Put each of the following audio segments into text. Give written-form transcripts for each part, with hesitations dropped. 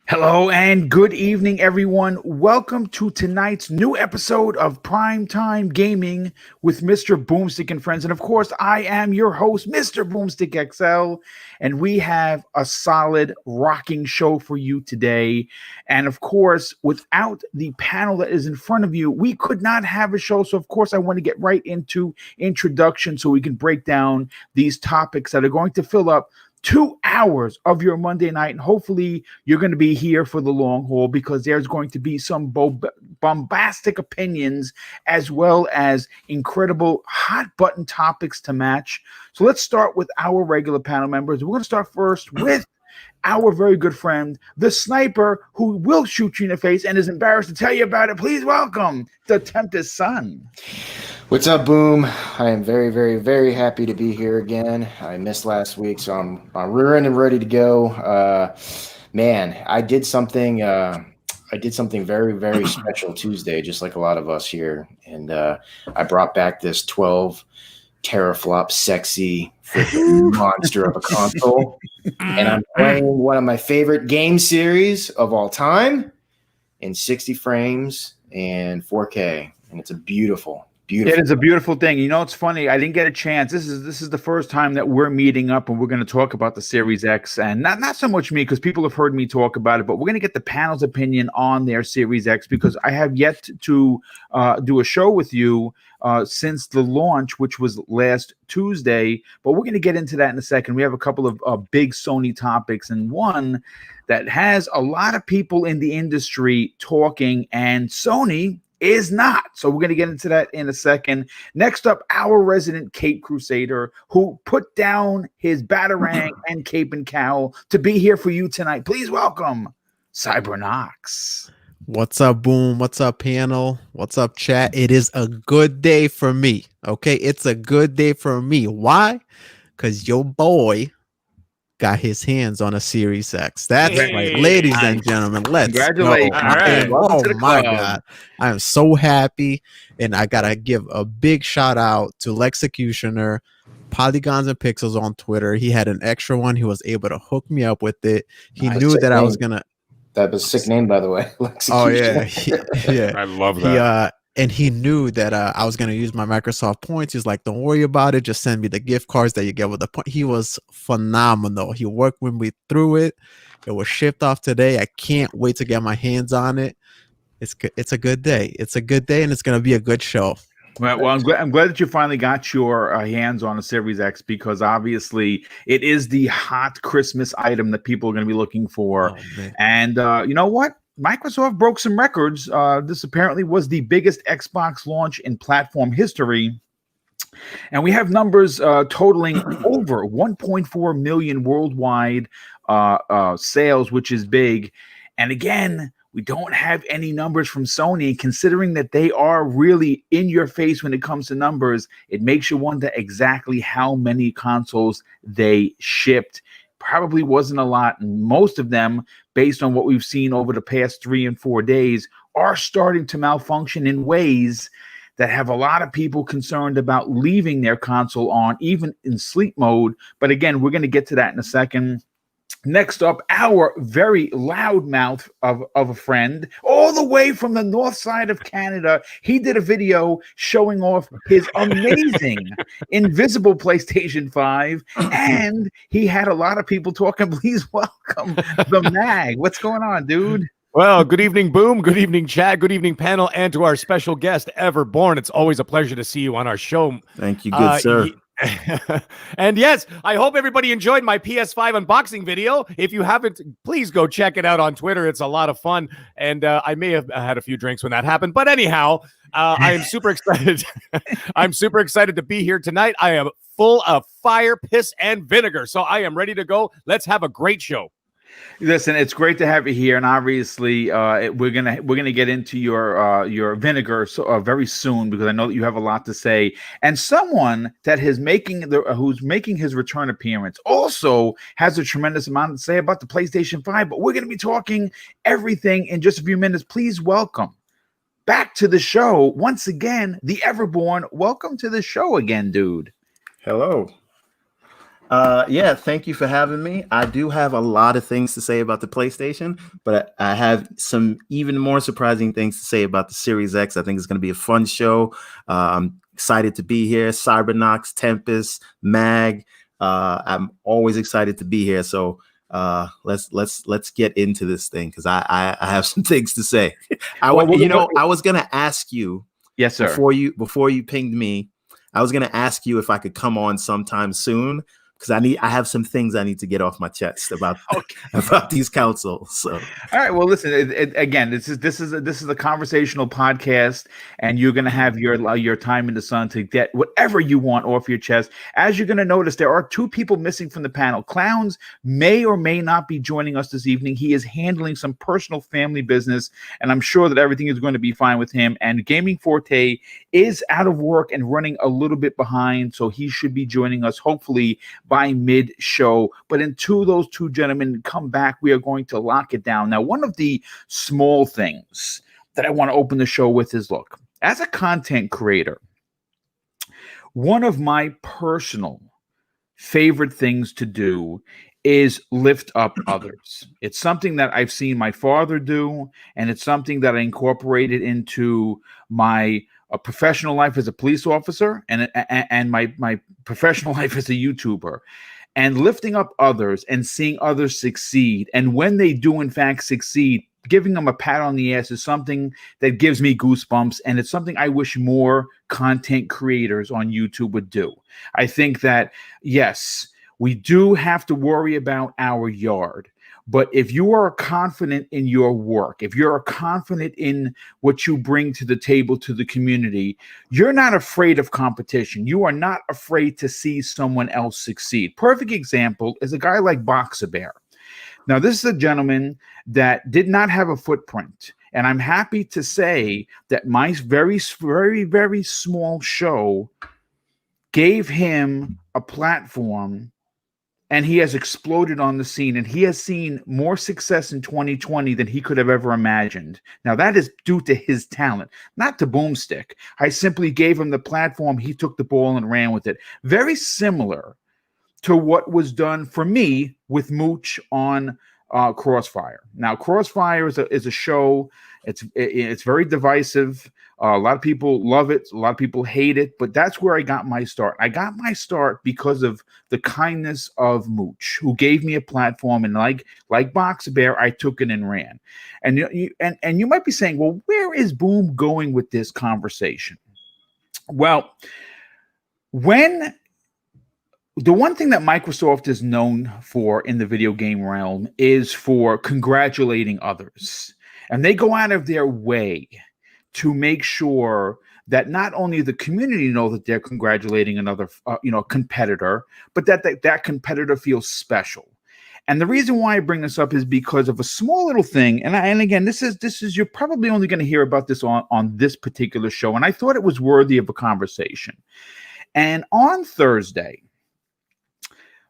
Hello and good evening, everyone. Welcome to tonight's new episode of Primetime Gaming with Mr. Boomstick and Friends. And of course, I am your host, Mr. Boomstick XL, and we have a solid rocking show for you today. And of course, without the panel that is in front of you, we could not have a show. So of course, I want to get right into introduction so we can break down these topics that are going to fill up 2 hours of your Monday night, and hopefully you're going to be here for the long haul because there's going to be some bombastic opinions as well as incredible hot button topics to match. So let's start with our regular panel members. We're going to start first with our very good friend, the sniper who will shoot you in the face and is embarrassed to tell you about it. Please welcome the Tempest Son. What's up, Boom? I am very, very, very happy to be here again. I missed last week, so I'm rearing and ready to go. Man, I did something very, very special Tuesday, just like a lot of us here, and I brought back this 12 teraflop sexy monster of a console, and I'm playing one of my favorite game series of all time in 60 frames and 4K, and it's a beautiful. Beautiful. It is a beautiful thing. You know, it's funny. I didn't get a chance. This is the first time that we're meeting up and we're going to talk about the Series X, and not so much me because people have heard me talk about it, but we're going to get the panel's opinion on their Series X because I have yet to do a show with you since the launch, which was last Tuesday. But we're going to get into that in a second. We have a couple of big Sony topics, and one that has a lot of people in the industry talking, and Sony is not. So we're going to get into that in a second. Next up, our resident Cape Crusader, who put down his batarang and cape and cowl to be here for you tonight. Please welcome Cybernox. What's up, Boom? What's up, panel? What's up, chat? It is a good day for me. Okay, it's a good day for me. Why? Because your boy got his hands on a Series X. That's right, ladies and gentlemen. Let's congratulate. go. Right. Oh my God, I am so happy, and I gotta give a big shout out to Lexecutioner, Polygons and Pixels on Twitter. He had an extra one. He was able to hook me up with it. He knew that I was gonna. That was a sick name, by the way. Oh yeah, yeah. I love that. And he knew that I was going to use my Microsoft points. He's like, don't worry about it. Just send me the gift cards that you get with the point. He was phenomenal. He worked with me through it. It was shipped off today. I can't wait to get my hands on it. It's a good day. It's a good day, and it's going to be a good show. Well, I'm glad that you finally got your hands on a Series X because obviously it is the hot Christmas item that people are going to be looking for. Oh, and you know what? Microsoft broke some records. This apparently was the biggest Xbox launch in platform history. And we have numbers totaling over 1.4 million worldwide sales, which is big. And again, we don't have any numbers from Sony, considering that they are really in your face when it comes to numbers. It makes you wonder exactly how many consoles they shipped. Probably wasn't a lot, and most of them, based on what we've seen over the past 3 and 4 days, are starting to malfunction in ways that have a lot of people concerned about leaving their console on, even in sleep mode. But again, we're going to get to that in a second. Next up, our very loud mouth of a friend, all the way from the north side of Canada. He did a video showing off his amazing invisible PlayStation 5, and he had a lot of people talking. Please welcome the Mag. What's going on, dude? Well, good evening, Boom. Good evening, chat. Good evening, panel, and to our special guest, Everborn. It's always a pleasure to see you on our show. Thank you, good sir. And yes, I hope everybody enjoyed my PS5 unboxing video. If you haven't, please go check it out on Twitter. It's a lot of fun, and I may have had a few drinks when that happened. But anyhow, I am super excited. I'm super excited to be here tonight. I am full of fire, piss, and vinegar, so I am ready to go. Let's have a great show. Listen, it's great to have you here, and obviously, we're gonna get into your vinegar very soon, because I know that you have a lot to say. And someone that is who's making his return appearance also has a tremendous amount to say about the PlayStation 5. But we're gonna be talking everything in just a few minutes. Please welcome back to the show once again, the Everborn. Welcome to the show again, dude. Hello. Yeah, thank you for having me. I do have a lot of things to say about the PlayStation, but I have some even more surprising things to say about the Series X. I think it's going to be a fun show. I'm excited to be here. Cybernox, Tempest, Mag. I'm always excited to be here. So let's get into this thing, because I have some things to say. I was going to ask you, yes, sir, before you pinged me, I was going to ask you if I could come on sometime soon, because I have some things I need to get off my chest about these consoles. So, all right. Well, listen. Again, this is a conversational podcast, and you're going to have your time in the sun to get whatever you want off your chest. As you're going to notice, there are two people missing from the panel. Clowns may or may not be joining us this evening. He is handling some personal family business, and I'm sure that everything is going to be fine with him. And Gaming Forte is out of work and running a little bit behind, so he should be joining us hopefully by mid-show. But until those two gentlemen come back, we are going to lock it down. Now, one of the small things that I want to open the show with is, look, as a content creator, one of my personal favorite things to do is lift up others. It's something that I've seen my father do, and it's something that I incorporated into my professional life as a police officer and my professional life as a YouTuber. And lifting up others and seeing others succeed, and when they do in fact succeed, giving them a pat on the ass is something that gives me goosebumps, and it's something I wish more content creators on YouTube would do. I think that, yes, we do have to worry about our yard, but if you are confident in your work, if you're confident in what you bring to the table, to the community, you're not afraid of competition. You are not afraid to see someone else succeed. Perfect example is a guy like Boxer Bear. Now, this is a gentleman that did not have a footprint, and I'm happy to say that my very, very, very small show gave him a platform, and he has exploded on the scene, and he has seen more success in 2020 than he could have ever imagined. Now, that is due to his talent, not to Boomstick. I simply gave him the platform. He took the ball and ran with it. Very similar to what was done for me with Mooch on Crossfire. Now, Crossfire is a show. It's very divisive. A lot of people love it. A lot of people hate it. But that's where I got my start. I got my start because of the kindness of Mooch, who gave me a platform. And like Boxer Bear, I took it and ran. And you might be saying, well, where is Boom going with this conversation? Well, the one thing that Microsoft is known for in the video game realm is for congratulating others. And they go out of their way to make sure that not only the community know that they're congratulating another competitor, but that competitor feels special. And the reason why I bring this up is because of a small little thing. And again, this is you're probably only going to hear about this on this particular show. And I thought it was worthy of a conversation. And on Thursday,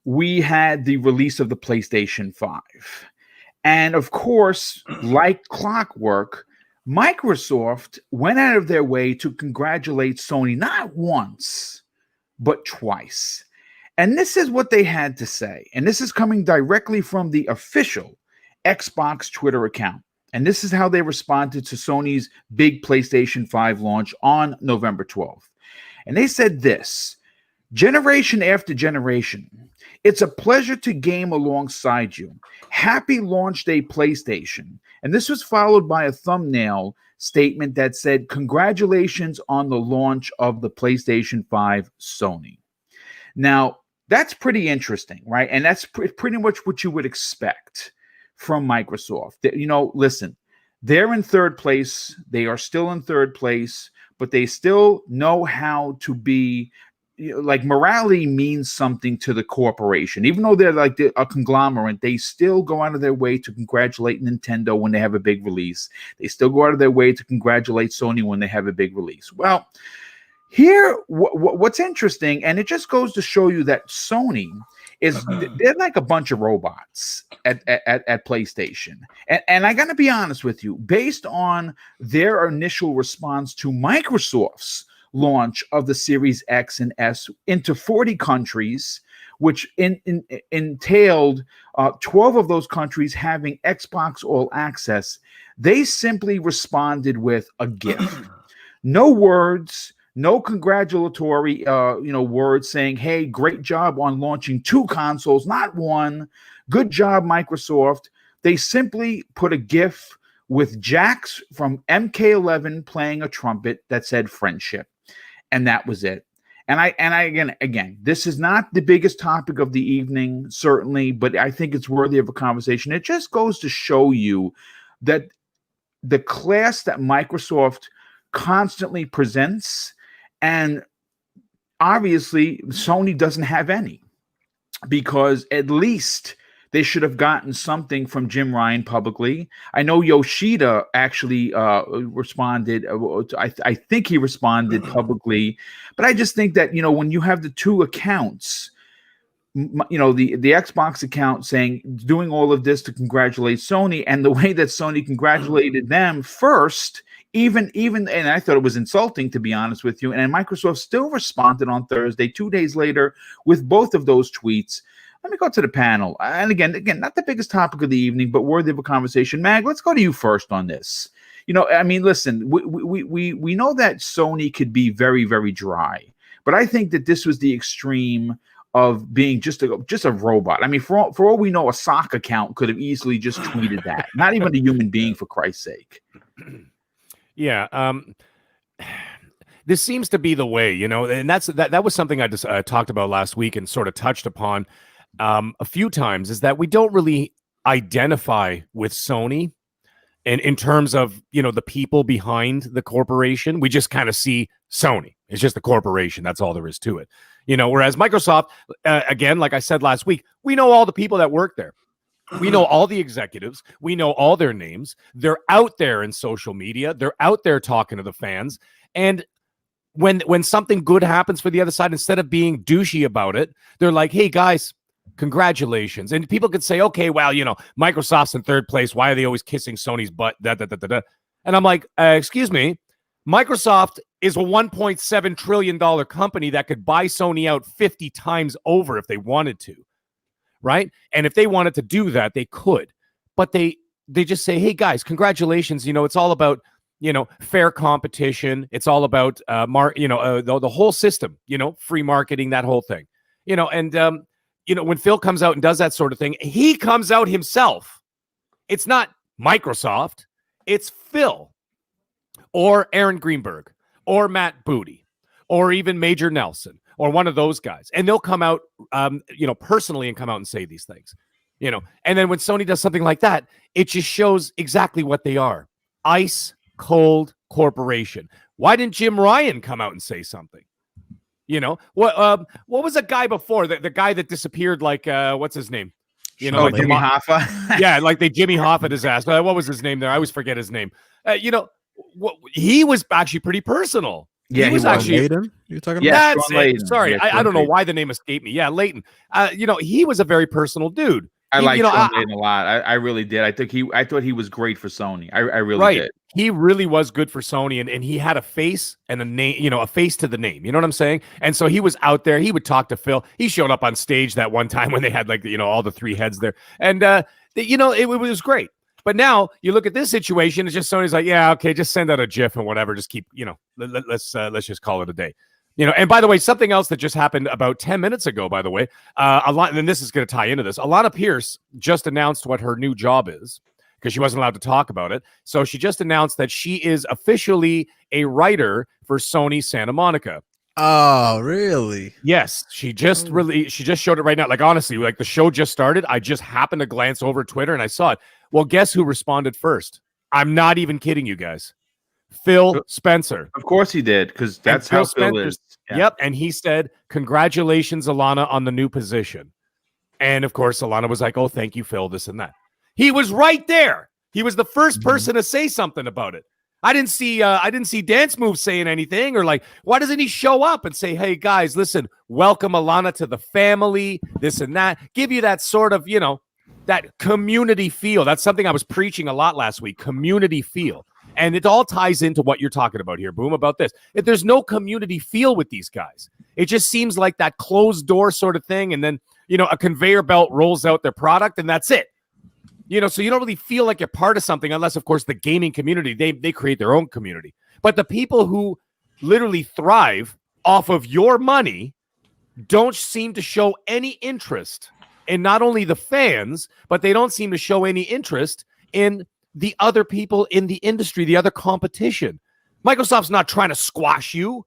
we had the release of the PlayStation 5. And of course, like clockwork, Microsoft went out of their way to congratulate Sony not once, but twice. And this is what they had to say. And this is coming directly from the official Xbox Twitter account. And this is how they responded to Sony's big PlayStation 5 launch on November 12th. And they said this: generation after generation, it's a pleasure to game alongside you. Happy launch day, PlayStation. And this was followed by a thumbnail statement that said, congratulations on the launch of the PlayStation 5, Sony. Now, that's pretty interesting, right? And that's pretty much what you would expect from Microsoft. Listen, they're in third place. They are still in third place, but they still know how to be like morality means something to the corporation, even though they're like a conglomerate. They still go out of their way to congratulate Nintendo when they have a big release. They still go out of their way to congratulate Sony when they have a big release. Well, here, what's interesting, and it just goes to show you that Sony is they're like a bunch of robots at PlayStation. And I got to be honest with you, based on their initial response to Microsoft's launch of the Series X and S into 40 countries, which entailed 12 of those countries having Xbox All Access, they simply responded with a gift. No words, no congratulatory words saying, hey, great job on launching 2 consoles, not 1. Good job, Microsoft. They simply put a GIF with Jax from MK11 playing a trumpet that said friendship. And that was it. And I again, this is not the biggest topic of the evening, certainly, but I think it's worthy of a conversation. It just goes to show you that the class that Microsoft constantly presents, and obviously Sony doesn't have any, because at least they should have gotten something from Jim Ryan publicly. I know Yoshida actually responded. I think he responded publicly, but I just think that, when you have the 2 accounts, the Xbox account doing all of this to congratulate Sony, and the way that Sony congratulated them first, even, and I thought it was insulting, to be honest with you. And Microsoft still responded on Thursday, 2 days later, with both of those tweets. Let me go to the panel. And again, not the biggest topic of the evening, but worthy of a conversation. Mag, let's go to you first on this. Listen, we know that Sony could be very, very dry, but I think that this was the extreme of being just a robot. I mean, for all we know, a sock account could have easily just tweeted that. Not even a human being, for Christ's sake. Yeah. This seems to be the way, and that was something I just talked about last week and sort of touched upon a few times, is that we don't really identify with Sony in terms of, the people behind the corporation. We just kind of see Sony. It's just the corporation. That's all there is to it. Whereas Microsoft, again, like I said last week, we know all the people that work there. We know all the executives. We know all their names. They're out there in social media. They're out there talking to the fans. And when something good happens for the other side, instead of being douchey about it, they're like, hey, guys, congratulations. And people could say, okay, well, Microsoft's in 3rd place. Why are they always kissing Sony's butt? And I'm like, excuse me, Microsoft is a $1.7 trillion company that could buy Sony out 50 times over if they wanted to, right? And if they wanted to do that, they could. But they just say, hey, guys, congratulations. It's all about, fair competition. It's all about, the whole system, free marketing, that whole thing, and when Phil comes out and does that sort of thing, he comes out himself. It's not Microsoft. It's Phil or Aaron Greenberg or Matt Booty or even Major Nelson or one of those guys. And they'll come out, personally and come out and say these things, And then when Sony does something like that, it just shows exactly what they are. Ice cold corporation. Why didn't Jim Ryan come out and say something? What was the guy before, the guy that disappeared, like what's his name? Like Jimmy Hoffa. Yeah, like they Jimmy Hoffa disaster. What was his name there? I always forget his name. He was actually pretty personal. Yeah, he was actually Layden? You're talking about? Yeah, that's Sean it. Layden. Sorry, Yeah, I don't know why the name escaped me. Yeah, Layton. He was a very personal dude. I like Sean Layden a lot. I really did. I thought he was great for Sony. I really did. He really was good for Sony, and he had a face and a name, a face to the name. You know what I'm saying? And so he was out there. He would talk to Phil. He showed up on stage that one time when they had all the 3 heads there, and it was great. But now you look at this situation, it's just Sony's like, yeah, okay, just send out a GIF and whatever. Just keep, let's just call it a day. And by the way, something else that just happened about 10 minutes ago, by the way, and this is going to tie into this. Alana Pierce just announced what her new job is, because she wasn't allowed to talk about it. So she just announced that she is officially a writer for Sony Santa Monica. Oh, really? Yes. She just showed it right now. Like, honestly, like the show just started. I just happened to glance over Twitter and I saw it. Well, guess who responded first? I'm not even kidding you guys. Phil Spencer. Of course he did, because that's how Phil is. Yeah. Yep. And he said, congratulations, Alana, on the new position. And of course, Alana was like, oh, thank you, Phil, this and that. He was right there. He was the first person to say something about it. I didn't see Dance Moves saying anything, or like, why doesn't he show up and say, hey guys, listen, welcome Alana to the family, this and that, give you that sort of, that community feel. That's something I was preaching a lot last week, community feel. And it all ties into what you're talking about here, Boom, about this. If there's no community feel with these guys, it just seems like that closed door sort of thing. And then, a conveyor belt rolls out their product and that's it. So you don't really feel like you're part of something unless, of course, the gaming community, they create their own community. But the people who literally thrive off of your money don't seem to show any interest in not only the fans, but they don't seem to show any interest in the other people in the industry, the other competition. Microsoft's not trying to squash you.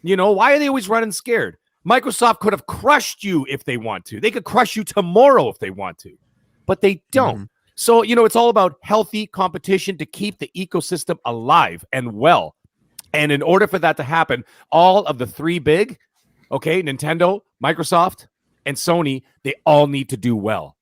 Why are they always running scared? Microsoft could have crushed you if they want to. They could crush you tomorrow if they want to, but they don't. So, it's all about healthy competition to keep the ecosystem alive and well. And in order for that to happen, all of the three big, Nintendo, Microsoft, and Sony, they all need to do well,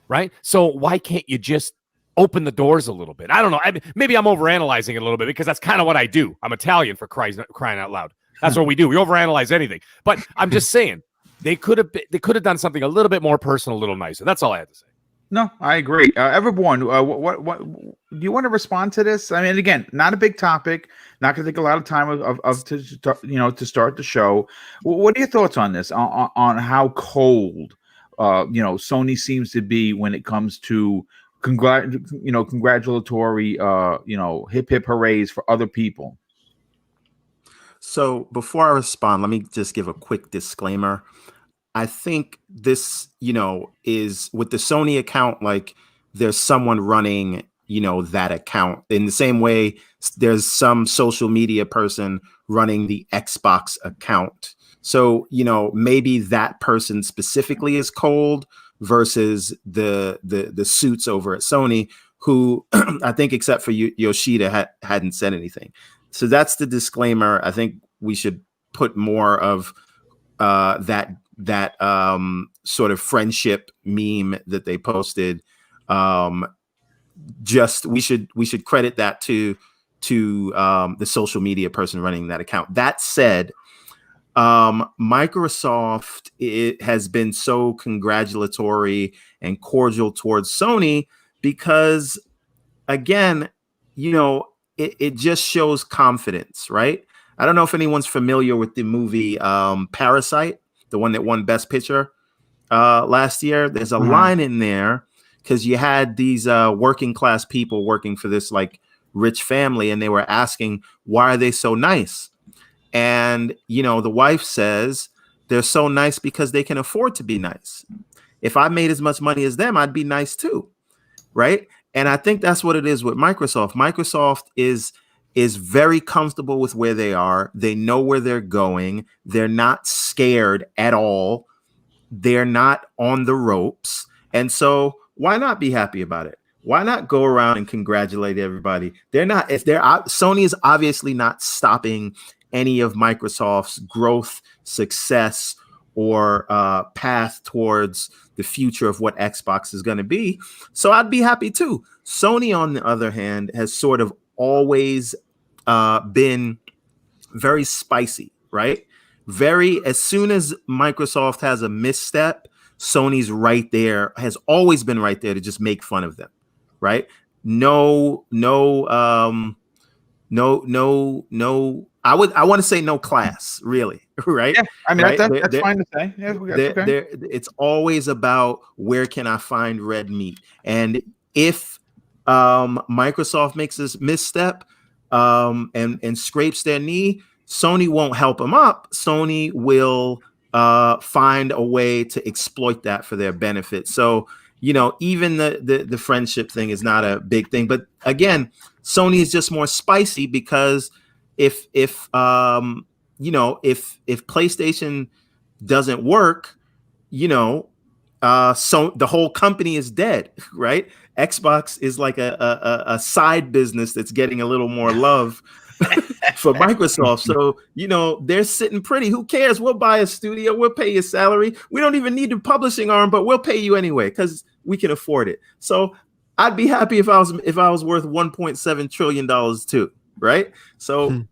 right? So why can't you just open the doors a little bit? I don't know. Maybe I'm overanalyzing it a little bit because that's kind of what I do. I'm Italian, for crying out loud. That's what we do. We overanalyze anything. But I'm just saying they could have done something a little bit more personal, a little nicer. That's all I had to say. No, I agree. Everborn, what do you want to respond to this? I mean, again, not a big topic. Not going to take a lot of time to start the show. What are your thoughts on this? On how cold Sony seems to be when it comes to congratulatory hip hip hoorays for other people. So before I respond, let me just give a quick disclaimer. I think this, is with the Sony account, like there's someone running, that account in the same way there's some social media person running the Xbox account. So, maybe that person specifically is cold versus the suits over at Sony, who I think, except for Yoshida, hadn't said anything. So that's the disclaimer. I think we should put more of that sort of friendship meme that they posted. We should credit that to the social media person running that account. That said, Microsoft has been so congratulatory and cordial towards Sony because, again, it just shows confidence, right? I don't know if anyone's familiar with the movie Parasite, the one that won Best Picture last year. There's a line in there because you had these working class people working for this like rich family, and they were asking, why are they so nice? And, the wife says they're so nice because they can afford to be nice. If I made as much money as them, I'd be nice too, right? And I think that's what it is with Microsoft. Microsoft is very comfortable with where they are. They know where they're going. They're not scared at all. They're not on the ropes. And so why not be happy about it? Why not go around and congratulate everybody? Sony is obviously not stopping any of Microsoft's growth, success, or path towards the future of what Xbox is going to be. So I'd be happy too. Sony, on the other hand, has sort of always been very spicy, right? As soon as Microsoft has a misstep, Sony's right there, has always been right there to just make fun of them, right? No. I want to say no class, really, right? Yeah, I mean, right? that's fine to say. Yeah, okay. It's always about where can I find red meat, and if Microsoft makes this misstep and scrapes their knee, Sony won't help them up. Sony will find a way to exploit that for their benefit. So, even the friendship thing is not a big thing. But again, Sony is just more spicy because if PlayStation doesn't work, so the whole company is dead, right? Xbox is like a side business that's getting a little more love for Microsoft. So, they're sitting pretty. Who cares? We'll buy a studio. We'll pay your salary. We don't even need a publishing arm, but we'll pay you anyway because we can afford it. So I'd be happy if I was worth $1.7 trillion too, right? So,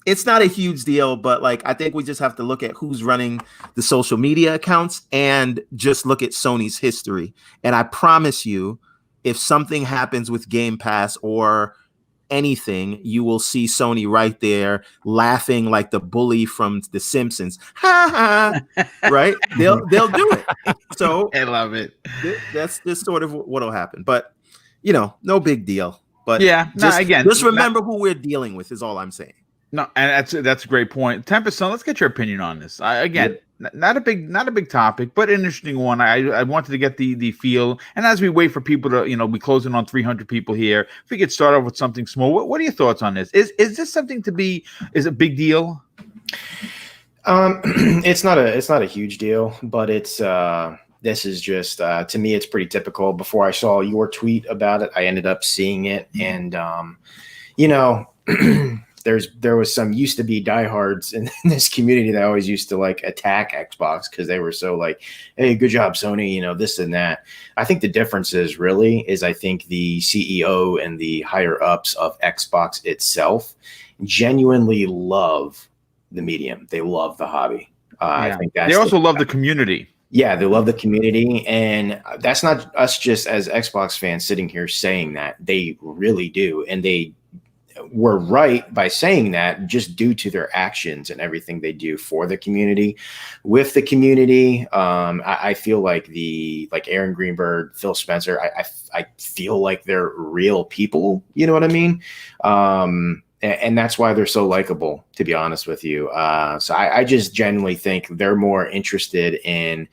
it's not a huge deal, but I think we just have to look at who's running the social media accounts and just look at Sony's history. And I promise you, if something happens with Game Pass or anything, you will see Sony right there laughing like the bully from The Simpsons. Ha ha! Right? They'll do it. So I love it. That's just sort of what'll happen. But no big deal. But just remember who we're dealing with is all I'm saying. No, and that's a great point. Tempest, let's get your opinion on this. Not a big topic, but an interesting one. I wanted to get the feel. And as we wait for people to, we close in on 300 people here. If we could start off with something small, what are your thoughts on this? Is this something is a big deal? It's not a huge deal, but it's this is just to me, it's pretty typical. Before I saw your tweet about it, I ended up seeing it, and there was some used to be diehards in this community that always used to attack Xbox because they were so hey, good job, Sony, this and that. I think the difference is I think the CEO and the higher ups of Xbox itself genuinely love the medium. They love the hobby. I think they also love the community. Yeah, they love the community, and that's not us just as Xbox fans sitting here saying that. They really do, and they were right by saying that just due to their actions and everything they do for the community, with the community. I feel like Aaron Greenberg, Phil Spencer, I feel like they're real people. You know what I mean? And that's why they're so likable, to be honest with you. So I just genuinely think they're more interested in,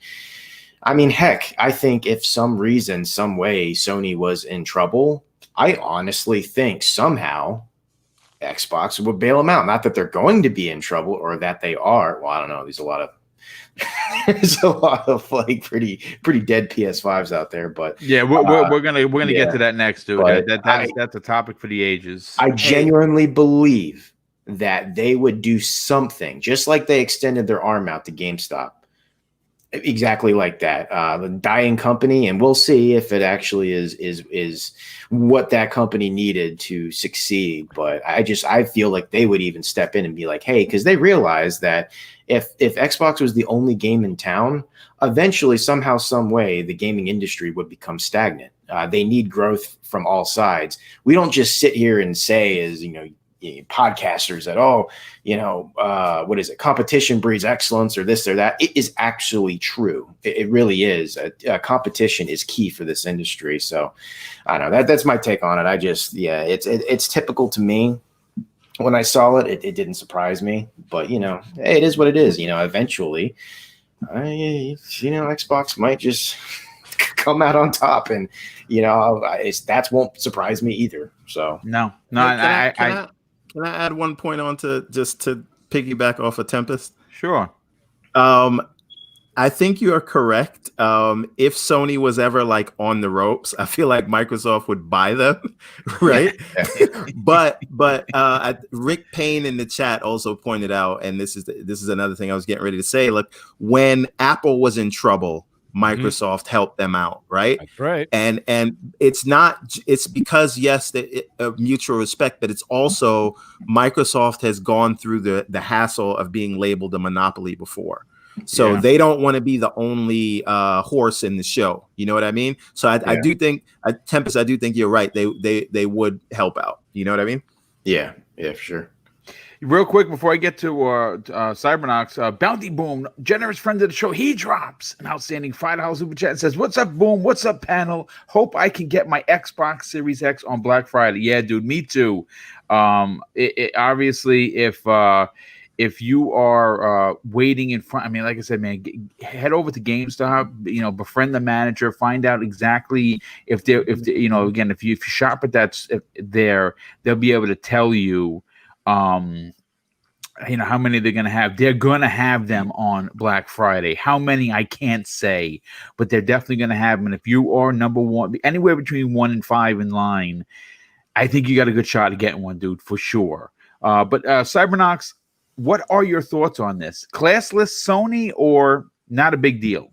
heck, I think if some reason, some way Sony was in trouble, I honestly think somehow Xbox would bail them out. Not that they're going to be in trouble or that they are. Well, I don't know. There's a lot of pretty dead PS5s out there, but we're gonna get to that next, dude. That's a topic for the ages. I genuinely believe that they would do something just like they extended their arm out to GameStop. Exactly like that. The dying company, and we'll see if it actually is what that company needed to succeed. But I feel like they would even step in and be like, hey, because they realize that if Xbox was the only game in town, eventually somehow, some way, the gaming industry would become stagnant. They need growth from all sides. We don't just sit here and say, as podcasters, that what is it, competition breeds excellence or this or that. It is actually true. It really is. Competition is key for this industry. So I don't know, that's my take on it. It's typical to me. When I saw it didn't surprise me, but it is what it is. Eventually Xbox might just come out on top, and that won't surprise me either. So no, Can I add one point on to piggyback off of Tempest? Sure. I think you are correct. If Sony was ever on the ropes, I feel like Microsoft would buy them, right? but Rick Payne in the chat also pointed out, and this is another thing I was getting ready to say. Look, when Apple was in trouble, Microsoft helped them out, right? That's right. And it's because, yes, of mutual respect, but it's also Microsoft has gone through the hassle of being labeled a monopoly before. So they don't want to be the only horse in the show. You know what I mean? So I do think, Tempest, I do think you're right. They would help out. You know what I mean? Yeah, for sure. Real quick before I get to Cybernox, Bounty Boom, generous friend of the show, he drops an outstanding $5 super chat and says, "What's up, Boom? What's up, panel? Hope I can get my Xbox Series X on Black Friday." Yeah, dude, me too. Obviously, if you are waiting in front, like I said, man, head over to GameStop. Befriend the manager, find out exactly if you shop at they'll be able to tell you. How many they're going to have. They're going to have them on Black Friday. How many, I can't say, but they're definitely going to have them. And if you are number one, anywhere between 1 and 5 in line, I think you got a good shot at getting one, dude, for sure. But Cybernox, what are your thoughts on this? Classless Sony or not a big deal?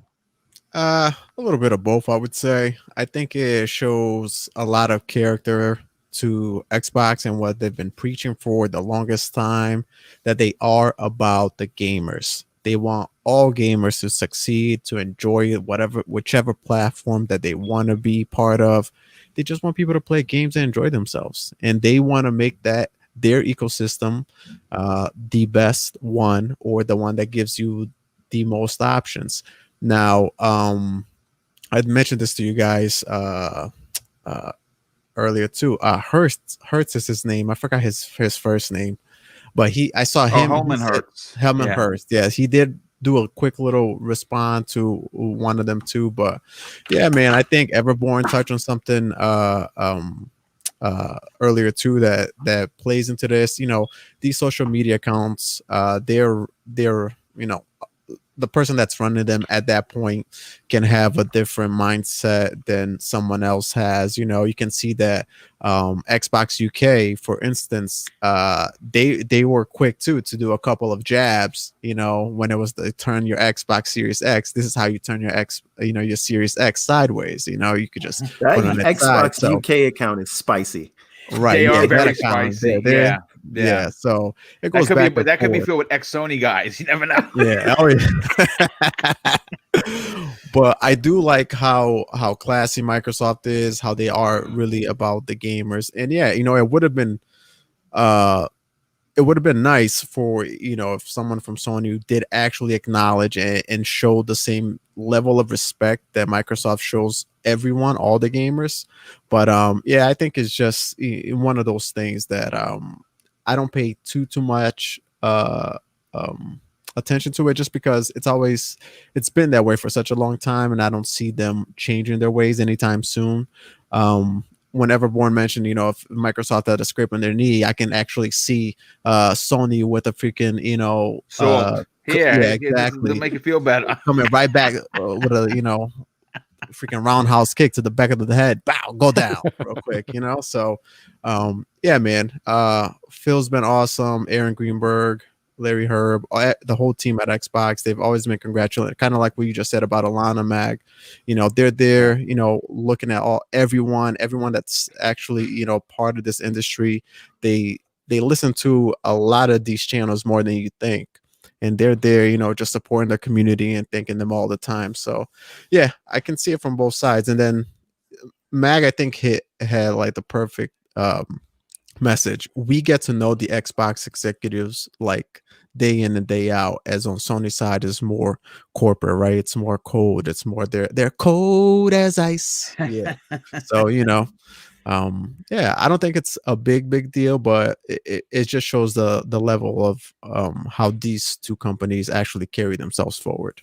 A little bit of both, I would say. I think it shows a lot of character to Xbox and what they've been preaching for the longest time, that they are about the gamers. They want all gamers to succeed, to enjoy whichever platform that they want to be part of. They just want people to play games and enjoy themselves, and they want to make that their ecosystem the best one, or the one that gives you the most options. Now, I'd mentioned this to you guys earlier too. Hertz is his name. I forgot his first name, but I saw him. Hellman Hertz. Hellman Hertz. Yes, he did do a quick little response to one of them too. But yeah, man, I think Everborn touched on something earlier too that plays into this. You know, these social media accounts, they're you know, the person that's running them at that point can have a different mindset than someone else has. You know, you can see that Xbox UK, for instance, they were quick too to do a couple of jabs. You know, when it was the turn your Xbox Series X, this is how you turn your Series X sideways. You know, you could just put on Xbox UK account is spicy. Right, they are very spicy. Yeah. So it goes back. But that could be filled with ex-Sony guys. You never know. Yeah. Oh, yeah. But I do like how classy Microsoft is, how they are really about the gamers. And yeah, you know, it would have been nice for, you know, if someone from Sony did actually acknowledge and show the same level of respect that Microsoft shows everyone, all the gamers. But yeah, I think it's just one of those things that I don't pay too much attention to it, just because it's been that way for such a long time, and I don't see them changing their ways anytime soon. Whenever Born mentioned, you know, if Microsoft had a scrape on their knee, I can actually see Sony with a freaking, you know, yeah, exactly, to make it feel better, coming right back with a, you know, freaking roundhouse kick to the back of the head, bow, go down real quick, you know. So yeah, man, Phil's been awesome. Aaron Greenberg, Larry Herb, the whole team at Xbox, they've always been congratulated, kind of like what you just said about Alana Mag. You know, they're there, you know, looking at everyone that's actually, you know, part of this industry. They listen to a lot of these channels more than you think, and they're there, you know, just supporting the community and thanking them all the time. So yeah, I can see it from both sides. And then Mag, I think, had like the perfect message. We get to know the Xbox executives like day in and day out, as on Sony side is more corporate, right? It's more cold. It's more they're cold as ice. Yeah. So, you know, yeah, I don't think it's a big deal, but it just shows the level of how these two companies actually carry themselves forward.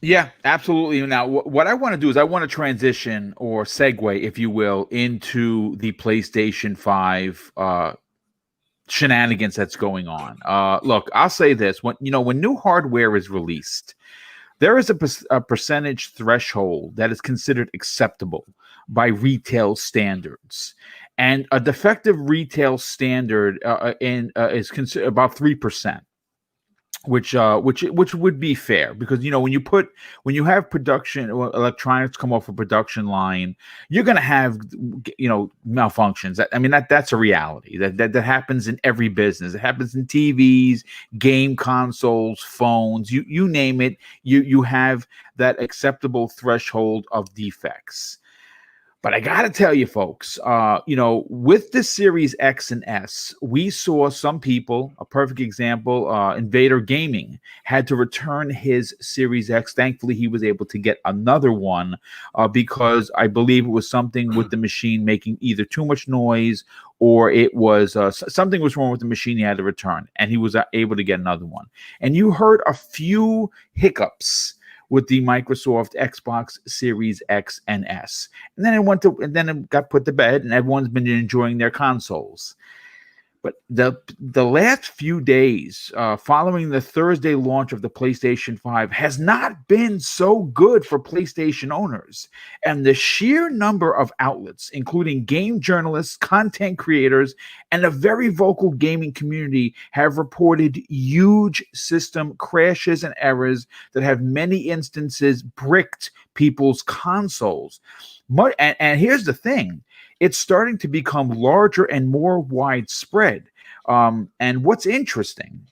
Yeah, absolutely. Now, what I want to do is I want to transition, or segue, if you will, into the PlayStation 5 shenanigans that's going on. Look, I'll say this: when new hardware is released, there is a percentage threshold that is considered acceptable by retail standards, and a defective retail standard is considered about 3%. Which would be fair, because when you have production electronics come off a production line, you're going to have malfunctions. I mean, that's a reality that happens in every business. It happens in TVs, game consoles, phones, you name it. You have that acceptable threshold of defects. But I got to tell you, folks, with the Series X and S, we saw some people, a perfect example, Invader Gaming, had to return his Series X. Thankfully, he was able to get another one because I believe it was something with the machine making either too much noise, or it was something was wrong with the machine. He had to return, and he was able to get another one. And you heard a few hiccups with the Microsoft Xbox Series X and S, and then it got put to bed, and everyone's been enjoying their consoles. But the last few days following the Thursday launch of the PlayStation 5 has not been so good for PlayStation owners. And the sheer number of outlets, including game journalists, content creators, and a very vocal gaming community, have reported huge system crashes and errors that have many instances bricked people's consoles. And here's the thing. It's starting to become larger and more widespread. And what's interesting,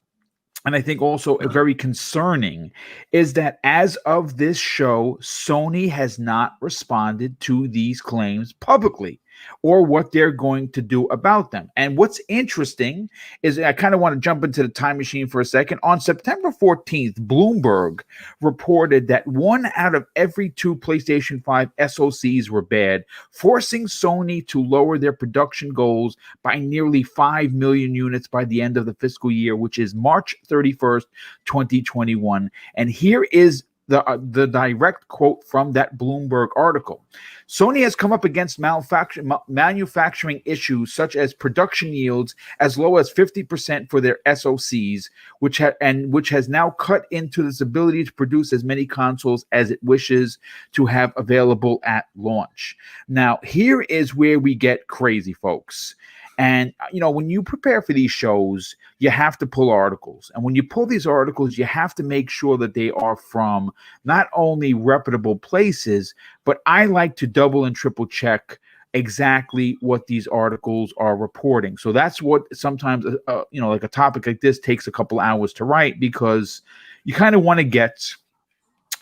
and I think also very concerning, is that as of this show, Sony has not responded to these claims publicly or what they're going to do about them. And what's interesting is, I kind of want to jump into the time machine for a second. On September 14th, Bloomberg reported that 1 out of every 2 PlayStation 5 SoCs were bad, forcing Sony to lower their production goals by nearly 5 million units by the end of the fiscal year, which is March 31st, 2021. And here is the direct quote from that Bloomberg article. Sony has come up against manufacturing issues such as production yields as low as 50% for their SoCs, which has now cut into its ability to produce as many consoles as it wishes to have available at launch. Now, here is where we get crazy, folks. And, when you prepare for these shows, you have to pull articles. And when you pull these articles, you have to make sure that they are from not only reputable places, but I like to double and triple check exactly what these articles are reporting. So that's what sometimes, like a topic like this takes a couple hours to write, because you kind of want to get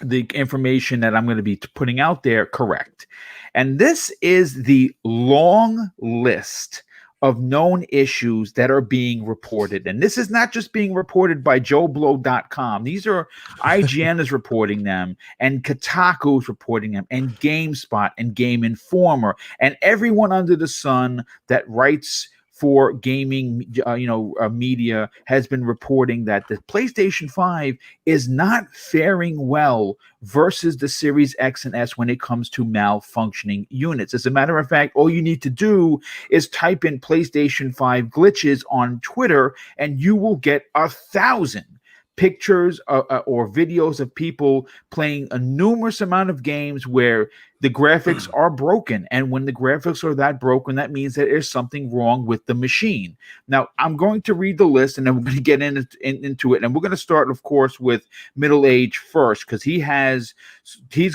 the information that I'm going to be putting out there correct. And this is the long list of known issues that are being reported. And this is not just being reported by JoeBlow.com. These are IGN is reporting them, and Kotaku is reporting them, and GameSpot and Game Informer, and everyone under the sun that writes for gaming, media has been reporting that the PlayStation 5 is not faring well versus the Series X and S when it comes to malfunctioning units. As a matter of fact, all you need to do is type in PlayStation 5 glitches on Twitter, and you will get 1,000 pictures or videos of people playing a numerous amount of games where the graphics are broken. And when the graphics are that broken, that means that there's something wrong with the machine. Now, I'm going to read the list, and then we're going to get into it. And we're going to start, of course, with Middle Age first, because he's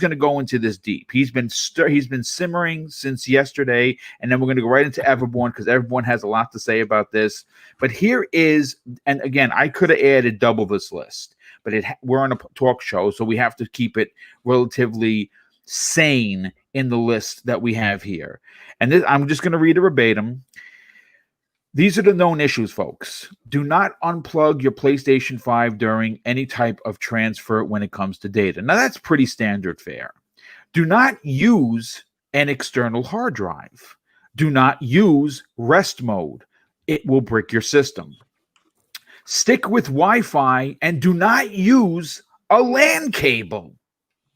going to go into this deep. He's been simmering since yesterday, and then we're going to go right into Everborn, because Everborn has a lot to say about this. But here is, and again, I could have added double this list, but we're on a talk show, so we have to keep it relatively sane in the list that we have here. And I'm just going to read it verbatim. These are the known issues, folks. Do not unplug your PlayStation 5 during any type of transfer when it comes to data. Now, that's pretty standard fare. Do not use an external hard drive. Do not use rest mode. It will brick your system. Stick with Wi-Fi and do not use a LAN cable.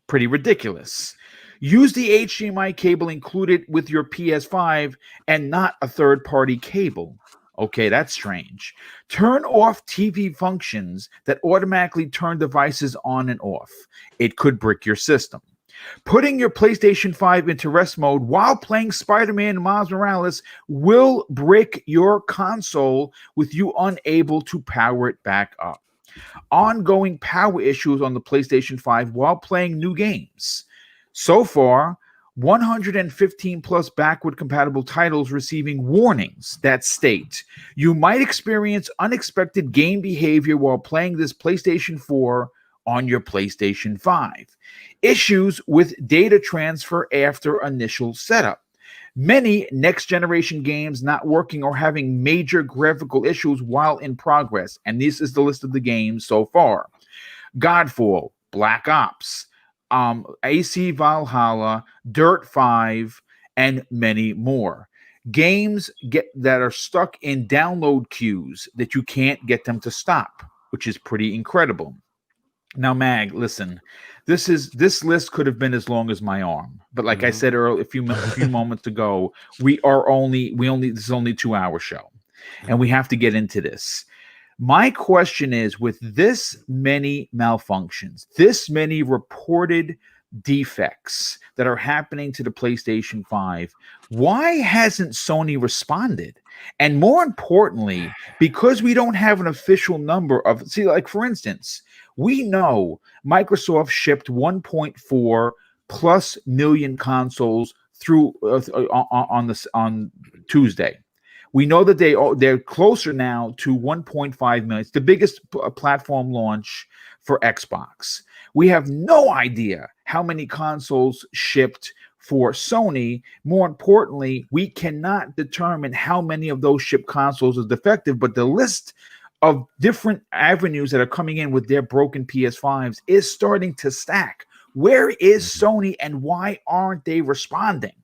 Pretty ridiculous. Use the HDMI cable included with your PS5 and not a third-party cable. Okay, that's strange. Turn off TV functions that automatically turn devices on and off. It could brick your system. Putting your PlayStation 5 into rest mode while playing Spider-Man and Miles Morales will brick your console with you unable to power it back up. Ongoing power issues on the PlayStation 5 while playing new games. So far, 115 plus backward compatible titles receiving warnings that state you might experience unexpected game behavior while playing this PlayStation 4 on your PlayStation 5. Issues with data transfer after initial setup. Many next-generation games not working or having major graphical issues while in progress. And this is the list of the games so far. Godfall, Black Ops, AC Valhalla, Dirt 5, and many more. Games that are stuck in download queues that you can't get them to stop, which is pretty incredible. Now, Mag, listen, this list could have been as long as my arm, but like I said earlier, a few moments ago, this is only a 2-hour show. and we have to get into this. My question is, with this many malfunctions, this many reported defects that are happening to the PlayStation 5, why hasn't Sony responded? And more importantly, because we don't have an official number of, see, like for instance, we know Microsoft shipped 1.4 plus million consoles through on Tuesday. We know that they're closer now to 1.5 million. It's the biggest platform launch for Xbox. We have no idea how many consoles shipped for Sony. More importantly, we cannot determine how many of those shipped consoles is defective, but the list of different avenues that are coming in with their broken PS5s is starting to stack. Where is Sony, and why aren't they responding?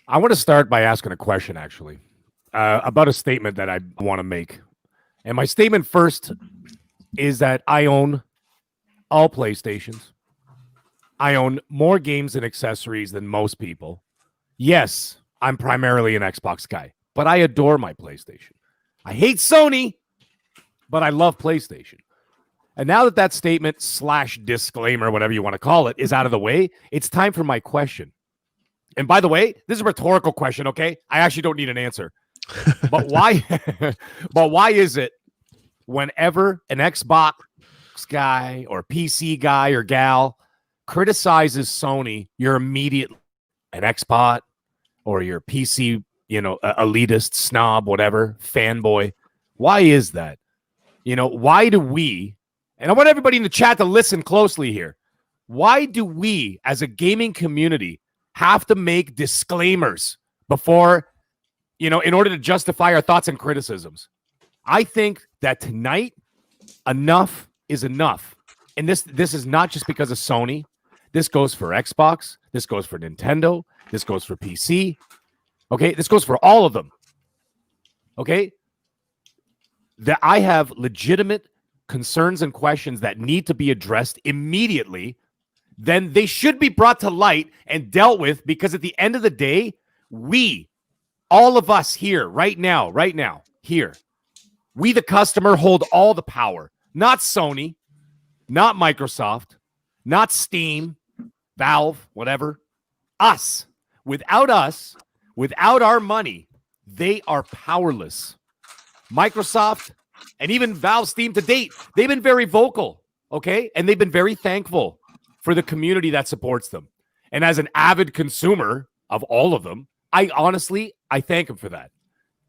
I want to start by asking a question, actually, about a statement that I want to make. And my statement first is that I own all PlayStations. I own more games and accessories than most people. Yes, I'm primarily an Xbox guy, but I adore my PlayStation. I hate Sony, but I love PlayStation. And now that statement / disclaimer, whatever you want to call it, is out of the way, it's time for my question. And by the way, this is a rhetorical question, okay? I actually don't need an answer. But why but why is it whenever an Xbox guy or PC guy or gal criticizes Sony, you're immediately an Xbot or your PC, elitist, snob, whatever, fanboy? Why is that? Why do we, and I want everybody in the chat to listen closely here, why do we as a gaming community have to make disclaimers before, in order to justify our thoughts and criticisms? I think that tonight, enough is enough. And this is not just because of Sony. This goes for Xbox. This goes for Nintendo. This goes for PC. Okay? This goes for all of them. Okay? That I have legitimate concerns and questions that need to be addressed immediately. Then they should be brought to light and dealt with, because at the end of the day, we, all of us here, right now, here, we, the customer, hold all the power. Not Sony, not Microsoft, not Steam, Valve, whatever. Us. Without our money, they are powerless. Microsoft and even Valve, Steam to date, they've been very vocal, okay? And they've been very thankful for the community that supports them. And as an avid consumer of all of them, I thank them for that.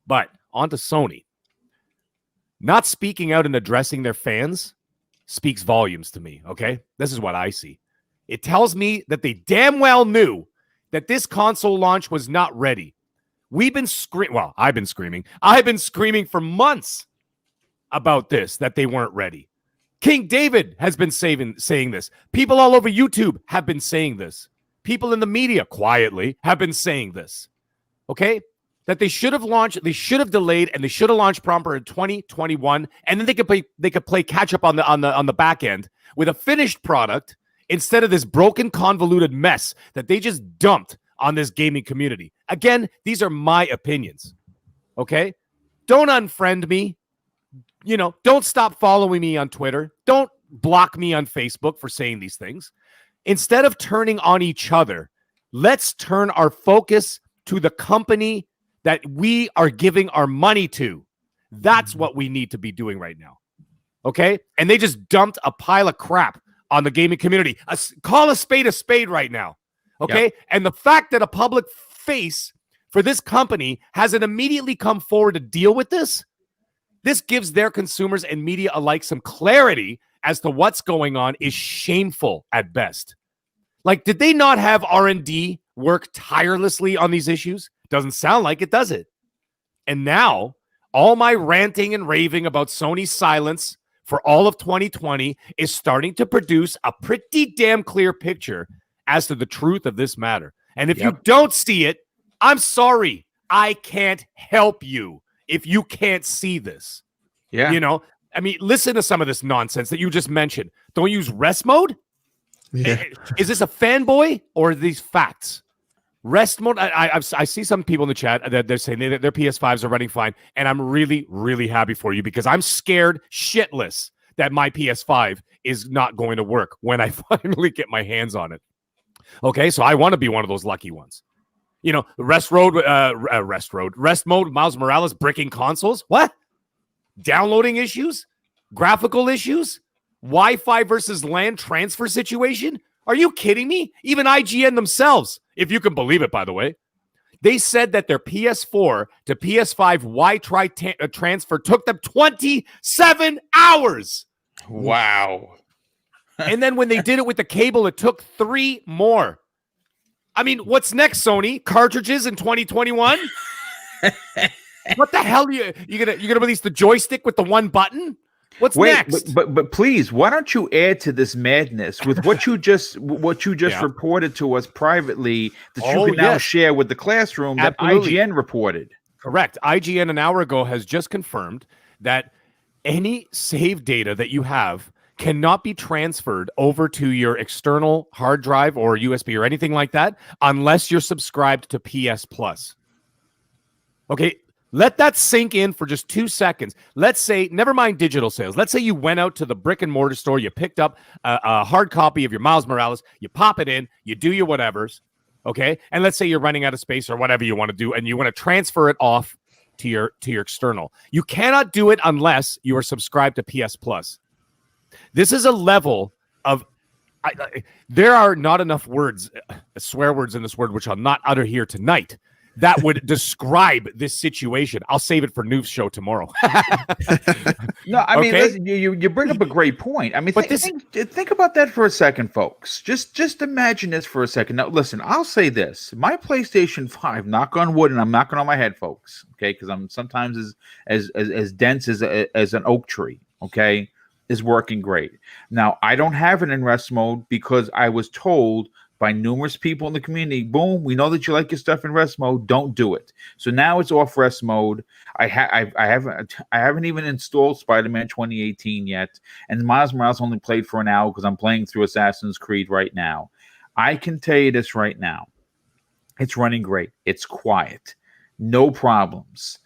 But on to Sony. Not speaking out and addressing their fans speaks volumes to me, okay? This is what I see. It tells me that they damn well knew that this console launch was not ready. I've been screaming for months about this, that they weren't ready. King David has been saying this. People all over YouTube have been saying this. People in the media quietly have been saying this. Okay? That they should have launched, they should have delayed, and they should have launched proper in 2021, and then they could play catch up on the back end with a finished product instead of this broken, convoluted mess that they just dumped on this gaming community. Again, these are my opinions. Okay? Don't unfriend me. Don't stop following me on Twitter. Don't block me on Facebook for saying these things. Instead of turning on each other, let's turn our focus to the company that we are giving our money to. That's what we need to be doing right now. Okay? And they just dumped a pile of crap on the gaming community. Call a spade right now. Okay? Yep. And the fact that a public face for this company hasn't immediately come forward to deal with this gives their consumers and media alike some clarity as to what's going on is shameful at best. Like, did they not have R&D work tirelessly on these issues? Doesn't sound like it, does it? And now, all my ranting and raving about Sony's silence for all of 2020 is starting to produce a pretty damn clear picture as to the truth of this matter. And if you don't see it, I'm sorry. I can't help you if you can't see this. Yeah. Listen to some of this nonsense that you just mentioned. Don't use rest mode? Yeah. Is this a fanboy or are these facts? Rest mode. I see some people in the chat that they're saying that their PS5s are running fine, and I'm really, really happy for you because I'm scared shitless that my PS5 is not going to work when I finally get my hands on it. Okay, so I want to be one of those lucky ones. You know, rest mode, Miles Morales bricking consoles. What? Downloading issues? Graphical issues? Wi-Fi versus LAN transfer situation? Are you kidding me? Even IGN themselves, if you can believe it, by the way, they said that their PS4 to PS5 Wi-Fi transfer took them 27 hours. Wow. And then when they did it with the cable, it took 3 more. I mean, what's next, Sony? Cartridges in 2021? What the hell are you gonna release the joystick with the one button? What's next? But please, why don't you add to this madness with what you just reported to us privately that you can now share with the classroom that IGN reported? Correct. IGN an hour ago has just confirmed that any save data that you have cannot be transferred over to your external hard drive or USB or anything like that unless you're subscribed to PS Plus. Okay. Let that sink in for just 2 seconds. Let's say, never mind digital sales. Let's say you went out to the brick and mortar store, you picked up a hard copy of your Miles Morales, you pop it in, you do your whatevers, okay? And let's say you're running out of space or whatever you want to do, and you want to transfer it off to your external. You cannot do it unless you are subscribed to PS Plus. This is a level of there are not enough words, swear words in this word, which I'll not utter here tonight, that would describe this situation. I'll save it for news show tomorrow. No, I mean, listen, you bring up a great point. I mean, think about that for a second, folks. Just imagine this for a second. Now, listen, I'll say this. My PlayStation 5, knock on wood, and I'm knocking on my head, folks, okay, because I'm sometimes as dense as an oak tree, okay, is working great. Now, I don't have it in rest mode because I was told by numerous people in the community, boom, we know that you like your stuff in rest mode, don't do it. So now it's off rest mode. I haven't even installed Spider-Man 2018 yet, and Miles Morales only played for an hour because I'm playing through Assassin's Creed right now. I can tell you this right now. It's running great. It's quiet. No problems.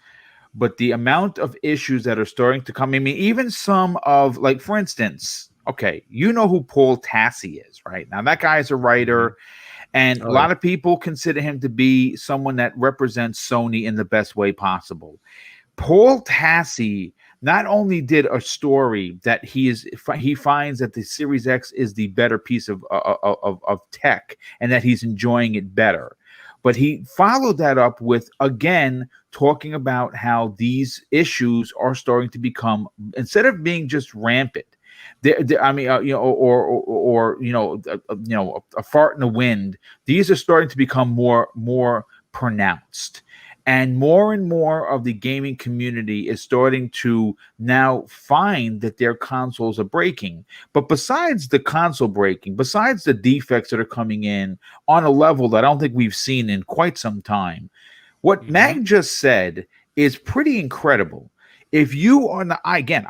But the amount of issues that are starting to come, I mean, even some of, like, for instance, okay, you know who Paul Tassi is, right? Now, that guy is a writer, and a lot of people consider him to be someone that represents Sony in the best way possible. Paul Tassi not only did a story that he finds that the Series X is the better piece of tech and that he's enjoying it better, but he followed that up with, again, talking about how these issues are starting to become, instead of being just rampant, I mean, a fart in the wind. These are starting to become more pronounced, and more of the gaming community is starting to now find that their consoles are breaking. But besides the console breaking, besides the defects that are coming in on a level that I don't think we've seen in quite some time, what Mag just said is pretty incredible. If you are not, I get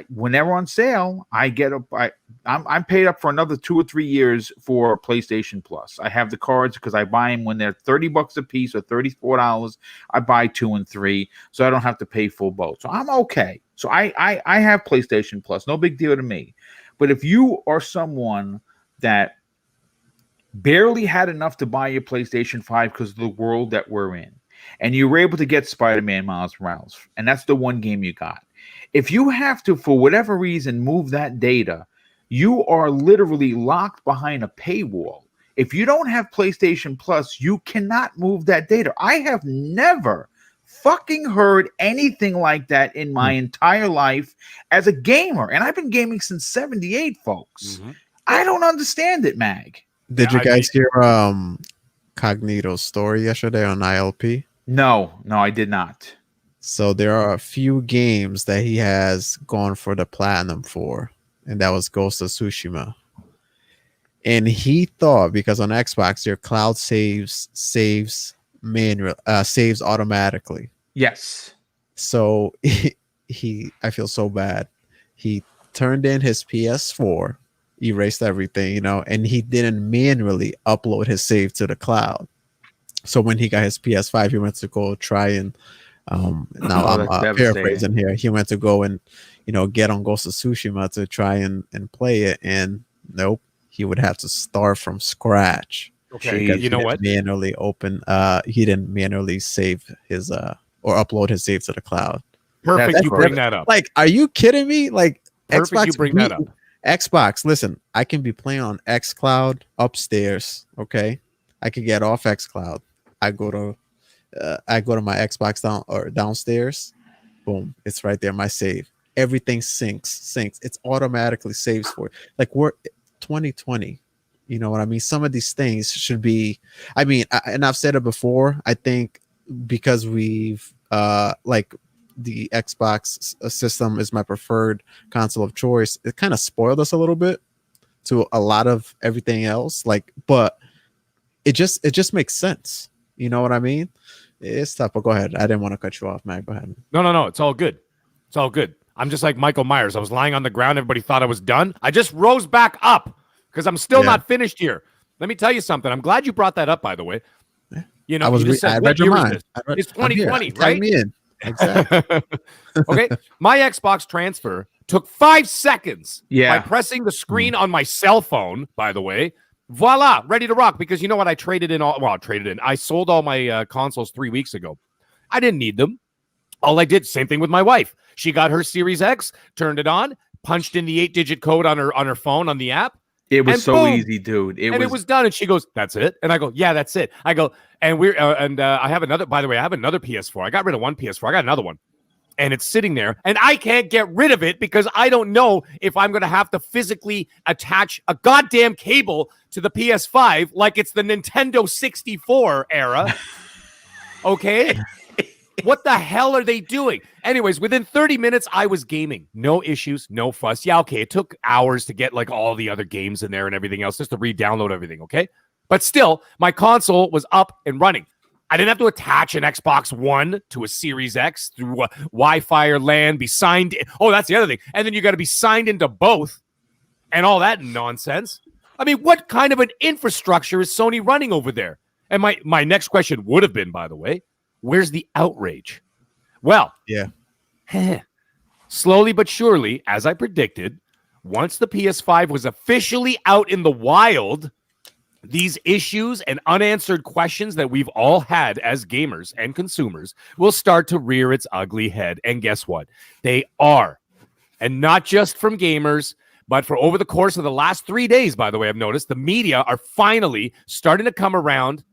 whenever on sale, I'm paid up for another 2 or 3 years for PlayStation Plus. I have the cards because I buy them when they're $30 a piece or $34. I buy 2 and 3, so I don't have to pay full boat. So I'm okay. So I have PlayStation Plus, no big deal to me. But if you are someone that barely had enough to buy your PlayStation 5 because of the world that we're in, and you were able to get Spider-Man Miles Morales, and that's the one game you got. If you have to, for whatever reason, move that data, you are literally locked behind a paywall. If you don't have PlayStation Plus, you cannot move that data. I have never fucking heard anything like that in my entire life as a gamer, and I've been gaming since '78, folks. I don't understand it, Mag. Did you guys hear Cognito's story yesterday on ILP? No, I did not. So there are a few games that he has gone for the platinum for, and that was Ghost of Tsushima. And he thought, because on Xbox your cloud saves automatically. Yes. So I feel so bad. He turned in his PS4, erased everything, you know, and he didn't manually upload his save to the cloud. So when he got his PS5, he went to go try and now I'm paraphrasing here. He went to go and, you know, get on Ghost of Tsushima to try and play it, and nope, he would have to start from scratch. Okay, you know what? Manually he didn't manually save his or upload his save to the cloud. Perfect. You bring that up. Like, are you kidding me? Like, perfect. Xbox, you bring that up. Xbox. Listen, I can be playing on xCloud upstairs. Okay, I can get off xCloud. I go to my Xbox downstairs. Boom, it's right there. My save. Everything syncs. It's automatically saves for it. Like, we're 2020. You know what I mean? Some of these things should be. I mean, and I've said it before. I think because we've like the Xbox system is my preferred console of choice, it kind of spoiled us a little bit to a lot of everything else. Like, but it just makes sense. You know what I mean? It's tough, but go ahead. I didn't want to cut you off, Mac. Go ahead. No. It's all good. It's all good. I'm just like Michael Myers. I was lying on the ground. Everybody thought I was done. I just rose back up because I'm still not finished here. Let me tell you something. I'm glad you brought that up, by the way. You know, I read your mind. It's 2020, right? Tag me in. Exactly. Okay. My Xbox transfer took 5 seconds by pressing the screen on my cell phone, by the way. Voila, ready to rock. Because you know what? I sold all my consoles 3 weeks ago. I didn't need them. All I did, same thing with my wife. She got her Series X, turned it on, punched in the 8-digit code on her phone on the app. It was so easy, dude. It was done. And she goes, "That's it." And I go, "Yeah, that's it." I go, and I have another. By the way, I have another PS4. I got rid of one PS4. I got another one, and it's sitting there, and I can't get rid of it because I don't know if I'm going to have to physically attach a goddamn cable to the PS5 like it's the Nintendo 64 era. Okay. What the hell are they doing? Anyways, within 30 minutes, I was gaming. No issues, no fuss. Yeah, okay, it took hours to get like all the other games in there and everything else just to re-download everything, okay? But still, my console was up and running. I didn't have to attach an Xbox One to a Series X through Wi-Fi or LAN, be signed in. Oh, that's the other thing. And then you got to be signed into both and all that nonsense. I mean, what kind of an infrastructure is Sony running over there? And my next question would have been, by the way, where's the outrage? Well, slowly but surely, as I predicted, once the PS5 was officially out in the wild, these issues and unanswered questions that we've all had as gamers and consumers will start to rear its ugly head. And guess what? They are. And not just from gamers, but for over the course of the last 3 days, by the way, I've noticed the media are finally starting to come around.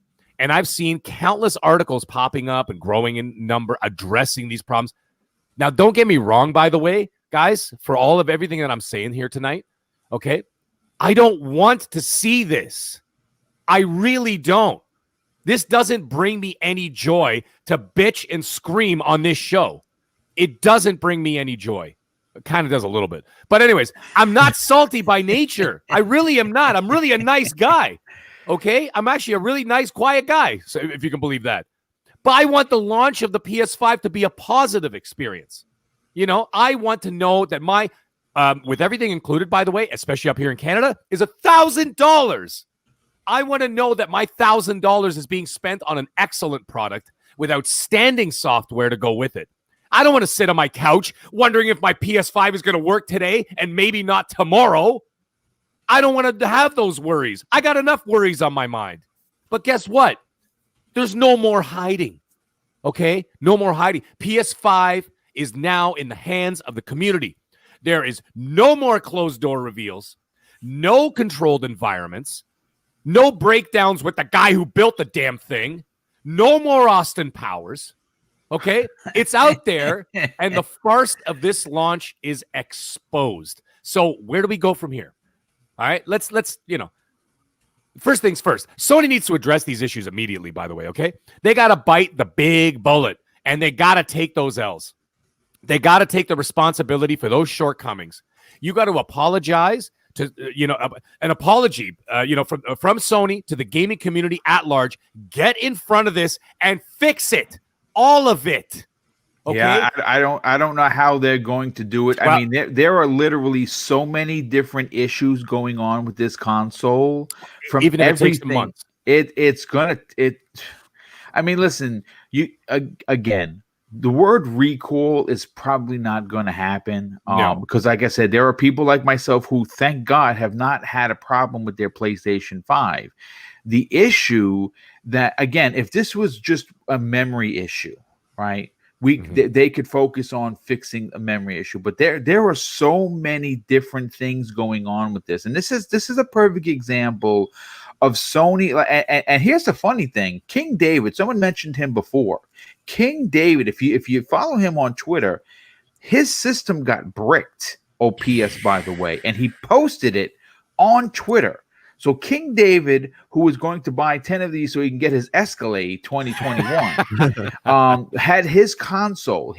And I've seen countless articles popping up and growing in number addressing these problems. Now, don't get me wrong, by the way, guys, for all of everything that I'm saying here tonight, okay? I don't want to see this. I really don't. This doesn't bring me any joy to bitch and scream on this show. It doesn't bring me any joy. It kind of does a little bit. But anyways, I'm not salty by nature. I really am not. I'm really a nice guy. Okay, I'm actually a really nice, quiet guy, so if you can believe that. But I want the launch of the PS5 to be a positive experience. You know, I want to know that my, with everything included, by the way, especially up here in Canada, is $1,000. I want to know that my $1,000 is being spent on an excellent product with outstanding software to go with it. I don't want to sit on my couch wondering if my PS5 is going to work today and maybe not tomorrow. I don't want to have those worries. I got enough worries on my mind. But guess what? There's no more hiding. Okay? No more hiding. PS5 is now in the hands of the community. There is no more closed door reveals, no controlled environments, no breakdowns with the guy who built the damn thing, no more Austin Powers. Okay? It's out there, and the farce of this launch is exposed. So where do we go from here? All right, let's first things first. Sony needs to address these issues immediately, by the way, okay? They got to bite the big bullet, and they got to take those L's. They got to take the responsibility for those shortcomings. You got to apologize to, an apology, from Sony to the gaming community at large. Get in front of this and fix it. All of it. Okay. Yeah, I don't know how they're going to do it. Well, I mean, there are literally so many different issues going on with this console. From even if it takes them everything, months. it's gonna it. I mean, listen, again, the word recall is probably not going to happen. No. Because like I said, there are people like myself who, thank God, have not had a problem with their PlayStation 5. The issue that, again, if this was just a memory issue, right? They could focus on fixing a memory issue, but there are so many different things going on with this, and this is a perfect example of Sony. And here's the funny thing: King David. Someone mentioned him before. King David. If you follow him on Twitter, his system got bricked. OPS, by the way, and he posted it on Twitter. So King David, who was going to buy 10 of these so he can get his Escalade 2021, had his console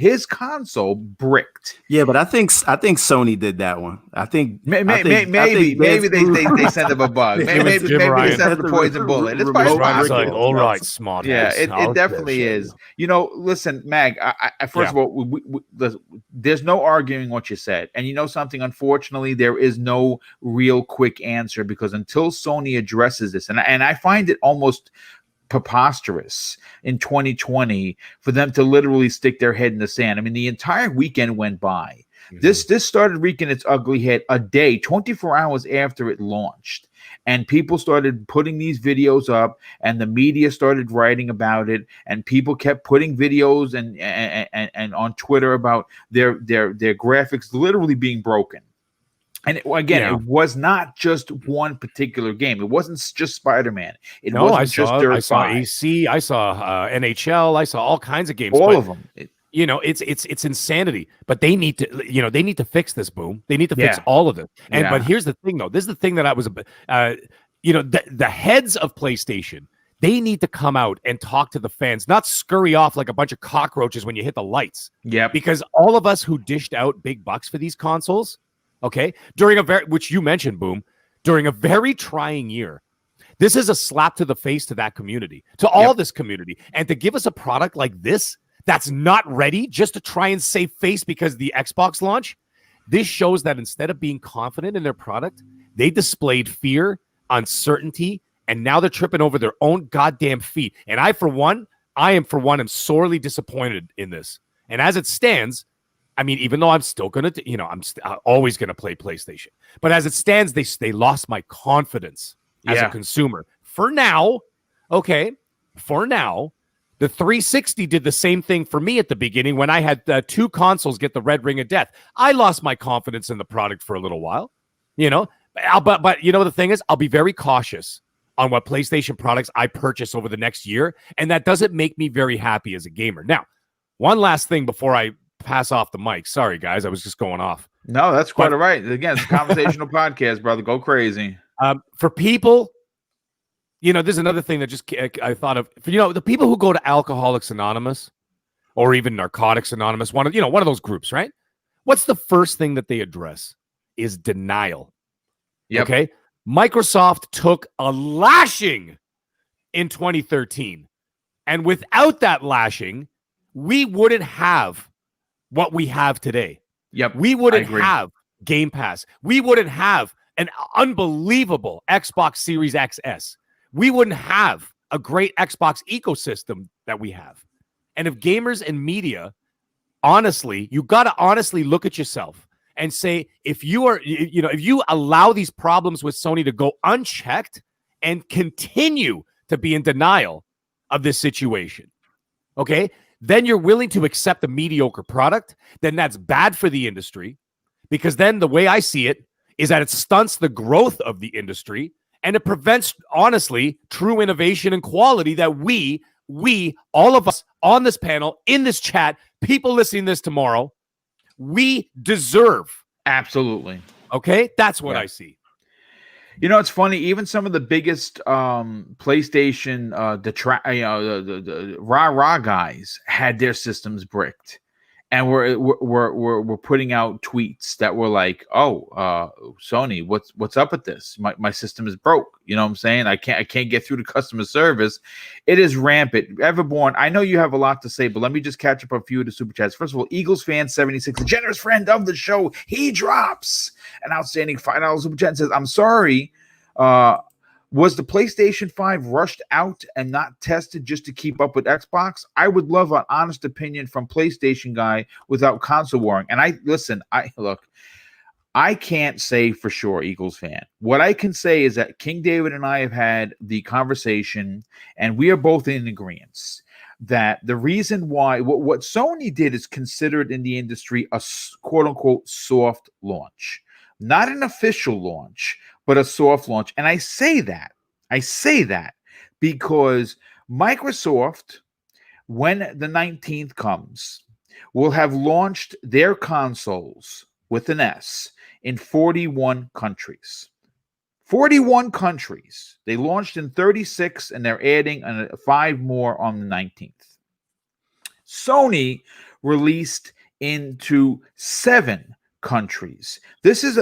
bricked. Yeah, but I think Sony did that one. I think maybe they sent him a bug. Maybe they sent the poison bullet. It's like, all right, smart. Yeah, it definitely is. You know, listen, Mag. I first of all, there's no arguing what you said, and you know something. Unfortunately, there is no real quick answer because until Sony addresses this, and I find it almost preposterous in 2020 for them to literally stick their head in the sand. I mean, the entire weekend went by. This started wreaking its ugly head a day, 24 hours after it launched. And people started putting these videos up, and the media started writing about it, and people kept putting videos and on Twitter about their graphics literally being broken. And it was not just one particular game. It wasn't just Spider-Man. I saw AC. I saw NHL. I saw all kinds of games. All of them. It's insanity. But they need to fix this, Boom. They need to fix all of it. And but here's the thing, though. This is the thing that I was, the heads of PlayStation. They need to come out and talk to the fans, not scurry off like a bunch of cockroaches when you hit the lights. Yeah. Because all of us who dished out big bucks for these consoles. Okay, which you mentioned, Boom, during a very trying year, this is a slap to the face to that community, to all this community, and to give us a product like this that's not ready just to try and save face because the Xbox launch. This shows that instead of being confident in their product, they displayed fear, uncertainty, and now they're tripping over their own goddamn feet. And I, for one, am sorely disappointed in this. And as it stands, I mean, even though I'm still going to, I'm always going to play PlayStation. But as it stands, they lost my confidence as a consumer. For now, the 360 did the same thing for me at the beginning when I had two consoles get the red ring of death. I lost my confidence in the product for a little while, But the thing is, I'll be very cautious on what PlayStation products I purchase over the next year. And that doesn't make me very happy as a gamer. Now, one last thing before I pass off the mic. Sorry, guys. I was just going off. No, that's quite all right. Again, it's a conversational podcast, brother. Go crazy. For people, there's another thing that I thought of. For, the people who go to Alcoholics Anonymous or even Narcotics Anonymous, one of those groups, right? What's the first thing that they address is denial. Yep. Okay. Microsoft took a lashing in 2013. And without that lashing, we wouldn't have what we have today. Yep. We wouldn't have Game Pass. We wouldn't have an unbelievable Xbox Series XS. We wouldn't have a great Xbox ecosystem that we have. And if gamers and media, honestly, you got to honestly look at yourself and say, if you allow these problems with Sony to go unchecked and continue to be in denial of this situation, okay, then you're willing to accept a mediocre product, then that's bad for the industry, because then the way I see it is that it stunts the growth of the industry and it prevents, honestly, true innovation and quality that we, all of us on this panel, in this chat, people listening to this tomorrow, we deserve. Absolutely. Okay? That's what I see. It's funny. Even some of the biggest PlayStation the rah-rah guys had their systems bricked, and we're putting out tweets that were like, "Oh, Sony, what's up with this? My system is broke." You know what I'm saying? I can't get through to customer service. It is rampant. Everborn, I know you have a lot to say, but let me just catch up a few of the super chats. First of all, Eagles fan 76, a generous friend of the show, he drops an outstanding $5 super chat and says, "I'm sorry. Was the PlayStation 5 rushed out and not tested just to keep up with Xbox? I would love an honest opinion from PlayStation guy without console warring." And I can't say for sure, Eagles fan. What I can say is that King David and I have had the conversation, and we are both in agreement that the reason why what Sony did is considered in the industry a quote unquote soft launch, not an official launch, but a soft launch. And I say that because Microsoft, when the 19th comes, will have launched their consoles with an S in 41 countries. 41 countries. They launched in 36, and they're adding 5 more on the 19th. Sony released into 7 countries. This is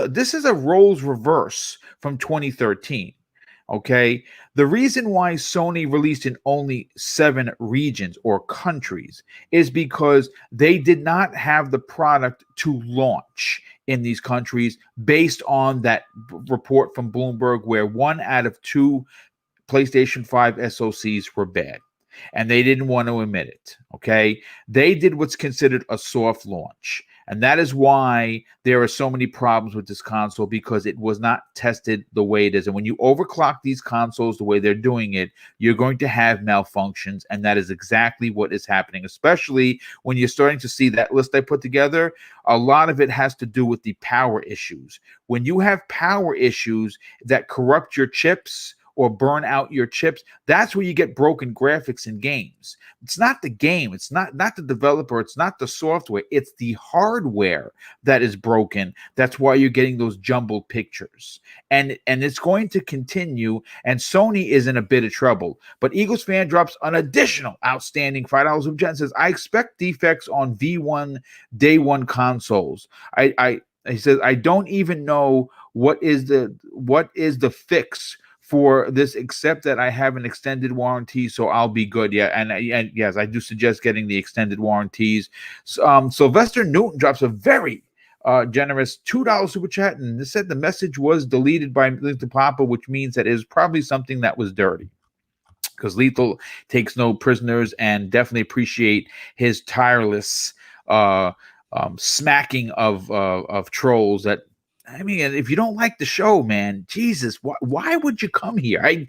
a roles reverse from 2013. Okay, the reason why Sony released in only 7 regions or countries is because they did not have the product to launch in these countries based on that report from Bloomberg where 1 out of 2 PlayStation 5 SoCs were bad. And they didn't want to admit it. Okay, they did what's considered a soft launch. And that is why there are so many problems with this console, because it was not tested the way it is. And when you overclock these consoles the way they're doing it, you're going to have malfunctions. And that is exactly what is happening, especially when you're starting to see that list I put together. A lot of it has to do with the power issues. When you have power issues that corrupt your chips or burn out your chips, that's where you get broken graphics in games. It's not the game, it's not the developer, it's not the software, it's the hardware that is broken. That's why you're getting those jumbled pictures. And it's going to continue, and Sony is in a bit of trouble. But Eagles fan drops an additional outstanding $5 of Jen says, "I expect defects on V1 day one consoles. He says, I don't even know what is the fix for this, except that I have an extended warranty, so I'll be good." Yeah, and yes, I do suggest getting the extended warranties. Sylvester Newton drops a very generous $2 super chat, and this said the message was deleted by Lethal Papa, which means that it is probably something that was dirty, because Lethal takes no prisoners, and definitely appreciate his tireless smacking of trolls. That, I mean, if you don't like the show, man, Jesus, why would you come here? I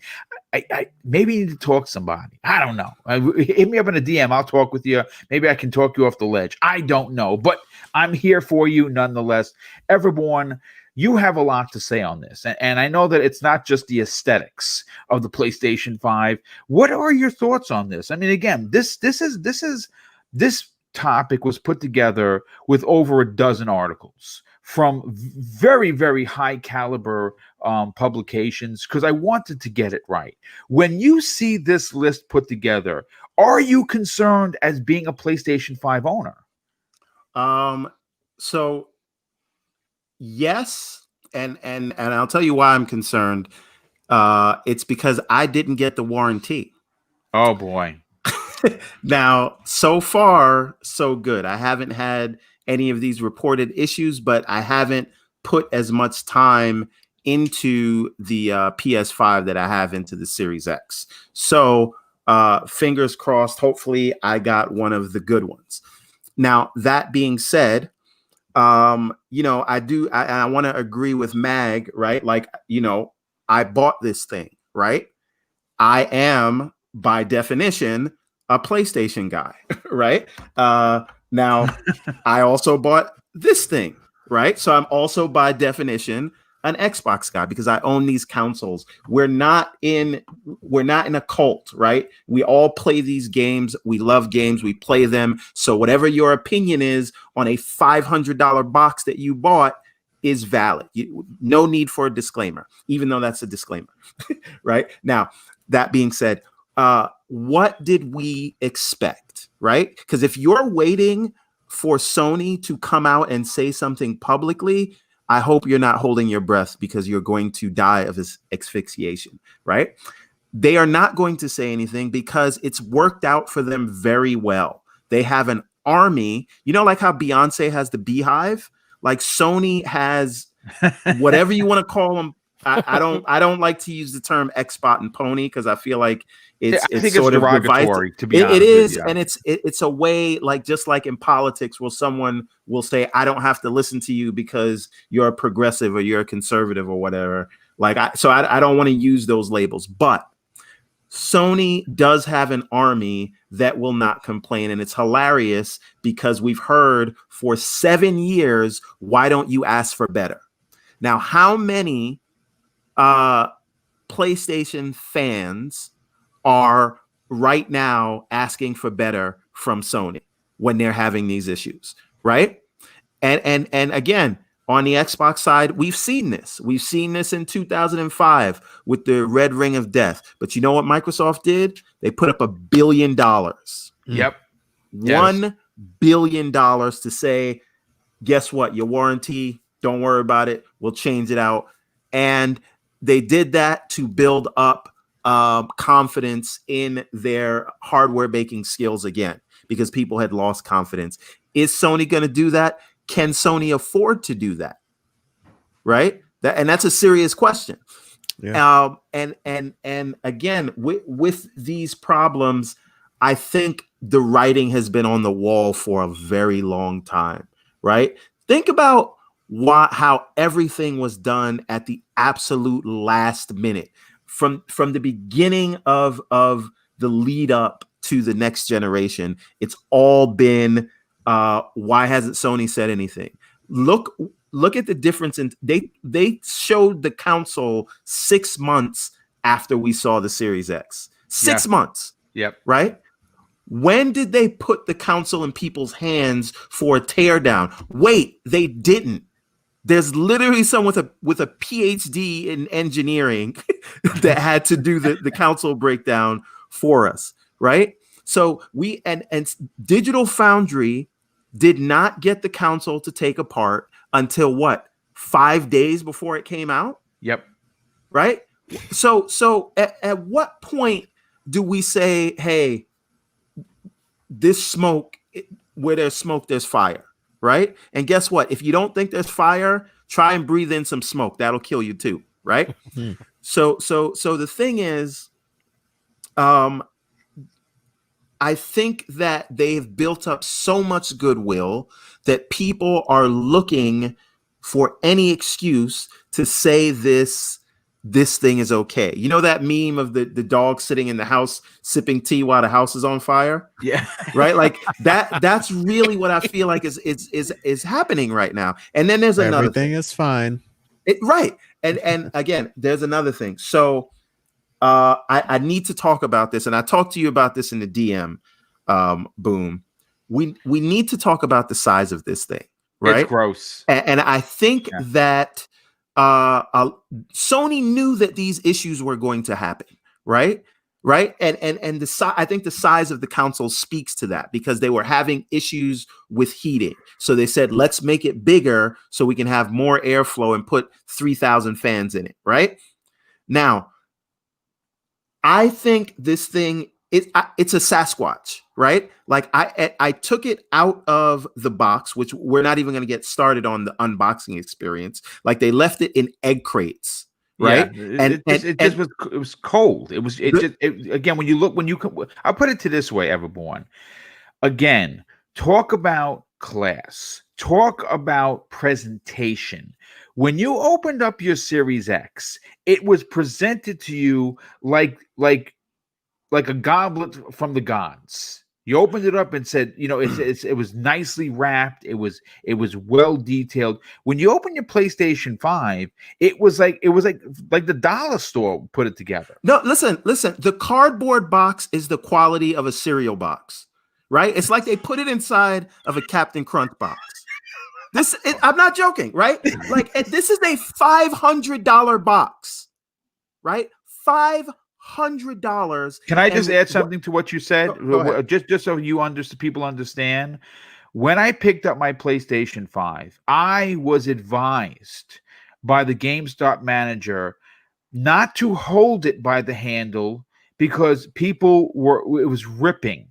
maybe you need to talk to somebody. I don't know. Hit me up in a DM. I'll talk with you. Maybe I can talk you off the ledge. I don't know, but I'm here for you nonetheless. Everborn, you have a lot to say on this, and I know that it's not just the aesthetics of the PlayStation 5. What are your thoughts on this? I mean, again, this topic was put together with over a dozen articles from very, very high caliber publications, because I wanted to get it right. When you see this list put together, are you concerned as being a PlayStation 5 owner? So yes, and I'll tell you why I'm concerned. It's because I didn't get the warranty. Oh boy. Now, so far, so good. I haven't had any of these reported issues, but I haven't put as much time into the PS5 that I have into the Series X. So fingers crossed, hopefully I got one of the good ones. Now, that being said, I want to agree with Mag, right? Like, I bought this thing, right? I am, by definition, a PlayStation guy, right? Now, I also bought this thing, right? So I'm also, by definition, an Xbox guy, because I own these consoles. We're not in a cult, right? We all play these games. We love games. We play them. So whatever your opinion is on a $500 box that you bought is valid. No need for a disclaimer, even though that's a disclaimer, right? Now, that being said, what did we expect, right? Because if you're waiting for Sony to come out and say something publicly, I hope you're not holding your breath because you're going to die of this asphyxiation, right? They are not going to say anything because it's worked out for them very well. They have an army, like how Beyonce has the Beehive, like Sony has whatever you want to call them. I don't like to use the term X-Spot and Pony because I feel like it's sort of derogatory, to be honest. It is, and it's a way, like, just like in politics, where someone will say, I don't have to listen to you because you're a progressive or you're a conservative or whatever. Like, I don't want to use those labels, but Sony does have an army that will not complain, and it's hilarious because we've heard for 7 years, why don't you ask for better? Now, how many PlayStation fans are right now asking for better from Sony when they're having these issues, right? And again, on the Xbox side, we've seen this. We've seen this in 2005 with the Red Ring of Death. But you know what Microsoft did? They put up $1 billion. Yep. $1 billion to say, guess what? Your warranty, don't worry about it. We'll change it out. And they did that to build up confidence in their hardware making skills again, because people had lost confidence. Is Sony going to do that? Can Sony afford to do that? Right? And that's a serious question. Yeah. And again, with these problems, I think the writing has been on the wall for a very long time. Right? Think about how everything was done at the absolute last minute, from the beginning of the lead up to the next generation. It's all been why hasn't Sony said anything? Look at the difference in they showed the console 6 months after we saw the Series X. 6 months. Yep. Right? When did they put the console in people's hands for a teardown? Wait, they didn't. There's literally someone with a PhD in engineering that had to do the console breakdown for us, right? So we and Digital Foundry did not get the console to take apart until what? 5 days before it came out? Yep. Right? So at what point do we say, hey, this smoke, where there's smoke, there's fire? Right? And guess what? If you don't think there's fire, try and breathe in some smoke. That'll kill you too. Right? So the thing is, I think that they've built up so much goodwill that people are looking for any excuse to say this thing is okay. You know that meme of the dog sitting in the house sipping tea while the house is on fire? Yeah. Right? Like that's really what I feel like is happening right now. And then there's another everything is fine. Right. And again, there's another thing. So I need to talk about this, and I talked to you about this in the DM. Boom. We need to talk about the size of this thing, right? It's gross. And I think that Sony knew that these issues were going to happen, right? Right. And I think the size of the console speaks to that, because they were having issues with heating. So they said, let's make it bigger so we can have more airflow and put 3,000 fans in it. Right now, I think this thing it's a Sasquatch, right? Like I took it out of the box, which we're not even going to get started on the unboxing experience. Like they left it in egg crates, right? Yeah, it was cold. Again, I'll put it to this way, Everborn. Again, talk about class, talk about presentation. When you opened up your Series X, it was presented to you like a goblet from the gods. You opened it up and said, it was nicely wrapped. It was well detailed. When you open your PlayStation 5, it was like the dollar store put it together. No, listen. The cardboard box is the quality of a cereal box, right? It's like they put it inside of a Captain Crunch box. I'm not joking, right? Like this is a $500 box, right? $500. Can I just add something to what you said? Just so people understand. when I picked up my PlayStation 5, I was advised by the GameStop manager not to hold it by the handle because it was ripping.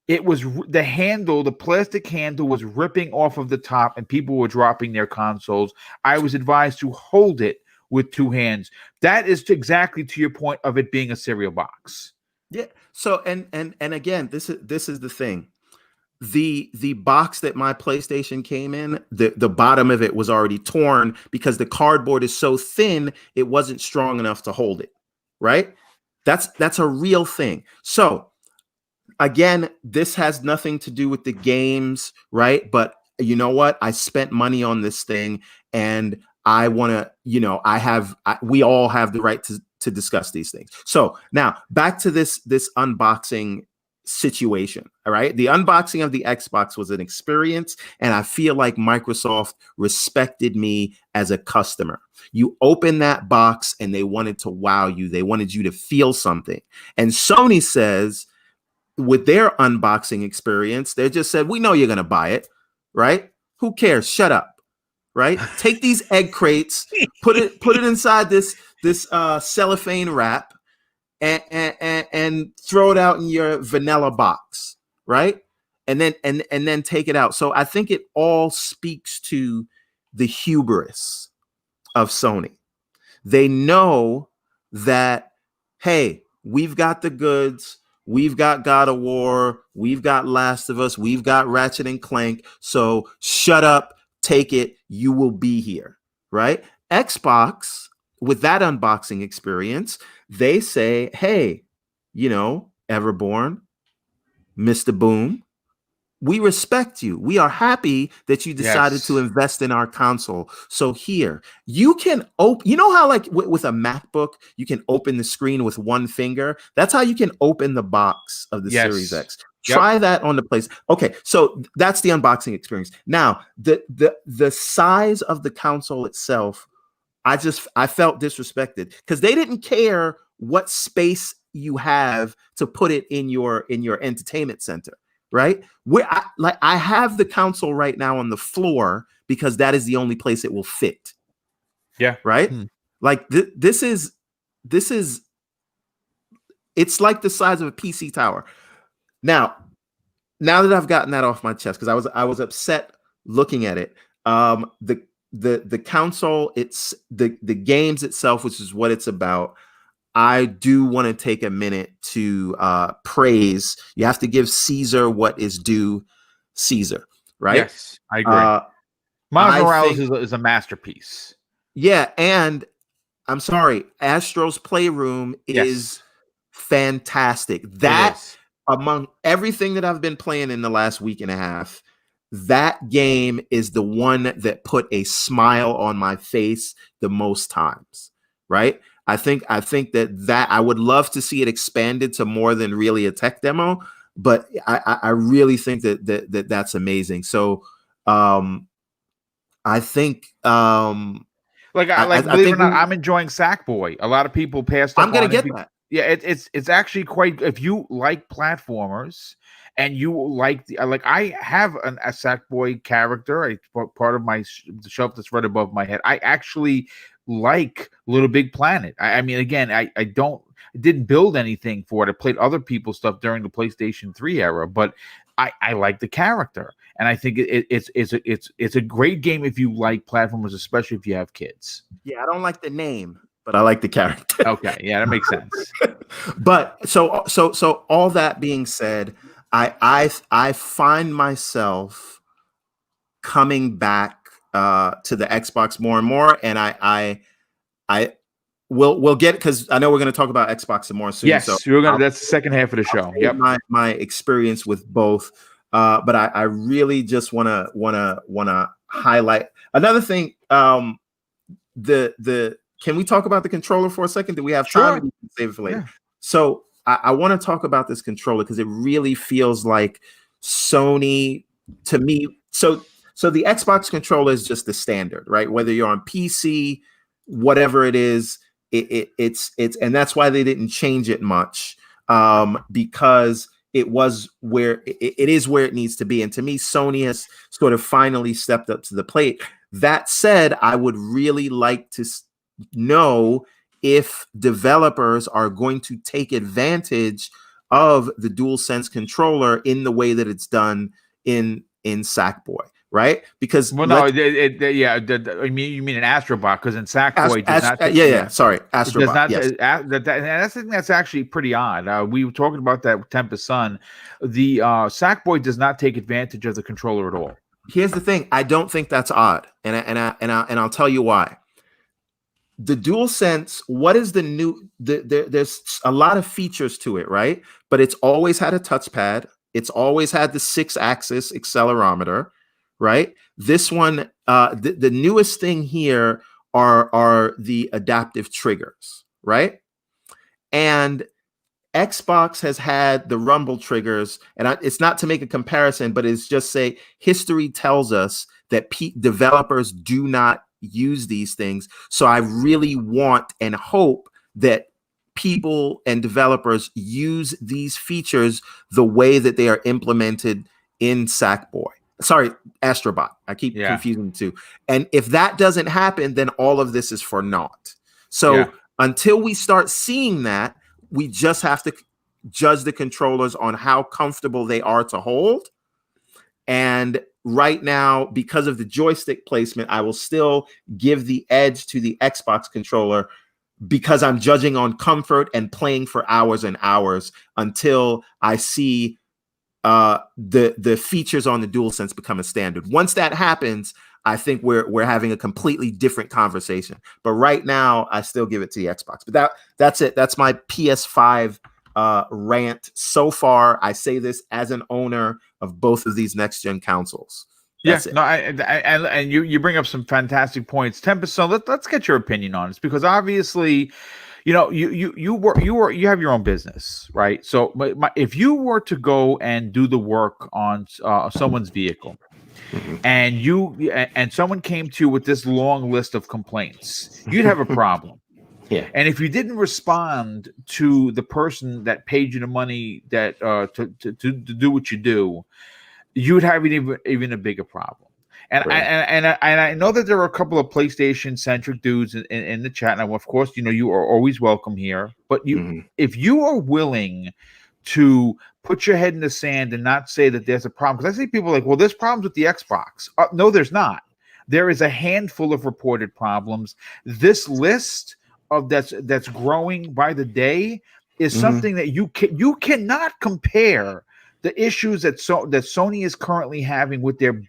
It was the handle, the plastic handle was ripping off of the top and people were dropping their consoles. I was advised to hold it with two hands. That is exactly to your point of it being a cereal box. Yeah. So and again, this is the thing. The box that my PlayStation came in, the bottom of it was already torn because the cardboard is so thin, it wasn't strong enough to hold it. Right? That's a real thing. So again, this has nothing to do with the games, right? But you know what? I spent money on this thing, and I want to, we all have the right to discuss these things. So now back to this unboxing situation. All right. The unboxing of the Xbox was an experience, and I feel like Microsoft respected me as a customer. You open that box and they wanted to wow you. They wanted you to feel something. And Sony says, with their unboxing experience, they just said, we know you're going to buy it, right? Who cares? Shut up, right? Take these egg crates, put it inside this cellophane wrap, and throw it out in your vanilla box, right? And then take it out. So I think it all speaks to the hubris of Sony. They know that, hey, we've got the goods. We've got God of War. We've got Last of Us. We've got Ratchet and Clank. So shut up, take it. You will be here, right? Xbox, with that unboxing experience, they say, hey, Everborn, Mr. Boom, we respect you. We are happy that you decided to invest in our console. So here, you can open, how like with a MacBook, you can open the screen with one finger? That's how you can open the box of the Series X. Try that on the place. Okay, so that's the unboxing experience. Now, the size of the console itself, I felt disrespected because they didn't care what space you have to put it in your entertainment center. Right? I have the console right now on the floor because that is the only place it will fit. Yeah. Right? Like this is it's like the size of a PC tower. Now that I've gotten that off my chest, because I was upset looking at it. The console, it's the games itself, which is what it's about. I do want to take a minute to praise. You have to give Caesar what is due Caesar, right? Yes, I agree. Miles Morales is a masterpiece. Yeah, and I'm sorry, Astro's Playroom is fantastic. That, among everything that I've been playing in the last week and a half, that game is the one that put a smile on my face the most times, right? I think that I would love to see it expanded to more than really a tech demo, but I really think that's amazing. So I think believe it or not, I'm enjoying Sackboy. A lot of people passed up. I'm gonna get that. Yeah, it's actually quite. If you like platformers and you like I have a Sackboy character, part of my the shelf that's right above my head. I actually like Little Big Planet. I mean, again, I didn't build anything for it. I played other people's stuff during the PlayStation 3 era, but I like the character, and I think it's a great game if you like platformers, especially if you have kids. Yeah, I don't like the name, but I like the character. Okay, yeah, that makes sense. But so all that being said, I find myself coming back to the Xbox more and more, and we'll get, because I know we're going to talk about Xbox some more soon. Yes, so that's the second half of the show. Yep, my experience with both, but I really just want to highlight another thing. Can we talk about the controller for a second? Do we have time? Sure. Save it for later. Yeah. So I want to talk about this controller because it really feels like Sony to me. So the Xbox controller is just the standard, right? Whether you're on PC, whatever it is, it's and that's why they didn't change it much, because it was where it is where it needs to be. And to me, Sony has sort of finally stepped up to the plate. That said, I would really like to know if developers are going to take advantage of the DualSense controller in the way that it's done in Sackboy, right? Because I mean, you mean an Astrobot, because in Sackboy Astrobot. Yes. And I think that's actually pretty odd. We were talking about that with Tempest Sun. The Sackboy does not take advantage of the controller at all. Here's the thing: I don't think that's odd, and I'll tell you why. The DualSense, what is the new? There's a lot of features to it, right? But it's always had a touchpad. It's always had the 6-axis accelerometer, right? This one, the newest thing here are the adaptive triggers, right? And Xbox has had the rumble triggers, and it's not to make a comparison, but it's just say history tells us that developers do not use these things. So I really want and hope that people and developers use these features the way that they are implemented in Sackboy. Sorry, Astrobot. I keep confusing the two. And if that doesn't happen, then all of this is for naught. So until we start seeing that, we just have to judge the controllers on how comfortable they are to hold. And right now, because of the joystick placement, I will still give the edge to the Xbox controller because I'm judging on comfort and playing for hours and hours until I see the features on the DualSense become a standard. Once that happens, I think we're having a completely different conversation. But right now, I still give it to the Xbox. But that's it. That's my PS5 rant so far. I say this as an owner of both of these next gen consoles. That's it. And you bring up some fantastic points, Tempest. So let's get your opinion on this, because obviously, you know, you have your own business, right? So if you were to go and do the work on someone's vehicle, and someone came to you with this long list of complaints, you'd have a problem. Yeah. And if you didn't respond to the person that paid you the money that to do what you do, you would have even a bigger problem. And right. I know that there are a couple of PlayStation centric dudes in the chat. And of course, you know, you are always welcome here. But if you are willing to put your head in the sand and not say that there's a problem, because I see people like, well, there's problems with the Xbox. No, there's not. There is a handful of reported problems. This list of that's growing by the day is something that you cannot compare the issues that Sony is currently having with their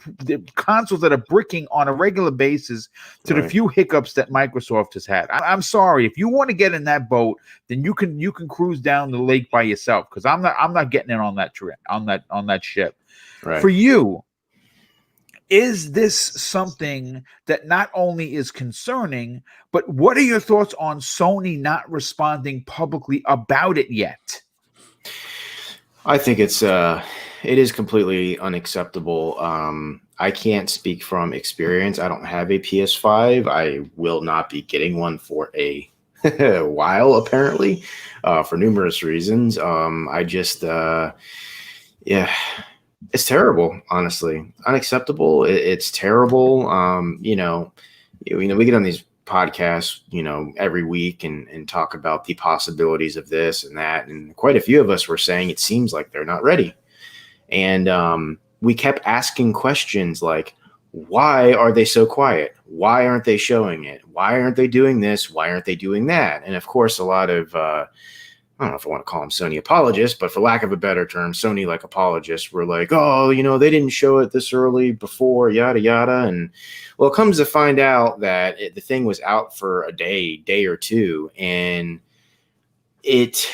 consoles that are bricking on a regular basis to the few hiccups that Microsoft has had. I'm sorry, if you want to get in that boat, then you can cruise down the lake by yourself, because I'm not getting in on that trip, on that ship. Right. For you, is this something that not only is concerning, but what are your thoughts on Sony not responding publicly about it yet? I think it is completely unacceptable. I can't speak from experience. I don't have a PS5. I will not be getting one for a while, apparently, for numerous reasons. I just, it's terrible, honestly. Unacceptable. It's terrible. You know, we get on these podcasts, you know, every week and talk about the possibilities of this and that. And quite a few of us were saying it seems like they're not ready. And we kept asking questions like, why are they so quiet? Why aren't they showing it? Why aren't they doing this? Why aren't they doing that? And of course, a lot of, I don't know if I want to call them Sony apologists, but for lack of a better term, Sony like apologists were like, oh, you know, they didn't show it this early before, yada, yada. And well, it comes to find out that the thing was out for a day or two, and it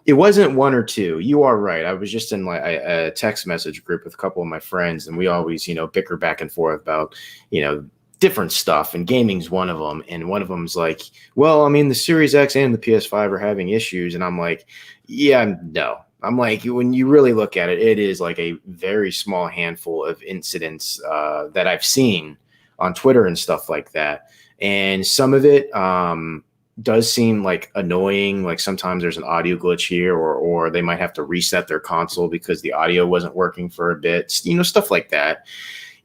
wasn't one or two. You are right. I was just in like a text message group with a couple of my friends, and we always, you know, bicker back and forth about, you know, different stuff, and gaming's one of them. And one of them's like, well, I mean, the Series X and the PS5 are having issues. And I'm like, yeah, no. I'm like, when you really look at it, it is like a very small handful of incidents that I've seen on Twitter and stuff like that. And some of it, does seem like annoying. Like sometimes there's an audio glitch here, or they might have to reset their console because the audio wasn't working for a bit. You know, stuff like that.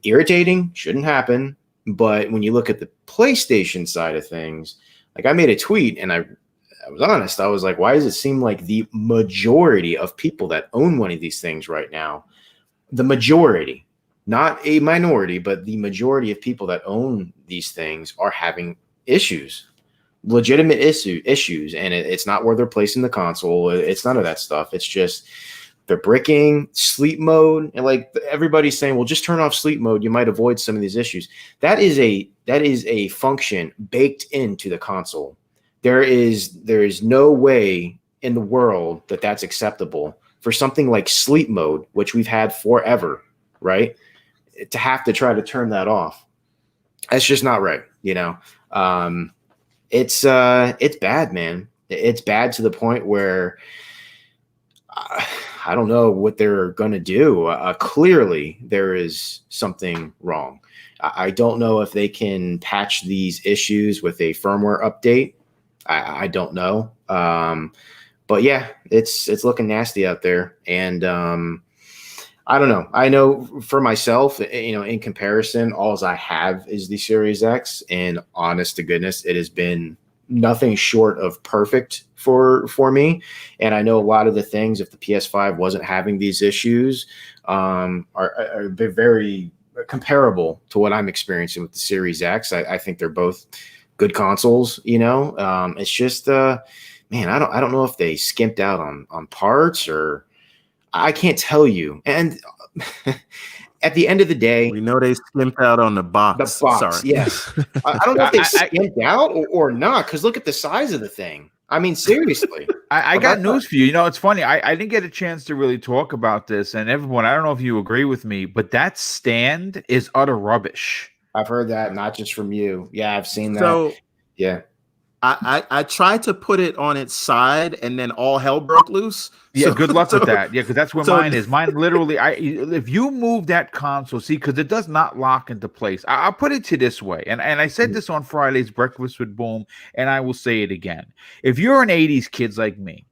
Irritating, shouldn't happen. But when you look at the PlayStation side of things, like I made a tweet and I was honest. I was like, why does it seem like the majority of people that own one of these things right now, the majority, not a minority, but the majority of people that own these things are having issues, legitimate issues. And it's not where they're placing the console. It's none of that stuff. It's just they're bricking, sleep mode. And like everybody's saying, well, just turn off sleep mode. You might avoid some of these issues. That is a function baked into the console. There is no way in the world that that's acceptable for something like sleep mode, which we've had forever, right? To have to try to turn that off. That's just not right. You know, it's bad, man. It's bad to the point where I don't know what they're going to do. Clearly there is something wrong. I don't know if they can patch these issues with a firmware update. I don't know. But yeah, it's looking nasty out there. And I don't know. I know for myself, you know, in comparison, all I have is the Series X, and honest to goodness, it has been nothing short of perfect for me. And I know a lot of the things, if the PS5 wasn't having these issues, are very comparable to what I'm experiencing with the Series X. I think they're both good consoles, you know. It's just man, I don't know if they skimped out on parts, or I can't tell you. And at the end of the day, we know they skimped out on the box. The box, sorry. yes. I don't know if they skimped out or not, because look at the size of the thing. I mean, seriously. I got news for you. You know, it's funny. I didn't get a chance to really talk about this, and everyone, I don't know if you agree with me, but that stand is utter rubbish. I've heard that, not just from you. Yeah, I've seen that. So yeah. I tried to put it on its side, and then all hell broke loose. Yeah, so, good luck with that. Yeah, because that's where mine is. Mine literally, if you move that console, see, because it does not lock into place. I'll put it to this way, and I said this on Friday's Breakfast with Boom, and I will say it again. If you're an 80s kid like me,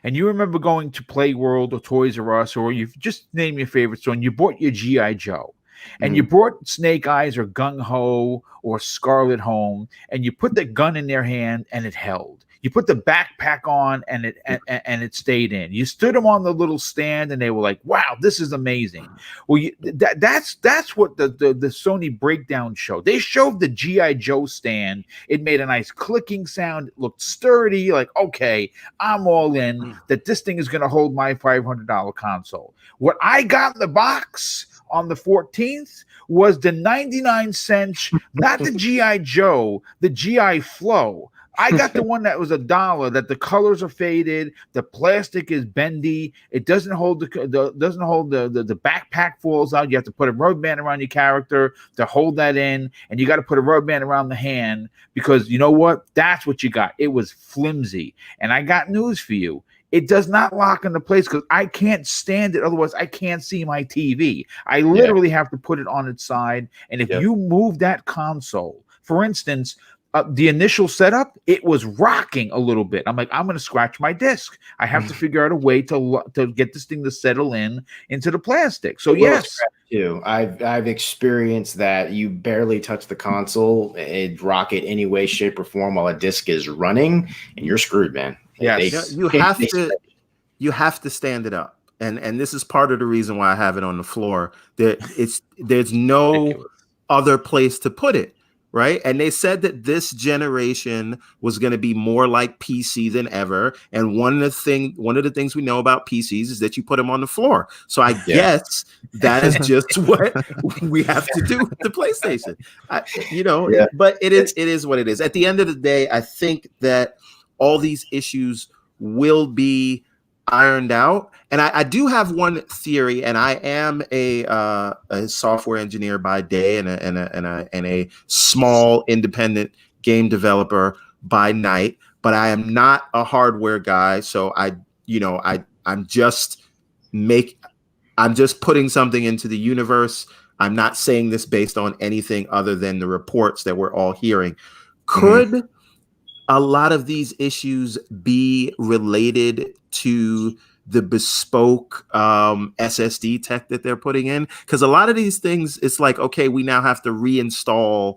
and you remember going to Play World or Toys R Us, or you just name your favorite store, and you bought your G.I. Joe, and you brought Snake Eyes or Gung Ho or Scarlet home, and you put the gun in their hand and it held. You put the backpack on and it stayed in. You stood them on the little stand and they were like, "Wow, this is amazing." Well, that's what the Sony breakdown showed. They showed the G.I. Joe stand. It made a nice clicking sound. It looked sturdy. Like, okay, I'm all in that this thing is going to hold my $500 console. What I got in the box on the 14th was the 99 cents, not the G.I. Joe, the G.I. Flow. I got the one that was $1, that the colors are faded, the plastic is bendy, it doesn't hold the backpack falls out. You have to put a rubber band around your character to hold that in, and you got to put a rubber band around the hand, because you know what? That's what you got. It was flimsy. And I got news for you. It does not lock into place, because I can't stand it. Otherwise, I can't see my TV. I literally have to put it on its side. And if you move that console, for instance, the initial setup, it was rocking a little bit. I'm like, I'm going to scratch my disc. I have to figure out a way to get this thing to settle into the plastic. So yes, too. I've experienced that. You barely touch the console, it rock it any way, shape, or form while a disc is running, and you're screwed, man. Yes, you have to stand it up, and this is part of the reason why I have it on the floor. There's no other place to put it. Right. And they said that this generation was going to be more like PC than ever. And one of the things we know about PCs is that you put them on the floor. So I guess that is just what we have to do with the PlayStation. But it is what it is. At the end of the day, I think that all these issues will be ironed out. And I do have one theory, and I am a software engineer by day and a small independent game developer by night, but I am not a hardware guy. So I'm just putting something into the universe. I'm not saying this based on anything other than the reports that we're all hearing. Could a lot of these issues be related to the bespoke SSD tech that they're putting in? Because a lot of these things, it's like, okay, we now have to reinstall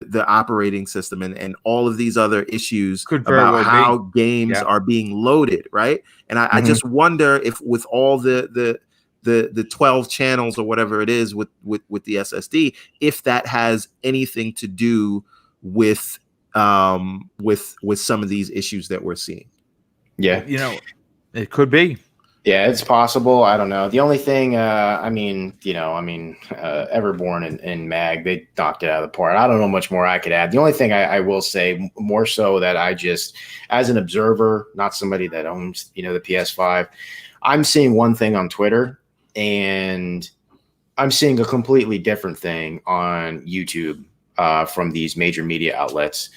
the operating system and all of these other issues about how games are being loaded, right? And I just wonder if with all the 12 channels or whatever it is with the SSD, if that has anything to do with some of these issues that we're seeing. Yeah, it could be. Yeah, it's possible. I don't know. The only thing, Everborn and Mag, they knocked it out of the park. I don't know much more I could add. The only thing I will say, more so that I just, as an observer, not somebody that owns, the PS5, I'm seeing one thing on Twitter, and I'm seeing a completely different thing on YouTube from these major media outlets.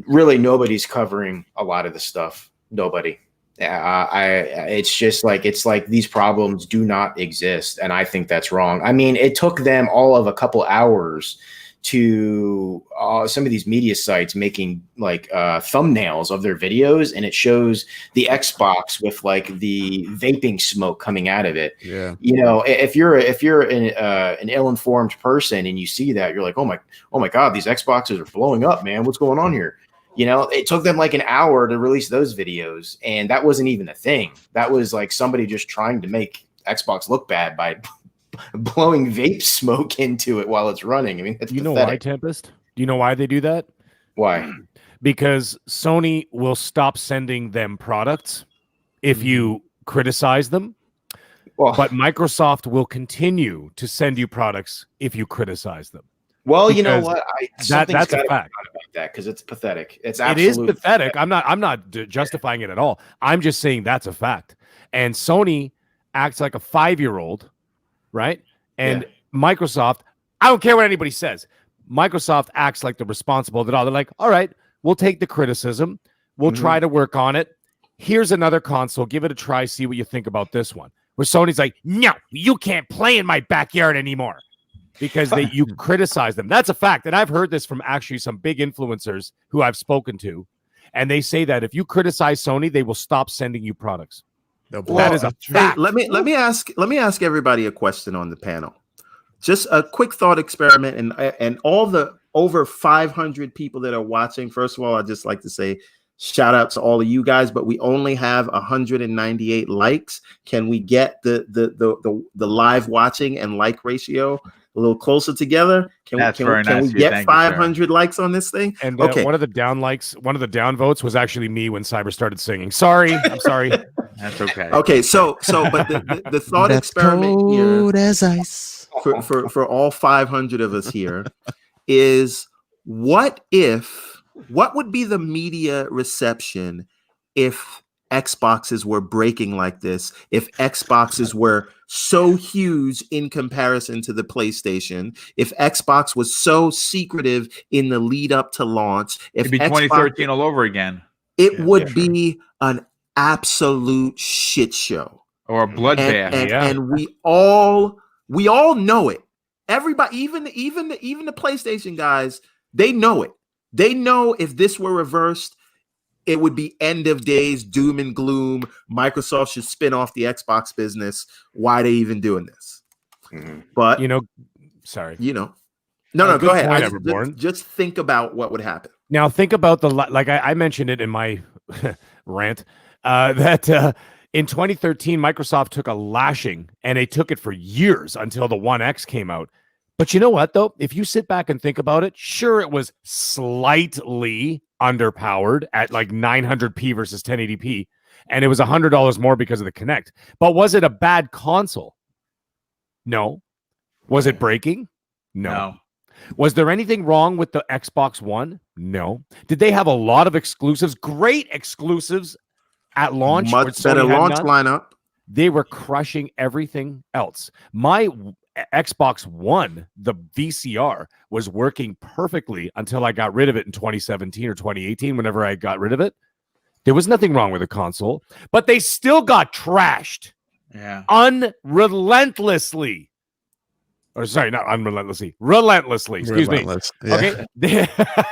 Really, nobody's covering a lot of the stuff. Nobody. It's like these problems do not exist, and I think that's wrong. I mean, it took them all of a couple hours to some of these media sites making thumbnails of their videos, and it shows the Xbox with the vaping smoke coming out of it. Yeah, if you're an ill-informed person and you see that, you're like, oh my God, these Xboxes are blowing up, man. What's going on here? It took them an hour to release those videos, and that wasn't even a thing. That was somebody just trying to make Xbox look bad by blowing vape smoke into it while it's running. I mean, that's pathetic. Why, Tempest? Do you know why they do that? Why? Because Sony will stop sending them products if you criticize them. Well, but Microsoft will continue to send you products if you criticize them. Well, because you know what? That's a fact about that, because it's pathetic. It is pathetic. I'm not justifying it at all. I'm just saying that's a fact. And Sony acts like a 5-year-old, right? And Microsoft, I don't care what anybody says. Microsoft acts like the responsible adult. They're like, all right, we'll take the criticism. We'll try to work on it. Here's another console. Give it a try. See what you think about this one. Where Sony's like, no, you can't play in my backyard anymore. Because you criticize them. That's a fact. And I've heard this from actually some big influencers who I've spoken to. And they say that if you criticize Sony, they will stop sending you products. That is a fact. Let me ask everybody a question on the panel. Just a quick thought experiment, and all the over 500 people that are watching. First of all, I'd just like to say shout out to all of you guys, but we only have 198 likes. Can we get the live watching and like ratio a little closer together? Can we get 500 likes on this thing? And one of the down votes was actually me when Cyber started singing. Sorry, I'm sorry. That's okay. Okay, so but the thought experiment here as ice for all 500 of us here is what would be the media reception if Xboxes were breaking like this, if Xboxes were so huge in comparison to the PlayStation, if Xbox was so secretive in the lead up to launch, if it'd be 2013 all over again. It would be an absolute shit show. Or a bloodbath. And we all know it. Everybody, even the PlayStation guys, they know it. They know if this were reversed, it would be end of days, doom and gloom. Microsoft should spin off the Xbox business. Why are they even doing this? But sorry. No, go ahead. Just think about what would happen. Now think about I mentioned it in my rant that in 2013, Microsoft took a lashing, and they took it for years until the One X came out. But you know what, though? If you sit back and think about it, sure, it was slightly underpowered at 900p versus 1080p, and it was $100 more because of the Kinect. But was it a bad console? No. Was it breaking? No. Was there anything wrong with the Xbox One? No. Did they have a lot of exclusives? Great exclusives at launch. Much better launch lineup. They were crushing everything else. My Xbox One, the VCR, was working perfectly until I got rid of it in 2017 or 2018. Whenever I got rid of it, there was nothing wrong with the console, but they still got trashed. Yeah. Unrelentlessly. or sorry, not unrelentlessly, relentlessly. Excuse Relentless, me. yeah. Okay,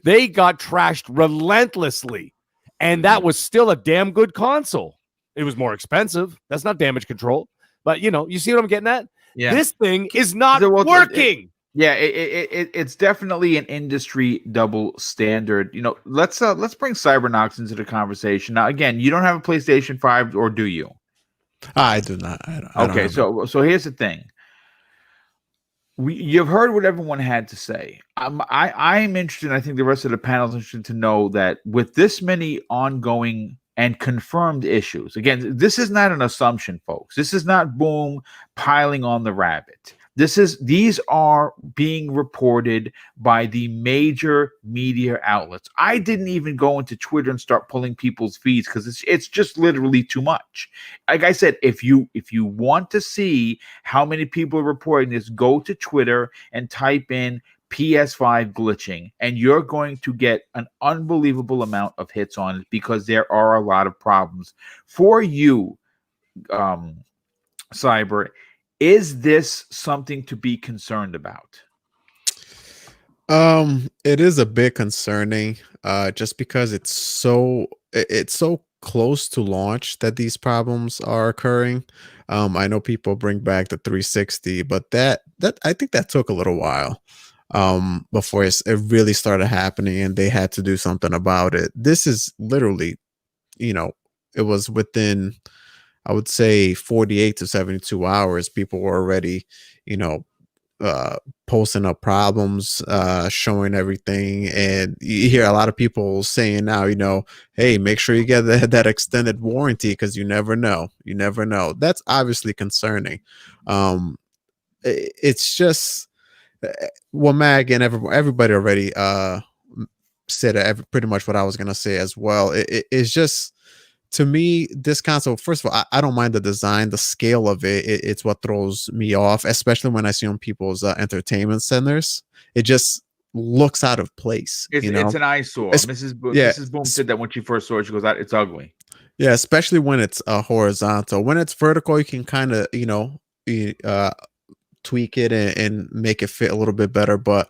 they got trashed relentlessly, and that was still a damn good console. It was more expensive. That's not damage control, but you see what I'm getting at? Yeah. This thing is not So, working. It's definitely an industry double standard. Let's bring Cybernox into the conversation. Now, again, you don't have a PlayStation 5, or do you? I do not. I don't Okay, have so here's the thing. You've heard what everyone had to say. I'm interested, and I think the rest of the panel is interested to know that with this many ongoing and confirmed issues, again, this is not an assumption, folks. This is not Boom piling on the rabbit. These are being reported by the major media outlets. I didn't even go into Twitter and start pulling people's feeds because it's just literally too much. Like I said, if you want to see how many people are reporting this, go to Twitter and type in PS5 glitching, and you're going to get an unbelievable amount of hits on it because there are a lot of problems. For you, Cyber, is this something to be concerned about? It is a bit concerning, just because it's so close to launch that these problems are occurring. I know people bring back the 360, but that I think that took a little while before it really started happening, and they had to do something about it. This is literally, it was within, I would say, 48 to 72 hours, people were already, posting up problems, showing everything. And you hear a lot of people saying now, hey, make sure you get that extended warranty because you never know. You never know. That's obviously concerning. It's just, well, Mag and everybody already said pretty much what I was going to say as well. It's just, to me, this console, first of all, I don't mind the design, the scale of it. It's what throws me off, especially when I see on people's entertainment centers. It just looks out of place. It's an eyesore. Mrs. Boom said that when she first saw it. She goes, "It's ugly." Yeah, especially when it's horizontal. When it's vertical, you can kind of tweak it and make it fit a little bit better. But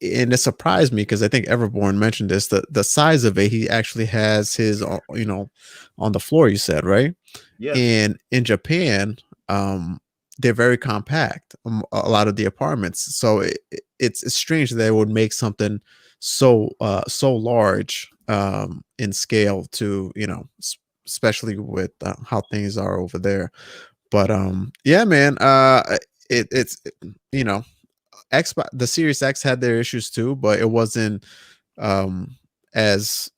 and it surprised me because I think Everborn mentioned this, the size of it. He actually has his, on the floor, you said, right? Yeah. And in Japan, they're very compact, a lot of the apartments. So it's strange that they would make something so large in scale to, especially with how things are over there. But yeah, man, it's Xbox, the Series X had their issues too, but it wasn't as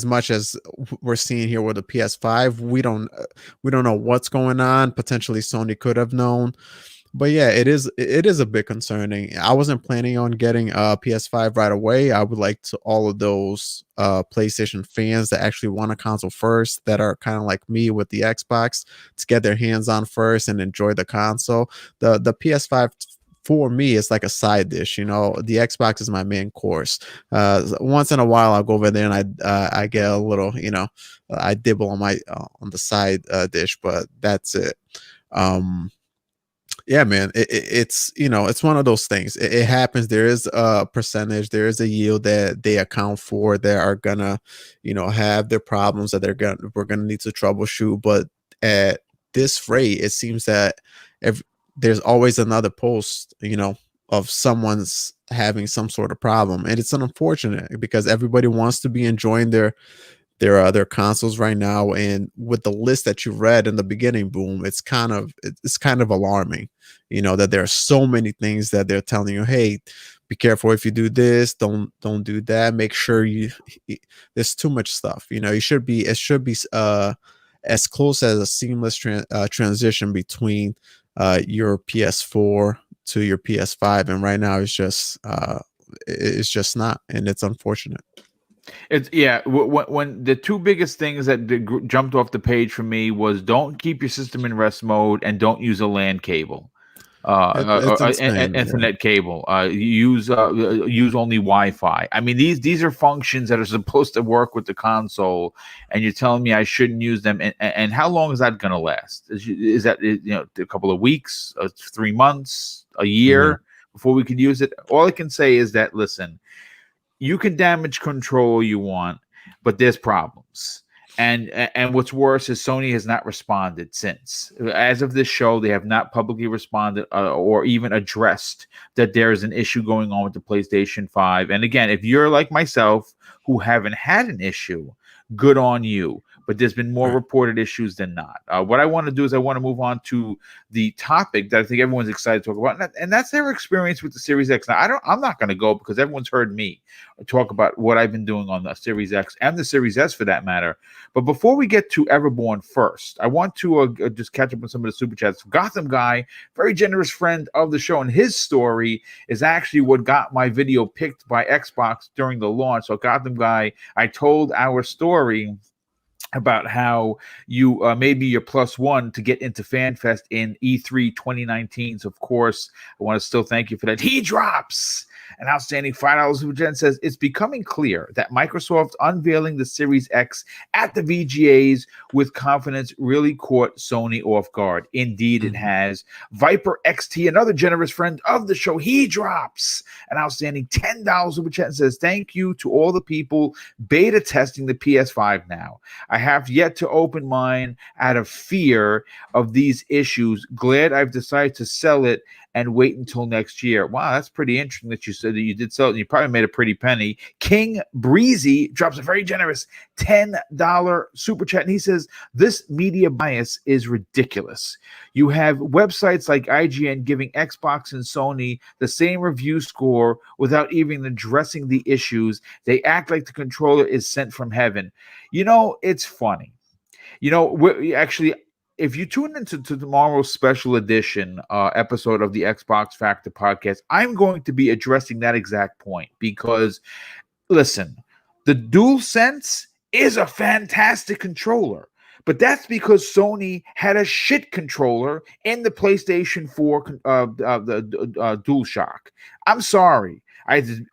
much as we're seeing here with the PS5. We don't know what's going on. Potentially Sony could have known. But yeah, it is a bit concerning. I wasn't planning on getting a PS5 right away. I would like to all of those PlayStation fans that actually want a console first, that are kind of like me with the Xbox, to get their hands on first and enjoy the console. The PS5 for me is like a side dish. The Xbox is my main course. Once in a while I'll go over there and I get a little, I dibble on on the side dish, but that's it. Yeah, man, it's it's one of those things. It happens. There is a percentage, there is a yield that they account for that are gonna, have their problems that we're gonna need to troubleshoot. But at this rate, it seems that there's always another post, of someone's having some sort of problem, and it's unfortunate because everybody wants to be enjoying their consoles right now. And with the list that you read in the beginning, Boom, it's kind of alarming, that there are so many things that they're telling you, hey, be careful if you do this, don't do that, make sure there's too much stuff. It should be as close as a seamless transition between your PS4 to your PS5, and right now it's just not, and it's unfortunate. When the two biggest things that jumped off the page for me was, don't keep your system in rest mode and don't use a LAN cable. Ethernet cable. Use only Wi-Fi. I mean, these are functions that are supposed to work with the console, and you're telling me I shouldn't use them. And how long is that going to last? Is that a couple of weeks, 3 months, a year before we can use it? All I can say is that listen, you can damage control you want, but there's problems. And what's worse is Sony has not responded since. As of this show, they have not publicly responded or even addressed that there is an issue going on with the PlayStation 5. And again, if you're like myself who haven't had an issue, good on you. But there's been more reported issues than not. What I want to do is I want to move on to the topic that I think everyone's excited to talk about, and that's their experience with the Series X. Now, I'm not going to go because everyone's heard me talk about what I've been doing on the Series X and the Series S for that matter. But before we get to Everborn first, I want to just catch up on some of the super chats. Gotham Guy, very generous friend of the show, and his story is actually what got my video picked by Xbox during the launch. So Gotham Guy, I told our story about how you maybe you're +1 to get into FanFest in E3 2019. So, of course, I want to still thank you for that. He drops an outstanding $5 super chat, says it's becoming clear that Microsoft unveiling the Series X at the VGAs with confidence really caught Sony off guard. Indeed, it has. Viper XT, another generous friend of the show, he drops an outstanding $10 super chat and says thank you to all the people beta testing the PS5 now. I have yet to open mine out of fear of these issues. Glad I've decided to sell it and wait until next year. Wow, that's pretty interesting that you said that you did sell it and you probably made a pretty penny. King Breezy drops a very generous $10 super chat, and he says, this media bias is ridiculous. You have websites like IGN giving Xbox and Sony the same review score without even addressing the issues. They act like the controller is sent from heaven. It's funny. We actually, if you tune into tomorrow's special edition episode of the Xbox Factor podcast, I'm going to be addressing that exact point because, listen, the DualSense is a fantastic controller, but that's because Sony had a shit controller in the PlayStation 4 the DualShock. I'm sorry.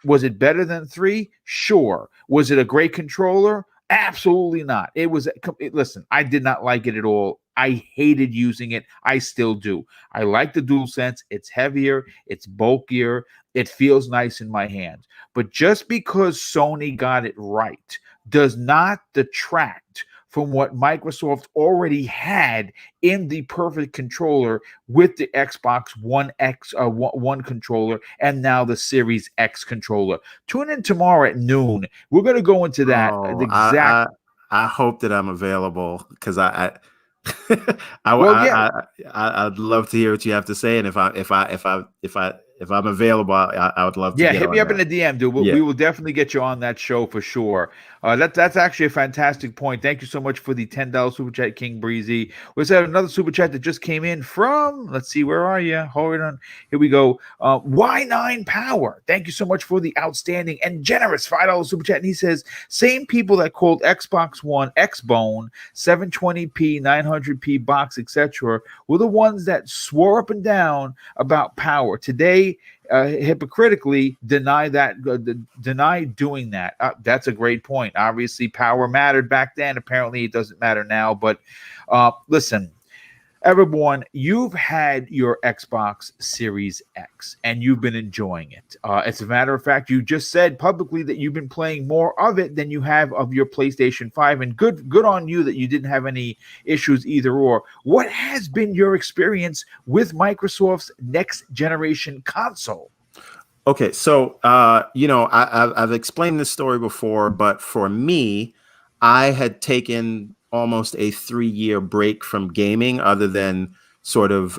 Was it better than 3? Sure. Was it a great controller? Absolutely not. Listen, I did not like it at all. I hated using it. I still do. I like the DualSense. It's heavier. It's bulkier. It feels nice in my hands. But just because Sony got it right does not detract from what Microsoft already had in the perfect controller with the Xbox One X One controller and now the Series X controller. Tune in tomorrow at noon. We're going to go into that. I hope that I'm available because I'd love to hear what you have to say, and if I'm available, I would love to. Yeah, hit me up in the DM, dude. We will definitely get you on that show for sure. That's actually a fantastic point. Thank you so much for the $10 super chat, King Breezy. We have another super chat that just came in from, let's see, where are you? Hold on. Here we go. Y9 Power. Thank you so much for the outstanding and generous $5 super chat. And he says, same people that called Xbox One X-Bone, 720p, 900p box, etc., were the ones that swore up and down about power. Today, hypocritically deny doing that. That's a great point. Obviously, power mattered back then. Apparently, it doesn't matter now. But listen, Everborn, you've had your Xbox Series X, and you've been enjoying it. As a matter of fact, you just said publicly that you've been playing more of it than you have of your PlayStation 5, and good on you that you didn't have any issues either or. What has been your experience with Microsoft's next generation console? Okay, so I've explained this story before, but for me, I had taken almost a 3-year break from gaming, other than sort of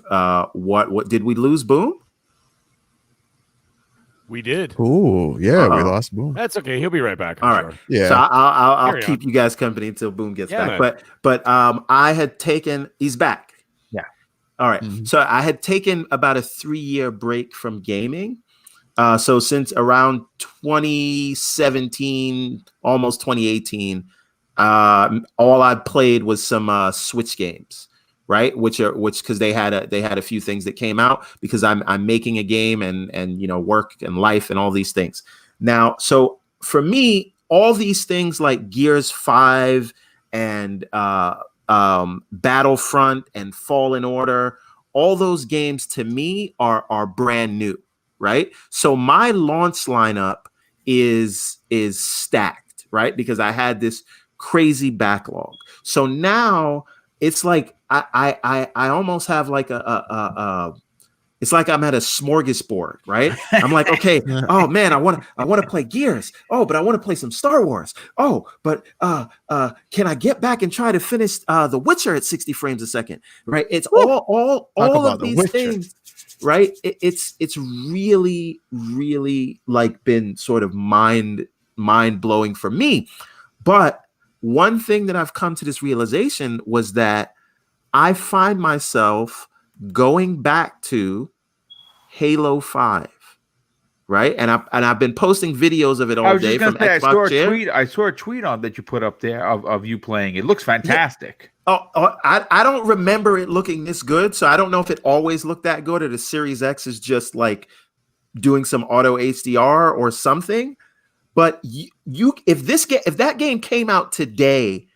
what did we lose? Boom. We did. Oh yeah, we lost Boom. That's okay. He'll be right back. All right. Sure. Yeah. So I'll keep you guys company until Boom gets back. Man. But I had taken. He's back. Yeah. All right. Mm-hmm. So I had taken about a 3-year break from gaming. So since around 2017, almost 2018, all I played was some Switch games, right? Which because they had a few things that came out because I'm making a game and work and life and all these things. Now, so for me, all these things like Gears 5 and Battlefront and Fallen Order, all those games to me are brand new, right? So my launch lineup is stacked, right? Because I had this crazy backlog. So now it's like I almost have like it's like I'm at a smorgasbord, right? I'm like, okay, oh man, I want to play Gears. Oh, but I want to play some Star Wars. Oh, but can I get back and try to finish The Witcher at 60 frames a second? Right? It's all of these things, right? It's really, really like been sort of mind blowing for me. But one thing that I've come to this realization was that I find myself going back to Halo 5, right? And I've been posting videos of it all day from Xbox. I saw a tweet on that you put up there of you playing. It looks fantastic. Yeah. I don't remember it looking this good, so I don't know if it always looked that good or the Series X is just like doing some auto HDR or something. But if that game came out today,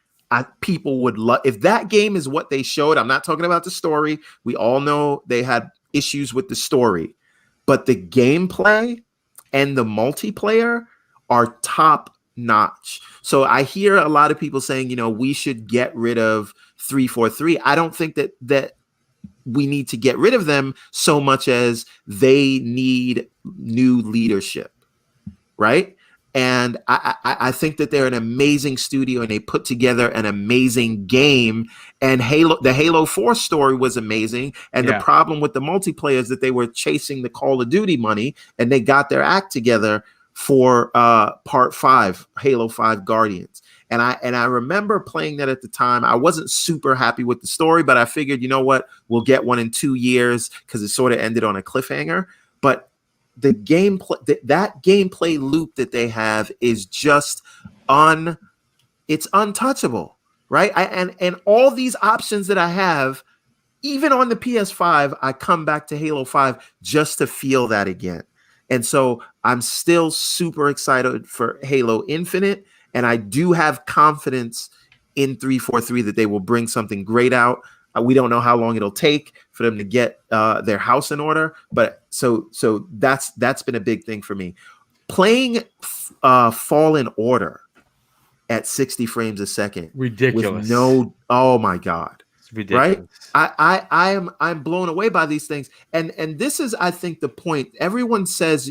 people would love. If that game is what they showed, I'm not talking about the story. We all know they had issues with the story, but the gameplay and the multiplayer are top notch. So I hear a lot of people saying, we should get rid of 343. I don't think that we need to get rid of them so much as they need new leadership, right? And I think that they're an amazing studio and they put together an amazing game. And the Halo 4 story was amazing. And the problem with the multiplayer is that they were chasing the Call of Duty money and they got their act together for Part 5, Halo 5 Guardians. And I remember playing that at the time. I wasn't super happy with the story, but I figured, you know what, we'll get one in 2 years because it sort of ended on a cliffhanger. But the gameplay, that gameplay loop that they have is just it's untouchable, right? And all these options that I have, even on the PS5, I come back to Halo 5 just to feel that again. And so I'm still super excited for Halo Infinite, and I do have confidence in 343 that they will bring something great out. We don't know how long it'll take for them to get their house in order, but so that's been a big thing for me. Playing Fallen Order at 60 frames a second, ridiculous. Oh my God, it's ridiculous. Right? I'm blown away by these things, and this is, I think, the point. Everyone says,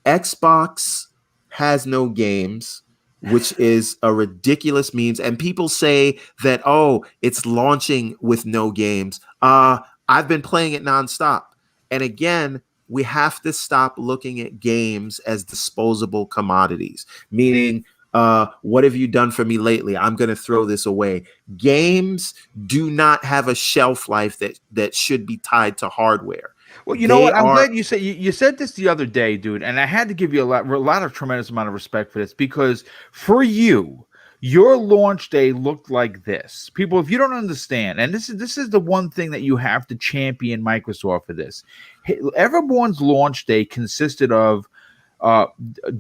Xbox has no games, which is a ridiculous means. And people say that, oh, it's launching with no games. I've been playing it nonstop. And again, we have to stop looking at games as disposable commodities, meaning, what have you done for me lately? I'm going to throw this away. Games do not have a shelf life that should be tied to hardware. Well, you know what? I'm glad you said this the other day, dude, and I had to give you a lot of tremendous amount of respect for this, because for you, your launch day looked like this. People, if you don't understand, and this is the one thing that you have to champion Microsoft for this. Everborn's launch day consisted of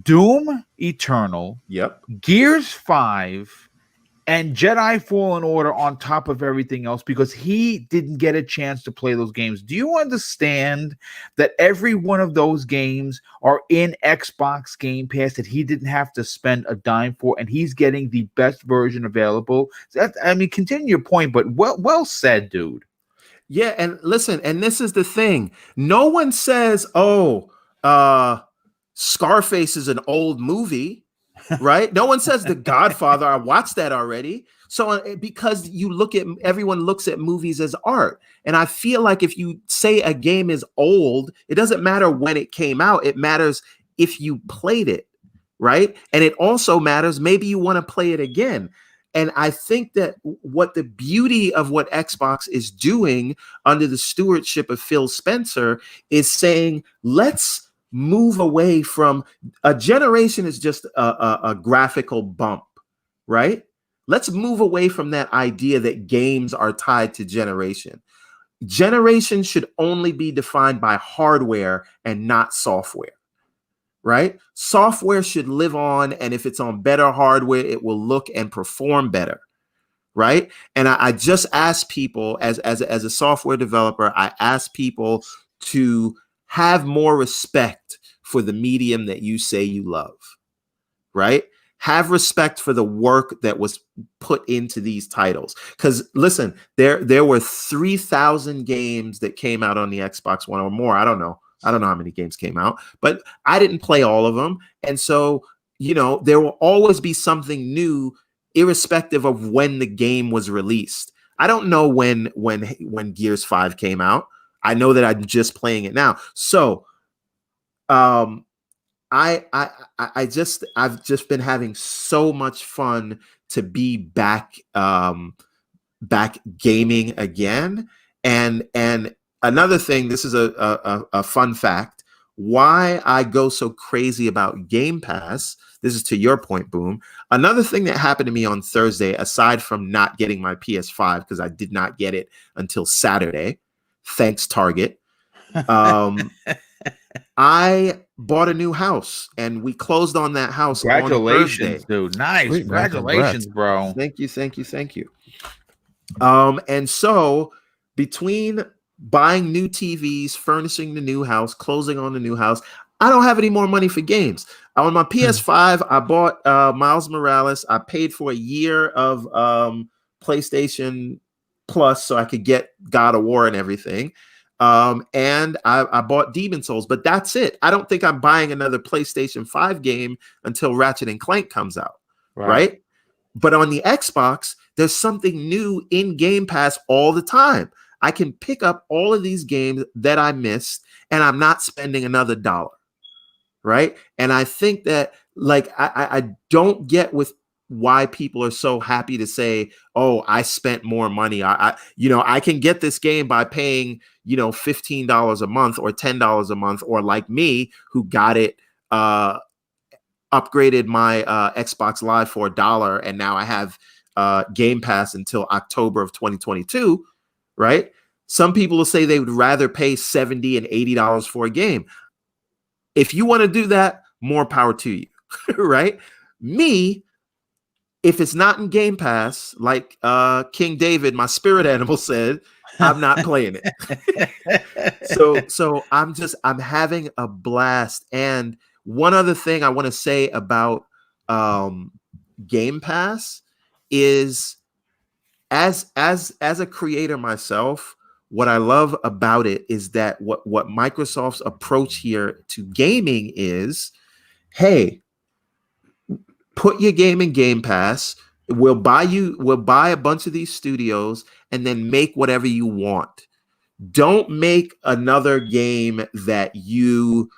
Doom Eternal, Gears 5, and Jedi Fallen Order on top of everything else, because he didn't get a chance to play those games. Do you understand that every one of those games are in Xbox Game Pass that he didn't have to spend a dime for, and he's getting the best version available? Continue your point, but well said, dude. Yeah, and listen, and this is the thing. No one says, Scarface is an old movie. Right? No one says The Godfather. I watched that already. So because everyone looks at movies as art. And I feel like if you say a game is old, it doesn't matter when it came out. It matters if you played it, right? And it also matters, maybe you want to play it again. And I think that what the beauty of what Xbox is doing under the stewardship of Phil Spencer is saying, let's move away from a generation is just a graphical bump, right? Let's move away from that idea that games are tied to generation. Generation should only be defined by hardware and not software, right? Software should live on, and if it's on better hardware, it will look and perform better, right? And I just ask people, as a software developer, I ask people to have more respect for the medium that you say you love, right? Have respect for the work that was put into these titles. Because listen, there were 3,000 games that came out on the Xbox One or more. I don't know how many games came out, but I didn't play all of them. And so, you know, there will always be something new, irrespective of when the game was released. I don't know when Gears 5 came out. I know that I'm just playing it now. So, I've just been having so much fun to be back gaming again. And another thing, this is a fun fact, why I go so crazy about Game Pass. This is to your point, Boom. Another thing that happened to me on Thursday, aside from not getting my PS5, because I did not get it until Saturday, thanks Target. I bought a new house, and we closed on that house. Congratulations, on dude! Nice, Sweet, congratulations, bro. Thank you. And so between buying new TVs, furnishing the new house, closing on the new house, I don't have any more money for games. On my PS5, I bought Miles Morales. I paid for a year of PlayStation Plus so I could get God of War and everything. And I bought Demon Souls, but that's it. I don't think I'm buying another PlayStation 5 game until Ratchet and Clank comes out, right? But on the Xbox, there's something new in Game Pass all the time. I can pick up all of these games that I missed, and I'm not spending another $1, right? And I think that, like, I don't get with why people are so happy to say, oh, I spent more money. I can get this game by paying, $15 a month or $10 a month, or like me, who got it, upgraded my Xbox Live for $1, and now I have Game Pass until October of 2022, right? Some people will say they would rather pay $70 and $80 for a game. If you want to do that, more power to you, right? Me, if it's not in Game Pass, like King David, my spirit animal, said, I'm not playing it. So I'm having a blast. And one other thing I want to say about Game Pass is, as a creator myself, what I love about it is that what Microsoft's approach here to gaming is, hey, put your game in Game Pass. We'll buy a bunch of these studios and then make whatever you want. Don't make another game that you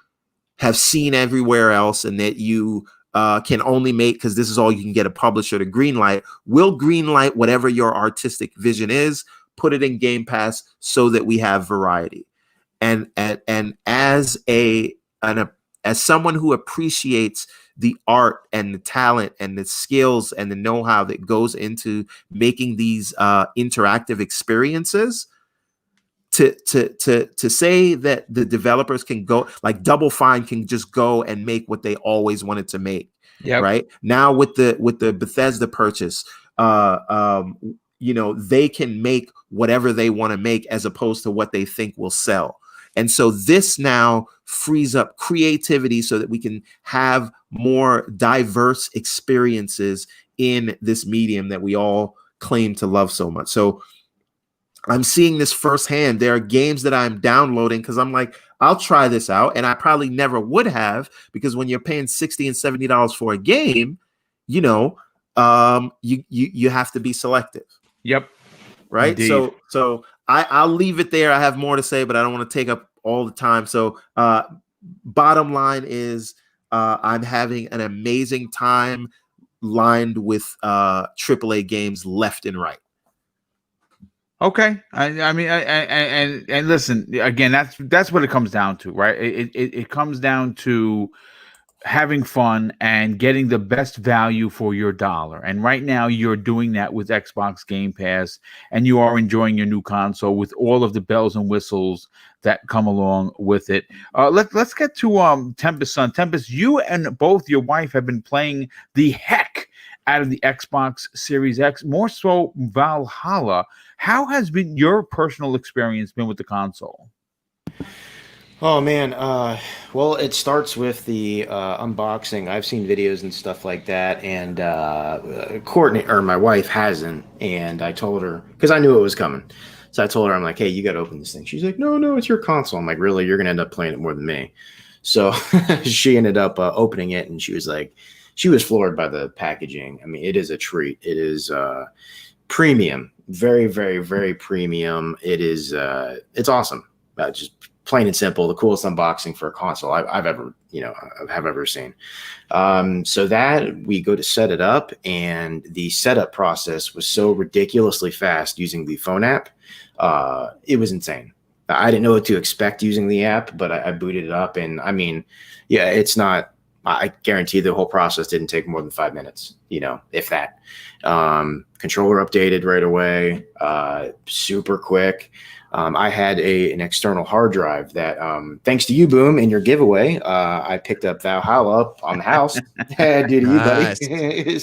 have seen everywhere else and that you can only make because this is all you can get a publisher to greenlight. We'll greenlight whatever your artistic vision is. Put it in Game Pass so that we have variety. And as someone who appreciates the art and the talent and the skills and the know-how that goes into making these interactive experiences, to say that the developers can go, like Double Fine can just go and make what they always wanted to make. Right now with the Bethesda purchase, they can make whatever they want to make as opposed to what they think will sell. And so this now frees up creativity so that we can have more diverse experiences in this medium that we all claim to love so much. So I'm seeing this firsthand. There are games that I'm downloading because I'm like, I'll try this out. And I probably never would have, because when you're paying $60 and $70 for a game, you have to be selective. Yep. Right. Indeed. So I'll leave it there. I have more to say, but I don't want to take up all the time. So bottom line is I'm having an amazing time lined with AAA games left and right. Okay. I mean, and listen, again, that's what it comes down to, right? It comes down to having fun and getting the best value for your dollar. And right now you're doing that with Xbox Game Pass, and you are enjoying your new console with all of the bells and whistles that come along with it. Let's get to Tempest son. Tempest, you and both your wife have been playing the heck out of the Xbox Series X, more so Valhalla. How has been your personal experience been with the console? Oh man, well, it starts with the unboxing. I've seen videos and stuff like that, and Courtney, or my wife, hasn't. And I told her, because I knew it was coming, so I told her, I'm like, hey, you got to open this thing. She's like, no, it's your console. I'm like, really? You're gonna end up playing it more than me. So she ended up opening it, and she was like, she was floored by the packaging. I mean, it is a treat. It is premium, very, very, very premium. It is, it's awesome. Just plain and simple, the coolest unboxing for a console I've ever, have ever seen. So that we go to set it up, and the setup process was so ridiculously fast using the phone app. It was insane. I didn't know what to expect using the app, but I booted it up, and I mean, yeah, it's not, I guarantee the whole process didn't take more than 5 minutes, if that. Controller updated right away, super quick. I had an external hard drive that, thanks to you, Boom, in your giveaway, I picked up Valhalla on the house. Due to you, buddy.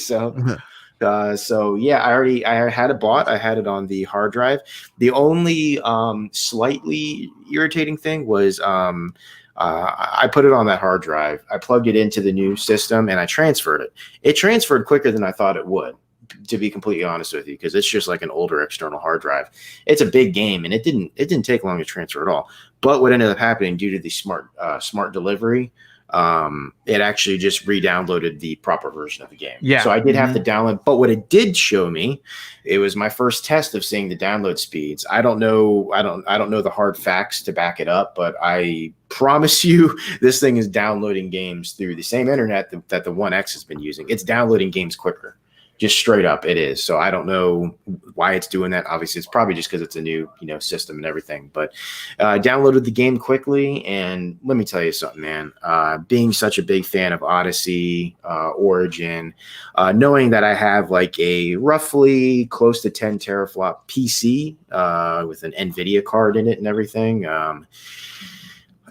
So yeah, I had it bought. I had it on the hard drive. The only slightly irritating thing was I put it on that hard drive. I plugged it into the new system, and I transferred it. It transferred quicker than I thought it would, to be completely honest with you, because it's just like an older external hard drive. It's a big game, and it didn't take long to transfer at all. But what ended up happening due to the smart delivery, it actually just re-downloaded the proper version of the game. Yeah. So I did have to download, but what it did show me, it was my first test of seeing the download speeds. I don't know the hard facts to back it up, but I promise you this thing is downloading games through the same internet that the One X has been using. It's downloading games quicker. Just straight up, it is. So I don't know why it's doing that. Obviously, it's probably just because it's a new, system and everything. But I downloaded the game quickly, and let me tell you something, man. Being such a big fan of Odyssey, Origin, knowing that I have like a roughly close to 10 teraflop PC with an NVIDIA card in it and everything.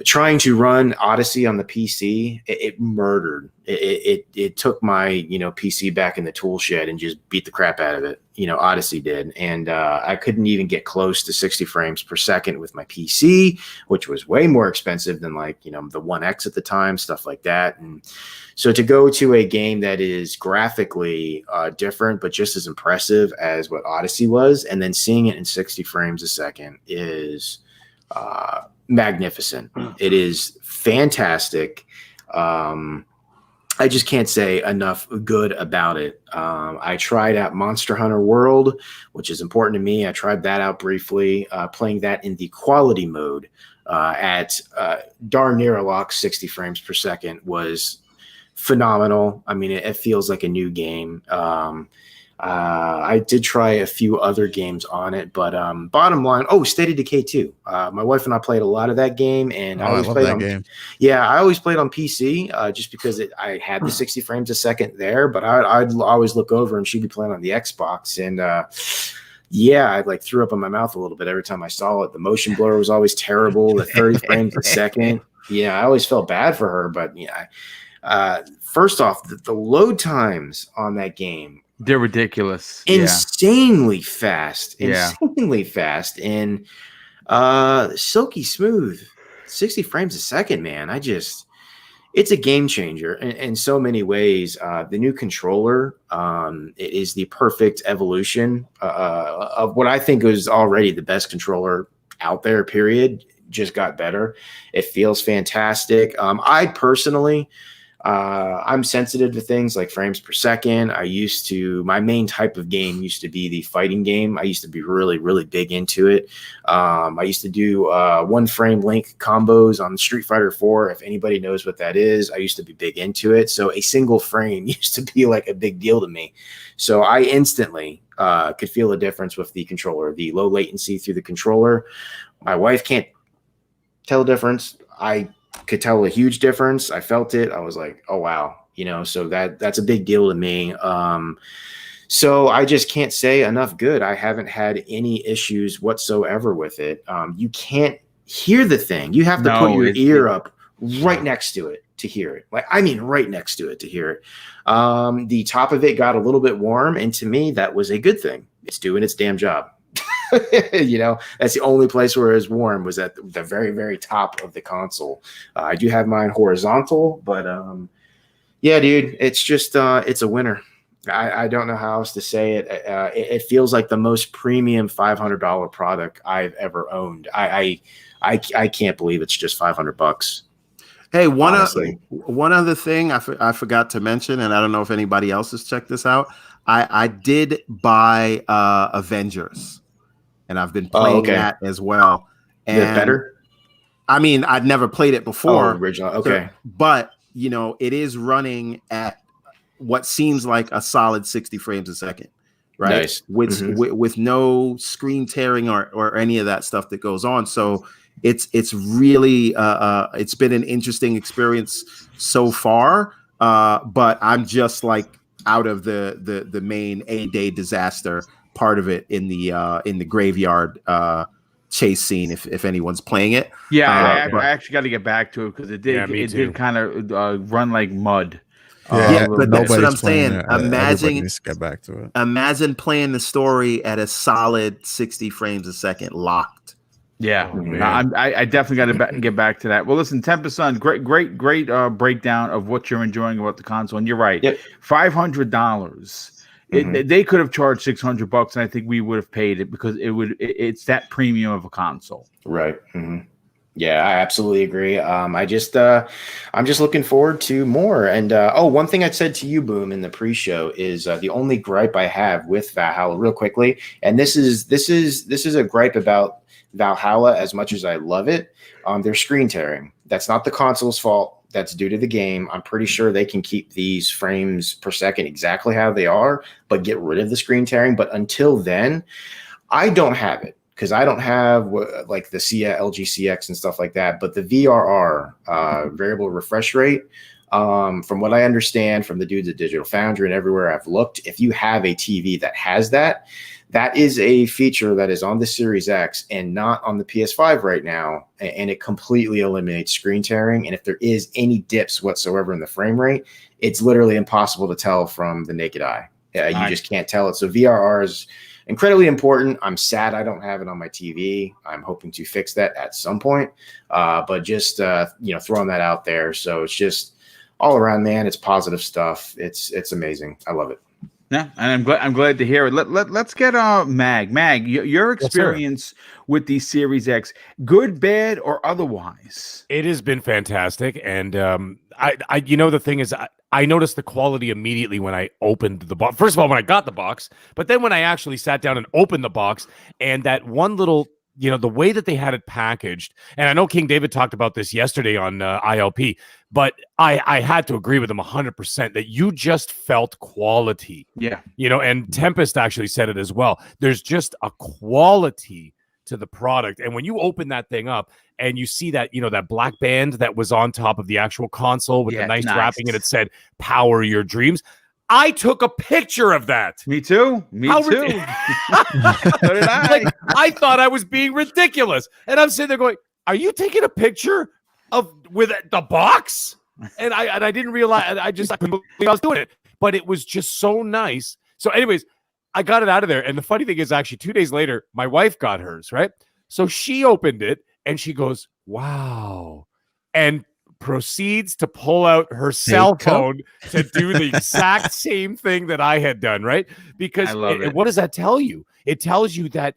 Trying to run Odyssey on the PC, it murdered. It took my PC back in the tool shed and just beat the crap out of it. Odyssey did, and I couldn't even get close to 60 frames per second with my PC, which was way more expensive than the One X at the time, stuff like that. And so to go to a game that is graphically different but just as impressive as what Odyssey was, and then seeing it in 60 frames a second is magnificent. It is fantastic. I just can't say enough good about it. I tried out Monster Hunter World, which is important to me. I tried that out briefly, playing that in the quality mode at darn near a lock 60 frames per second was phenomenal. I mean, it feels like a new game. I did try a few other games on it, but bottom line, State of Decay 2. My wife and I played a lot of that game, and I always played on game. Yeah, I always played on PC just because I had the 60 frames a second there, but I'd always look over and she'd be playing on the Xbox, and I like threw up in my mouth a little bit every time I saw it. The motion blur was always terrible. The 30 frames a second. Yeah, I always felt bad for her, but first off, the load times on that game, they're ridiculous. Insanely fast. Insanely fast. And silky smooth. 60 frames a second, man. It's a game changer in so many ways. The new controller it is the perfect evolution of what I think was already the best controller out there, period. Just got better. It feels fantastic. I personally... I'm sensitive to things like frames per second. My main type of game used to be the fighting game. I used to be really, really big into it. I used to do 1 frame link combos on Street Fighter 4. If anybody knows what that is, I used to be big into it. So a single frame used to be like a big deal to me. So I instantly could feel a difference with the controller, the low latency through the controller. My wife can't tell the difference. I could tell a huge difference. I felt it. I was like, oh wow, you know, so that's a big deal to me. So I just can't say enough good. I haven't had any issues whatsoever with it. You can't hear the thing. You have to put your ear up right next to it to hear it. Like, I mean, right next to it to hear it. The top of it got a little bit warm, and to me, that was a good thing. It's doing its damn job. You know, that's the only place where it was warm, was at the very, very top of the console. I do have mine horizontal, but yeah, dude, it's just it's a winner. I don't know how else to say it. It feels like the most premium $500 product I've ever owned. I can't believe it's just $500. Hey, one other thing I forgot to mention, and I don't know if anybody else has checked this out. I did buy Avengers, and I've been playing that as well. And is it better? I mean, I'd never played it before. Original, okay. But you know, it is running at what seems like a solid 60 frames a second, right? Nice. With no screen tearing or any of that stuff that goes on. So it's really it's been an interesting experience so far. But I'm just like out of the main A-Day disaster part of it in the graveyard chase scene, if anyone's playing it. Yeah, I actually got to get back to it because it did kind of run like mud. Yeah, but that's what I'm saying. Imagine get back to it. Imagine playing the story at a solid 60 frames a second locked. Yeah, I definitely got to get back to that. Well, listen, Tempest, great breakdown of what you're enjoying about the console, and you're right. Yep. $500. They could have charged $600, and I think we would have paid it because it's that premium of a console. Right. Mm-hmm. Yeah, I absolutely agree. I'm just looking forward to more. And one thing I said to you, Boom, in the pre-show is the only gripe I have with Valhalla, real quickly, and this is a gripe about Valhalla as much as I love it. They're screen tearing. That's not the console's fault. That's due to the game. I'm pretty sure they can keep these frames per second exactly how they are, but get rid of the screen tearing. But until then, I don't have it. Because I don't have like the LG CX and stuff like that, but the VRR, variable refresh rate, from what I understand from the dudes at Digital Foundry and everywhere I've looked, if you have a TV that has that, that is a feature that is on the Series X and not on the PS5 right now, and it completely eliminates screen tearing. And if there is any dips whatsoever in the frame rate, it's literally impossible to tell from the naked eye. You just can't tell it. So VRR is incredibly important. I'm sad I don't have it on my TV. I'm hoping to fix that at some point. But just throwing that out there. So it's just all around, man. It's positive stuff. It's amazing. I love it. Yeah, and I'm glad to hear it. Let's get Mag, your experience with the Series X, good, bad, or otherwise. It has been fantastic, and I the thing is, I noticed the quality immediately when I opened the box. First of all, when I got the box, but then when I actually sat down and opened the box, and that one little, the way that they had it packaged, and I know King David talked about this yesterday on ILP, but I had to agree with him 100% that you just felt quality. Yeah. And Tempest actually said it as well. There's just a quality to the product. And when you open that thing up and you see that, that black band that was on top of the actual console with the nice wrapping, and it said, "Power your dreams." I took a picture of that. Me too. So did I. I thought I was being ridiculous. And I'm sitting there going, "Are you taking a picture with the box?" And I didn't realize. I couldn't believe I was doing it. But it was just so nice. So anyways, I got it out of there. And the funny thing is, actually, 2 days later, my wife got hers, right? So she opened it and she goes, "Wow." And proceeds to pull out her cell phone to do the exact same thing that I had done, right? Because what does that tell you? It tells you that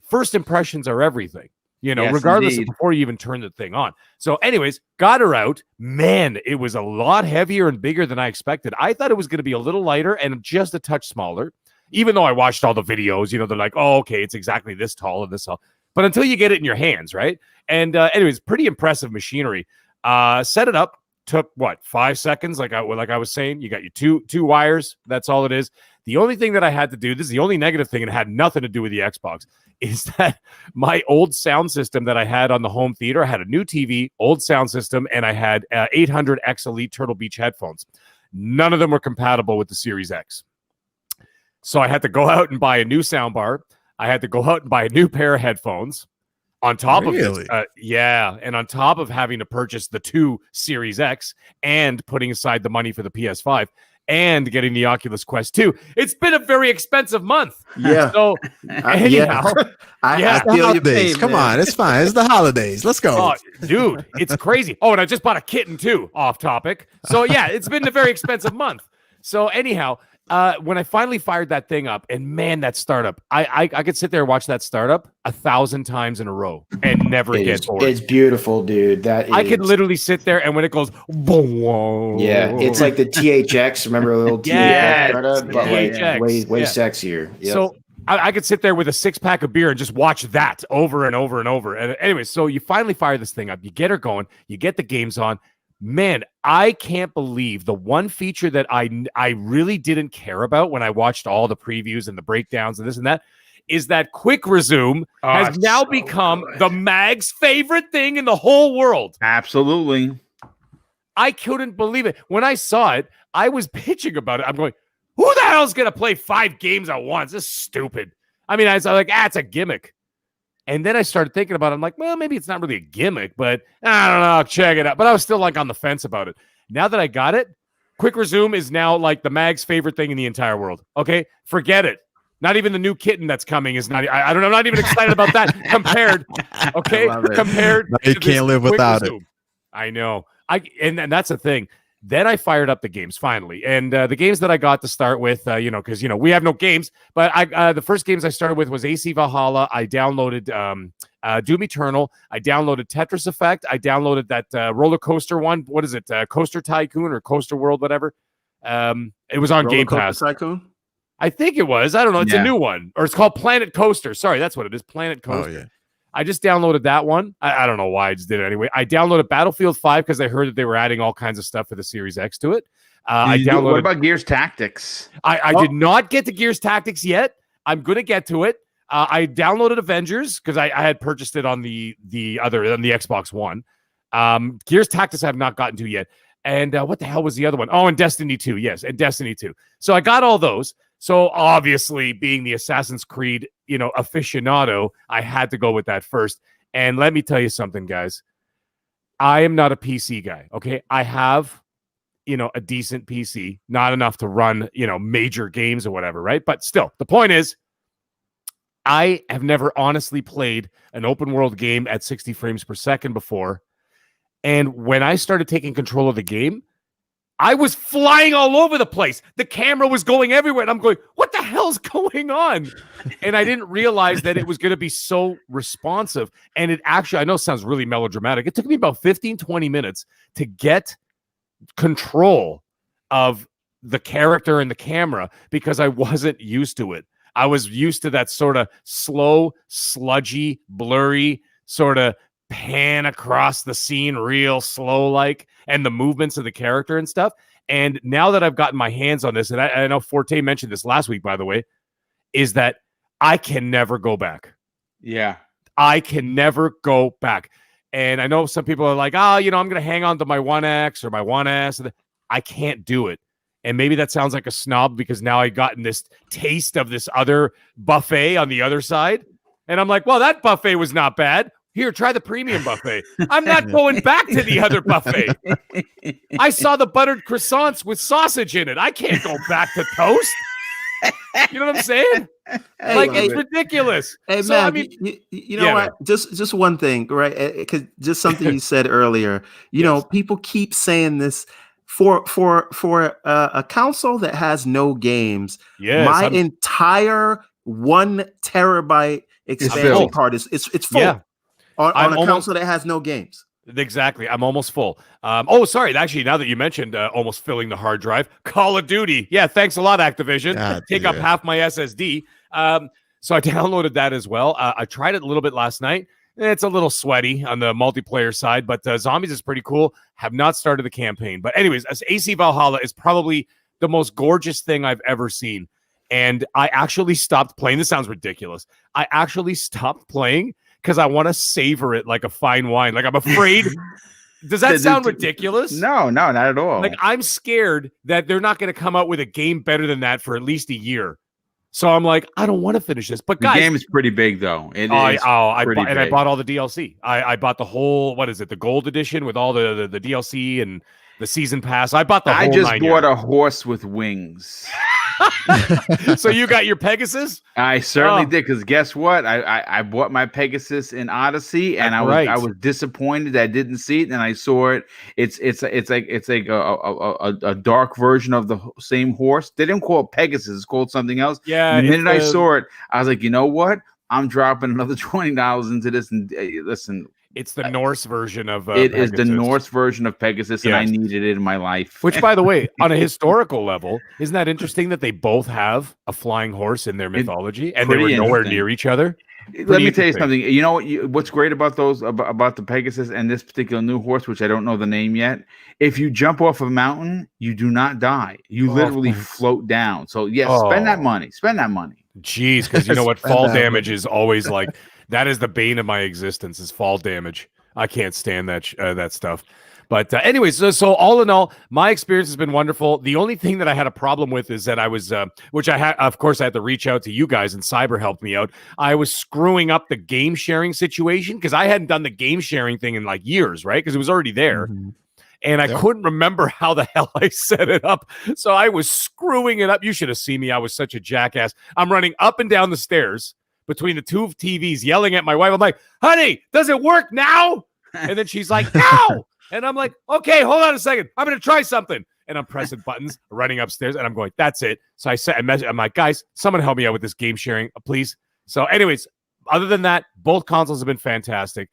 first impressions are everything, regardless of before you even turn the thing on. So anyways, got her out. Man, it was a lot heavier and bigger than I expected. I thought it was going to be a little lighter and just a touch smaller. Even though I watched all the videos, they're like, "Oh, okay, it's exactly this tall and this tall." But until you get it in your hands, right? And anyways, pretty impressive machinery. Set it up. Took 5 seconds? Like I was saying, you got your two wires. That's all it is. The only thing that I had to do, this is the only negative thing, and it had nothing to do with the Xbox, is that my old sound system that I had on the home theater, I had a new TV, old sound system, and I had 800X Elite Turtle Beach headphones. None of them were compatible with the Series X. So I had to go out and buy a new soundbar. I had to go out and buy a new pair of headphones. On top of this, and on top of having to purchase the 2 Series X and putting aside the money for the PS5 and getting the Oculus Quest 2, it's been a very expensive month. Yeah. So anyhow, I feel your pain, Come man. on, it's fine. It's the holidays. Let's go. Oh, dude, it's crazy. Oh, and I just bought a kitten too. Off topic. So yeah, it's been a very expensive month. So anyhow, when I finally fired that thing up, and man, that startup, I could sit there and watch that startup 1,000 times in a row and never get bored. It's beautiful, dude. I could literally sit there, and when it goes, boom, yeah, it's like the THX. Remember the little THX startup, but like way sexier. Yep. So I could sit there with a 6-pack of beer and just watch that over and over and over. And anyway, so you finally fire this thing up, you get her going, you get the games on. Man, I can't believe the one feature that I really didn't care about when I watched all the previews and the breakdowns and this and that is that quick resume has now become the mag's favorite thing in the whole world. Absolutely. I couldn't believe it. When I saw it, I was bitching about it. I'm going, who the hell's going to play 5 games at once? This is stupid. I mean, I was like, it's a gimmick. And then I started thinking about it. I'm like, well, maybe it's not really a gimmick, but I don't know. Check it out. But I was still like on the fence about it. Now that I got it, quick resume is now like the mag's favorite thing in the entire world. Okay, forget it. Not even the new kitten that's coming is not. I don't know. I'm not even excited about that compared. Okay, compared. You can't live without it. I know. And that's the thing. Then I fired up the games finally, and the games that I got to start with, because we have no games. But the first games I started with was AC Valhalla. I downloaded Doom Eternal. I downloaded Tetris Effect. I downloaded that roller coaster one. What is it? Coaster Tycoon or Coaster World, whatever. It was on Game Pass. Tycoon? I think it was. I don't know. It's a new one, or it's called Planet Coaster. Sorry, that's what it is. Planet Coaster. Oh, yeah. I just downloaded that one. I don't know why I just did it anyway. I downloaded Battlefield 5 because I heard that they were adding all kinds of stuff for the Series X to it. I downloaded. What about Gears Tactics? I did not get to Gears Tactics yet. I'm going to get to it. I downloaded Avengers because I had purchased it on the Xbox One. Gears Tactics I have not gotten to yet. And what the hell was the other one? Oh, and Destiny 2. Yes, and Destiny 2. So I got all those. So obviously, being the Assassin's Creed, aficionado, I had to go with that first. And let me tell you something, guys. I am not a PC guy. Okay, I have, a decent PC, not enough to run, major games or whatever, right? But still, the point is, I have never honestly played an open world game at 60 frames per second before. And when I started taking control of the game, I was flying all over the place. The camera was going everywhere. And I'm going, what the hell's going on? And I didn't realize that it was going to be so responsive. And it actually, I know it sounds really melodramatic. It took me about 15, 20 minutes to get control of the character and the camera because I wasn't used to it. I was used to that sort of slow, sludgy, blurry sort of pan across the scene real slow like and the movements of the character and stuff. And now that I've gotten my hands on this, and I know Forte mentioned this last week, by the way, is that I can never go back. Yeah. I can never go back. And I know some people are like, I'm going to hang on to my 1X or my 1S. I can't do it. And maybe that sounds like a snob because now I've gotten this taste of this other buffet on the other side. And I'm like, well, that buffet was not bad. Here, try the premium buffet. I'm not going back to the other buffet. I saw the buttered croissants with sausage in it. I can't go back to toast. You know what I'm saying? It's ridiculous. Hey, so, man, I mean, you know what? Man. Just one thing, right? Because just something you said earlier. You know, people keep saying this for a console that has no games. Yes, my entire 1 terabyte expansion card is full. Yeah. On a console that has no games. Exactly. I'm almost full. Sorry. Actually, now that you mentioned almost filling the hard drive, Call of Duty. Yeah, thanks a lot, Activision. Take up half my SSD. So I downloaded that as well. I tried it a little bit last night. It's a little sweaty on the multiplayer side, but Zombies is pretty cool. Have not started the campaign. But anyways, AC Valhalla is probably the most gorgeous thing I've ever seen. And I actually stopped playing. This sounds ridiculous. I actually stopped playing because I want to savor it like a fine wine. Like I'm afraid. Does that sound ridiculous? No, not at all. Like I'm scared that they're not going to come out with a game better than that for at least a year. So I'm like, I don't want to finish this. But guys, the game is pretty big though. I bought all the DLC. I bought the whole, what is it, the gold edition with all the DLC and the season pass. I bought the whole I just bought a horse with wings. So you got your Pegasus? I certainly did, because guess what? I bought my Pegasus in Odyssey, and I was disappointed that I didn't see it, and I saw it. It's like a dark version of the same horse. They didn't call it Pegasus; it's called something else. Yeah. The minute I saw it, I was like, you know what? I'm dropping another $20 into this. And listen. It's the Norse version of it Pegasus. Is the Norse version of Pegasus, and I needed it in my life. Which, by the way, on a historical level, isn't that interesting that they both have a flying horse in their mythology, and they were nowhere near each other? Let me tell you something. You know what's great about those about the Pegasus and this particular new horse, which I don't know the name yet. If you jump off a mountain, you do not die. You literally float down. So spend that money. Spend that money. Jeez, because you know what, fall damage is always like. That is the bane of my existence, is fall damage. I can't stand that stuff. But anyways, so all in all, my experience has been wonderful. The only thing that I had a problem with is that I was, which I had, of course, I had to reach out to you guys, and Cyber helped me out. I was screwing up the game sharing situation because I hadn't done the game sharing thing in like years, right? Because it was already there. Mm-hmm. And I couldn't remember how the hell I set it up. So I was screwing it up. You should have seen me. I was such a jackass. I'm running up and down the stairs between the two TVs, yelling at my wife. I'm like, honey, does it work now? And then she's like, no. And I'm like, okay, hold on a second. I'm going to try something. And I'm pressing buttons, running upstairs, and I'm going, that's it. So I'm like, guys, someone help me out with this game sharing, please. So anyways, other than that, both consoles have been fantastic.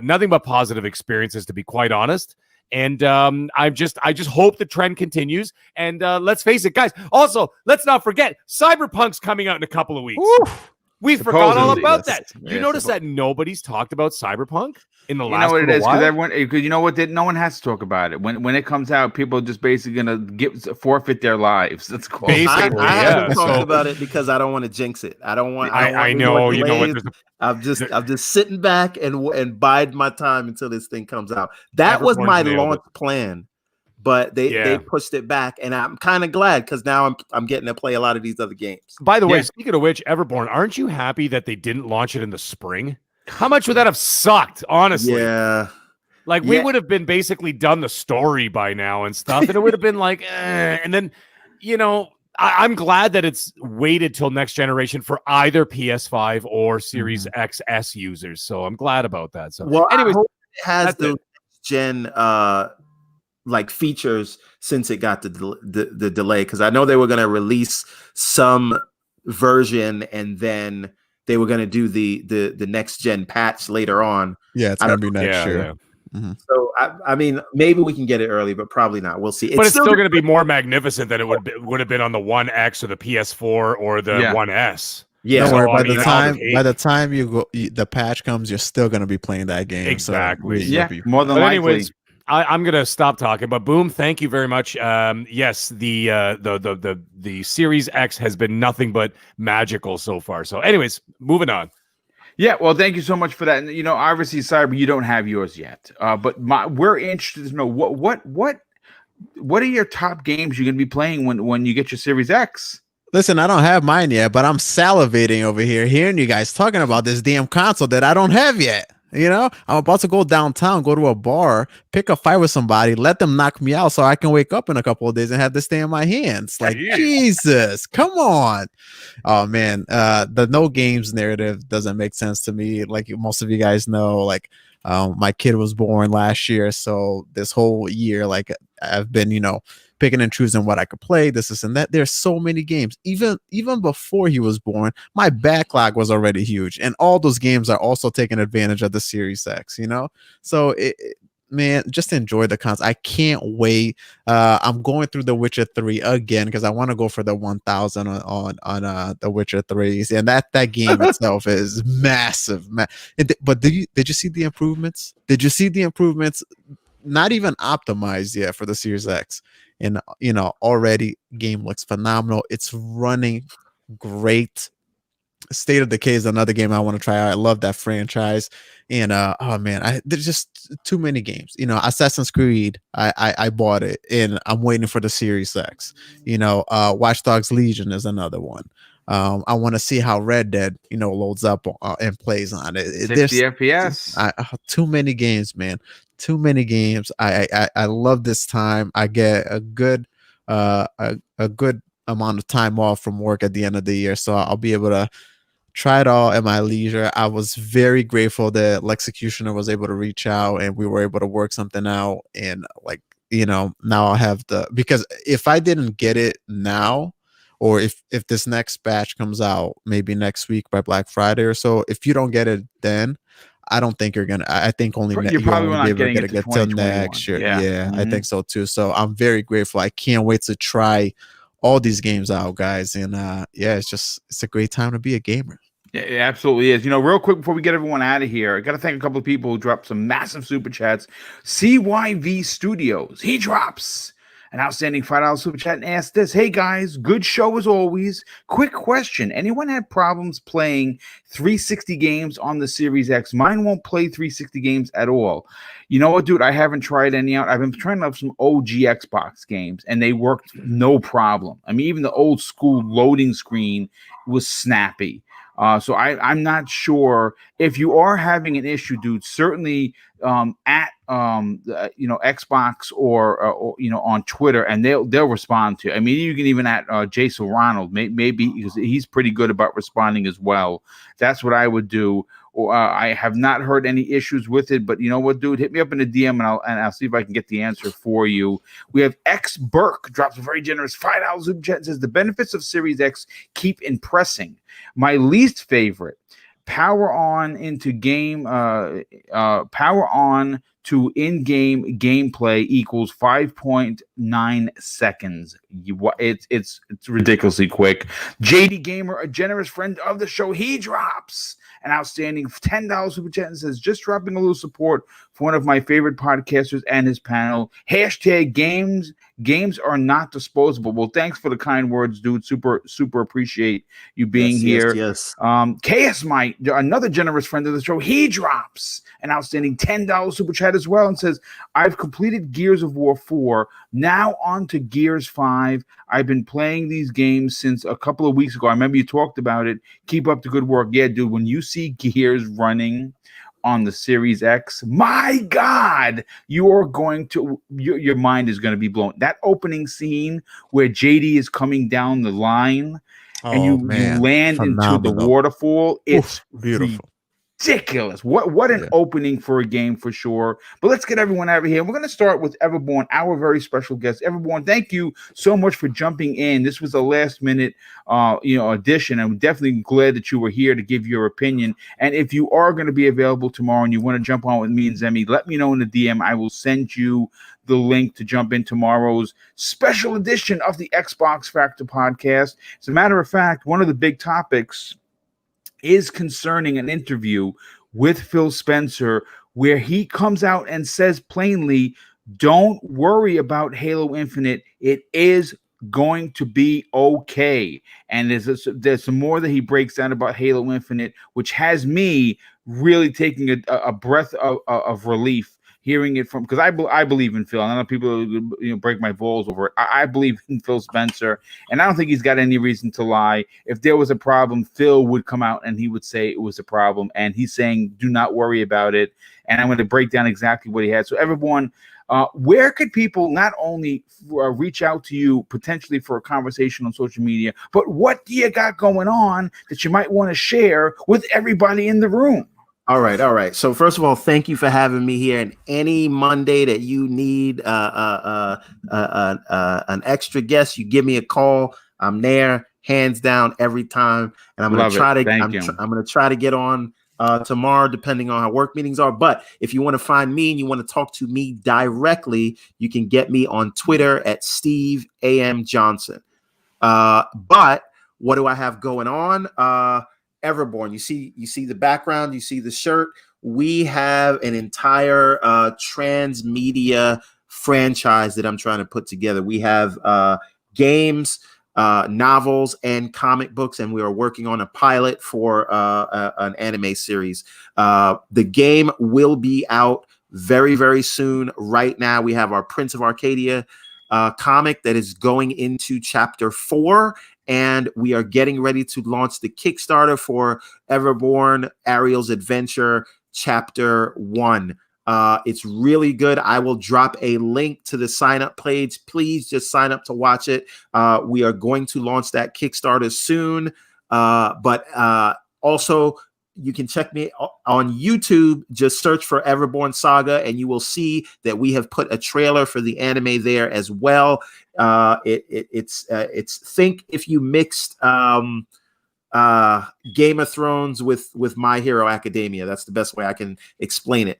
Nothing but positive experiences, to be quite honest. And I just hope the trend continues. And let's face it, guys. Also, let's not forget, Cyberpunk's coming out in a couple of weeks. Oof. We forgot all about that. You notice that nobody's talked about Cyberpunk in the last. You know what it is? Because you know what? No one has to talk about it. When it comes out, people are just basically gonna forfeit their lives. That's cool. Basically, I haven't talked about it because I don't want to jinx it. I don't want. I know. You know what? I'm just sitting back and biding my time until this thing comes out. That was my launch plan. But they pushed it back, and I'm kind of glad because now I'm getting to play a lot of these other games. By the way, speaking of which, Everborn, aren't you happy that they didn't launch it in the spring? How much would that have sucked, honestly? Yeah. Like, we would have been basically done the story by now and stuff, and it would have been like, and then, you know, I'm glad that it's waited till next generation for either PS5 or Series XS users, so I'm glad about that. So, anyways, it has the gen like features since it got the delay, because I know they were going to release some version and then they were going to do the next gen patch later on. Yeah, it's going to be next year. Yeah. Mm-hmm. So I mean, maybe we can get it early, but probably not. We'll see. But it's still going to be more magnificent than it would have been on the One X or the PS4 or the One S. Yeah, so, by the time you go, the patch comes, you're still going to be playing that game. Exactly. So more than likely. Anyways, I'm going to stop talking, but Boom, thank you very much. Yes, the Series X has been nothing but magical so far. So anyways, moving on. Yeah, well, thank you so much for that. And, you know, obviously, Cyber, you don't have yours yet. But we're interested to know what are your top games you're going to be playing when you get your Series X? Listen, I don't have mine yet, but I'm salivating over here hearing you guys talking about this damn console that I don't have yet. You know, I'm about to go downtown, go to a bar, pick a fight with somebody, let them knock me out so I can wake up in a couple of days and have this thing in my hands. Like, Jesus, come on. Oh, man. The no games narrative doesn't make sense to me. Like most of you guys know, like my kid was born last year. So this whole year, like I've been, you know, picking and choosing what I could play, this and that. There's so many games. Even before he was born, my backlog was already huge. And all those games are also taking advantage of the Series X, you know? So, man, just enjoy the console. I can't wait. I'm going through The Witcher 3 again because I want to go for the 1000 on The Witcher 3. And that game itself is massive. But did you see the improvements? Did you see the improvements? Not even optimized yet for the Series X. And, you know, already game looks phenomenal. It's running great. State of Decay is another game I want to try out. I love that franchise. And oh man, there's just too many games. You know, Assassin's Creed, I bought it and I'm waiting for the Series X. You know, Watch Dogs Legion is another one. I want to see how Red Dead, you know, loads up and plays on it. 60 FPS. Too many games, man. Too many games. I love this time. I get a good amount of time off from work at the end of the year, so I'll be able to try it all at my leisure. I was very grateful that Lexecutioner was able to reach out and we were able to work something out. And like, you know, now I'll have because if I didn't get it now, or if this next batch comes out maybe next week by Black Friday or so, if you don't get it then, I don't think you're gonna. I think only you're probably not getting it get till next year. Yeah, I think so too. So I'm very grateful. I can't wait to try all these games out, guys. And yeah, it's a great time to be a gamer. Yeah, it absolutely is. You know, real quick before we get everyone out of here, I got to thank a couple of people who dropped some massive super chats. CYV Studios, he drops an outstanding $5 super chat and asks this: hey guys, good show as always. Quick question: anyone had problems playing 360 games on the Series X? Mine won't play 360 games at all. You know what, dude? I haven't tried any out. I've been trying out some OG Xbox games, and they worked no problem. I mean, even the old school loading screen was snappy. So I'm not sure if you are having an issue, dude. Certainly at you know, Xbox or you know, on Twitter, and they'll respond to you. I mean, you can even at Jason Ronald, maybe because he's pretty good about responding as well. That's what I would do. I have not heard any issues with it, but you know what, dude? Hit me up in the DM and I'll see if I can get the answer for you. We have X Burke drops a very generous $5 super chat and says the benefits of Series X keep impressing. My least favorite: power on into game, power on to in-game gameplay equals 5.9 seconds. It's ridiculously quick. JD Gamer, a generous friend of the show, he drops an outstanding $10 super chat and says, just dropping a little support for one of my favorite podcasters and his panel. Hashtag games are not disposable. Well, thanks for the kind words, dude. Super appreciate you being here. Yes. KS Mike, another generous friend of the show, he drops an outstanding $10 super chat as well and says, I've completed Gears of War 4, now on to Gears 5. I've been playing these games since a couple of weeks ago. I remember you talked about it. Keep up the good work. Yeah, dude, when you see Gears running on the Series X, my God, your mind is going to be blown. That opening scene where JD is coming down the line and you land into the waterfall, it's beautiful. Ridiculous. What an opening for a game for sure. But let's get everyone out of here. We're going to start with Everborn, our very special guest. Everborn, thank you so much for jumping in. This was a last minute audition. I'm definitely glad that you were here to give your opinion. And if you are going to be available tomorrow and you want to jump on with me and Zemi, let me know in the DM. I will send you the link to jump in tomorrow's special edition of the Xbox Factor podcast. As a matter of fact, one of the big topics is concerning an interview with Phil Spencer where he comes out and says plainly, don't worry about Halo Infinite. It is going to be okay. And there's some more that he breaks down about Halo Infinite, which has me really taking a breath of relief hearing it from, because I believe in Phil. I know people break my balls over it. I believe in Phil Spencer, and I don't think he's got any reason to lie. If there was a problem, Phil would come out and he would say it was a problem, and he's saying do not worry about it. And I'm going to break down exactly what he had. So everyone, where could people not only reach out to you potentially for a conversation on social media, but what do you got going on that you might want to share with everybody in the room? All right. So first of all, thank you for having me here. And any Monday that you need an extra guest, you give me a call. I'm there, hands down, every time. And I'm going to try to. I'm going to try to get on tomorrow, depending on how work meetings are. But if you want to find me and you want to talk to me directly, you can get me on Twitter at Steve A.M. Johnson. But what do I have going on? Everborn, you see the background, you see the shirt. We have an entire transmedia franchise that I'm trying to put together. We have games, novels and comic books, and we are working on a pilot for an anime series. The game will be out very, very soon. Right now, we have our Prince of Arcadia comic that is going into chapter 4, and we are getting ready to launch the Kickstarter for Everborn Ariel's Adventure chapter 1. It's really good. I will drop a link to the sign up page. Please just sign up to watch it. We are going to launch that Kickstarter soon. But also, you can check me on YouTube. Just search for Everborn Saga, and you will see that we have put a trailer for the anime there as well. It's think if you mixed Game of Thrones with My Hero Academia. That's the best way I can explain it.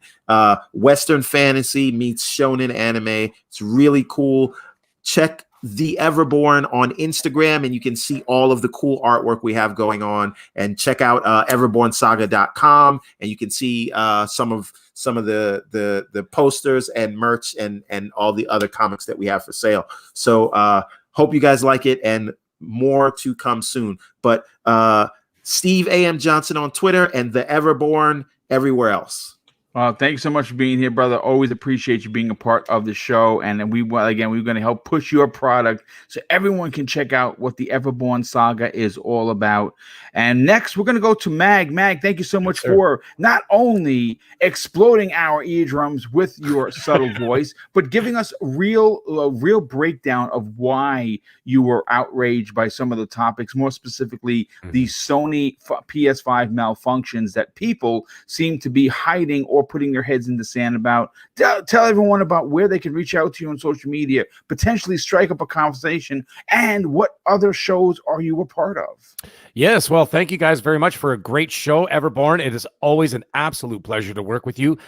Western fantasy meets shonen anime. It's really cool. Check the Everborn on Instagram, and you can see all of the cool artwork we have going on. And check out everbornsaga.com, and you can see some of the posters and merch and all the other comics that we have for sale. So hope you guys like it, and more to come soon. But Steve A.M. Johnson on Twitter, and the Everborn everywhere else. Thank you so much for being here, brother. Always appreciate you being a part of the show. And then we're going to help push your product so everyone can check out what the Everborn Saga is all about. And next, we're going to go to Mag. Mag, thank you so much for not only exploding our eardrums with your subtle voice, but giving us a real breakdown of why you were outraged by some of the topics, more specifically the Sony PS5 malfunctions that people seem to be hiding or putting their heads in the sand about. Tell everyone about where they can reach out to you on social media, potentially strike up a conversation, and what other shows are you a part of? Yes, well, thank you guys very much for a great show, Everborn. It is always an absolute pleasure to work with you.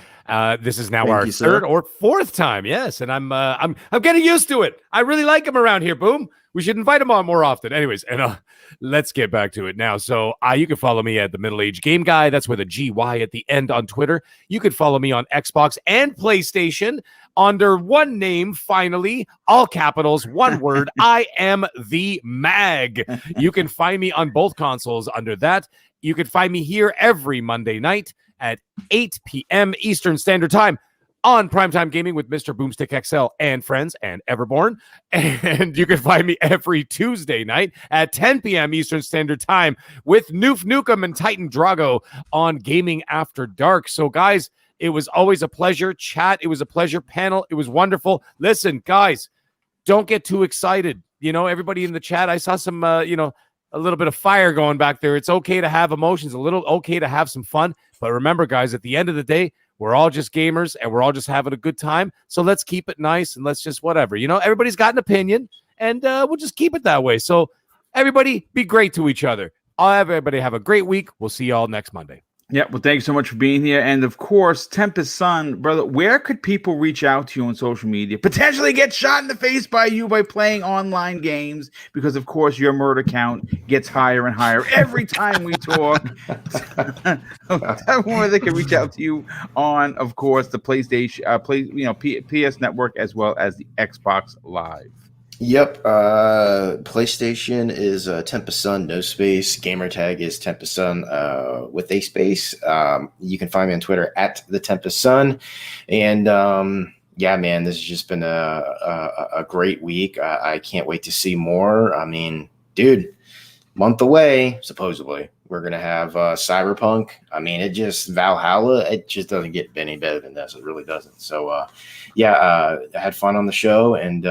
This is now our third or fourth time, yes, and I'm getting used to it. I really like him around here. Boom. We should invite him on more often. Anyways, and let's get back to it now. So you can follow me at the Middle Age Game Guy. That's with a GY at the end on Twitter. You could follow me on Xbox and PlayStation under one name, finally, all capitals, one word. I am the Mag. You can find me on both consoles under that. You can find me here every Monday night at 8 p.m. Eastern Standard Time on Primetime Gaming with Mr. Boomstick XL and friends and Everborn. And you can find me every Tuesday night at 10 p.m. Eastern Standard Time with Noof Nukem and Titan Drago on Gaming After Dark. So, guys, it was always a pleasure. Chat, it was a pleasure. Panel, it was wonderful. Listen, guys, don't get too excited. You know, everybody in the chat, I saw some, a little bit of fire going back there. It's okay to have emotions, okay to have some fun. But remember, guys, at the end of the day, we're all just gamers, and we're all just having a good time. So let's keep it nice, and let's just whatever. You know, everybody's got an opinion, and we'll just keep it that way. So everybody be great to each other. Everybody have a great week. We'll see you all next Monday. Yeah, well, thank you so much for being here. And of course, Tempest Son, brother, where could people reach out to you on social media? Potentially get shot in the face by you by playing online games, because of course your murder count gets higher and higher every time we talk. Where they can reach out to you on, of course, the PlayStation, PS Network, as well as the Xbox Live. Yep. PlayStation is Tempest Sun, no space. Gamer tag is Tempest Sun with a space. You can find me on Twitter at the Tempest Sun. And yeah, man, this has just been a great week. I can't wait to see more. I mean, dude, month away, supposedly. We're going to have Cyberpunk. I mean, Valhalla, it just doesn't get any better than this. It really doesn't. So, I had fun on the show, and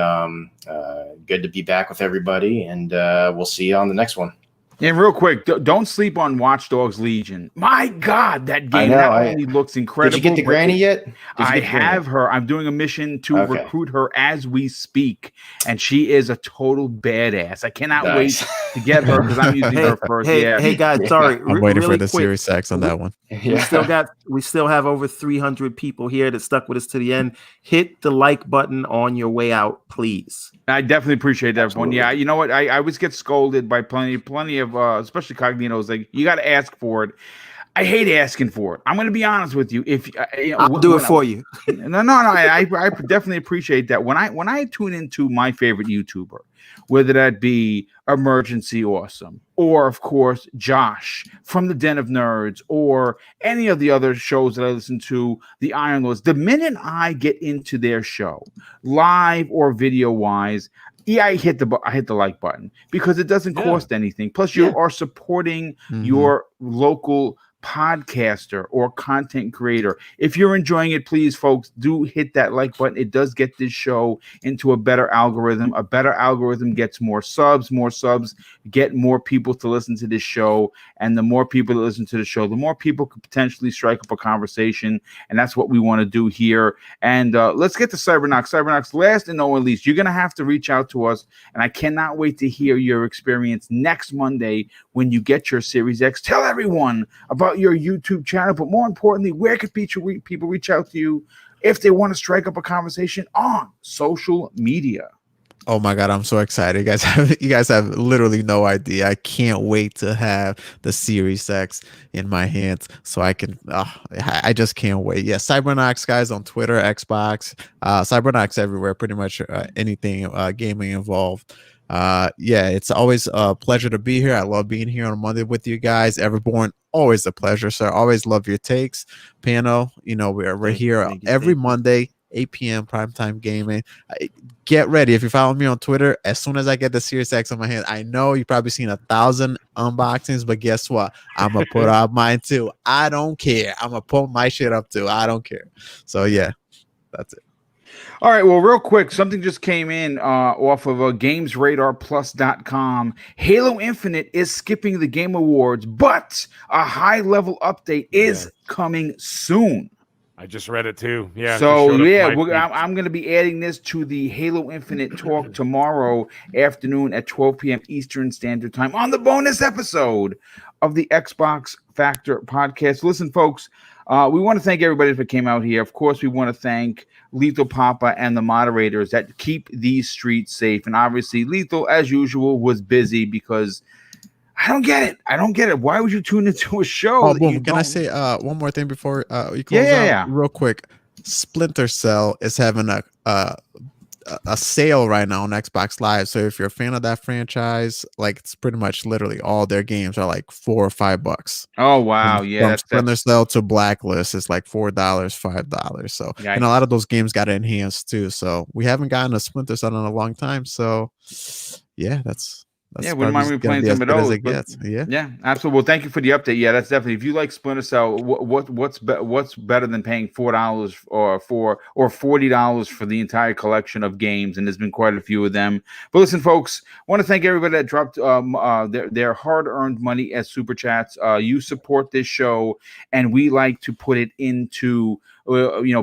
good to be back with everybody. And we'll see you on the next one. And real quick, don't sleep on Watch Dogs Legion. My God, that game not only looks incredible. Did you get the granny yet? I have her. I'm doing a mission to recruit her as we speak, and she is a total badass. I cannot wait to get her because I'm using her first. Hey guys, sorry. I'm waiting for the Series X on that one. We still have over 300 people here that stuck with us to the end. Hit the like button on your way out, please. I definitely appreciate that, everyone. Yeah, you know what? I always get scolded by plenty of especially Cognitos. Like, you got to ask for it. I hate asking for it. I'm going to be honest with you. If I'll do it for you. No. I definitely appreciate that. When I tune into my favorite YouTuber, whether that be Emergency Awesome or, of course, Josh from the Den of Nerds or any of the other shows that I listen to, the Iron Lords, the minute I get into their show, live or video wise, yeah, I hit the like button because it doesn't cost anything. Plus, you are supporting your local podcaster or content creator. If you're enjoying it, please, folks, do hit that like button. It does get this show into a better algorithm. A better algorithm gets more subs get more people to listen to this show, and the more people that listen to the show, the more people could potentially strike up a conversation, and that's what we want to do here. And let's get to Cybernox, last and not least. You're gonna have to reach out to us, and I cannot wait to hear your experience next Monday when you get your Series X. Tell everyone about your YouTube channel, but more importantly, where can people reach out to you if they want to strike up a conversation on social media? Oh my God, I'm so excited. You guys have literally no idea. I can't wait to have the Series X in my hands so I can, I just can't wait. Yeah, Cybernox, guys, on Twitter, Xbox, Cybernox everywhere, pretty much anything gaming involved. Yeah, it's always a pleasure to be here. I love being here on Monday with you guys. Everborn, always a pleasure, sir. Always love your takes. Pano, we're here every Monday, 8 p.m. primetime gaming. Get ready. If you follow me on Twitter, as soon as I get the Series X in my hand, I know you've probably seen 1,000 unboxings, but guess what? I'm going to put out mine too. I don't care. I'm going to put my shit up too. I don't care. So yeah, that's it. All right, well, real quick, something just came in off of GamesRadarPlus.com. Halo Infinite is skipping the Game Awards, but a high-level update is coming soon. I just read it too. Yeah. So yeah, I'm going to be adding this to the Halo Infinite talk tomorrow afternoon at 12 p.m. Eastern Standard Time on the bonus episode of the Xbox Factor podcast. Listen, folks, we want to thank everybody that came out here. Of course, we want to thank Lethal Papa and the moderators that keep these streets safe. And obviously, Lethal, as usual, was busy because I don't get it. Why would you tune into a show? Oh, boom. Can I say one more thing before you close out? Real quick. Splinter Cell is having a sale right now on Xbox Live. So if you're a fan of that franchise, like it's pretty much literally all their games are like $4 or $5. Oh wow, From Splinter Cell to Blacklist, it's like $4, $5. So and a lot of those games got enhanced too. So we haven't gotten a Splinter Cell in a long time. So yeah, that's wouldn't mind me playing some of those. Yeah, absolutely. Well, thank you for the update. Yeah, that's definitely. If you like Splinter Cell, what's better than paying $4 or $40 for the entire collection of games? And there's been quite a few of them. But listen, folks, I want to thank everybody that dropped their hard-earned money as super chats. You support this show, and we like to put it into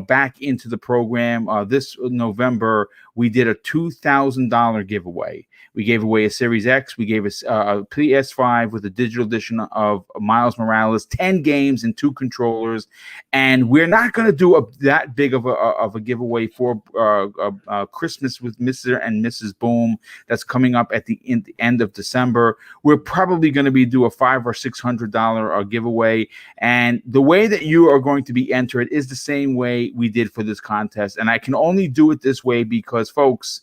back into the program. This November, we did a $2,000 giveaway. We gave away a Series X. We gave us a PS5 with a digital edition of Miles Morales, 10 games and 2 controllers. And we're not going to do that big of a giveaway for Christmas with Mr. and Mrs. Boom. That's coming up at the end of December. We're probably going to do a $500 or $600 giveaway. And the way that you are going to be entered is the same way we did for this contest. And I can only do it this way because, folks,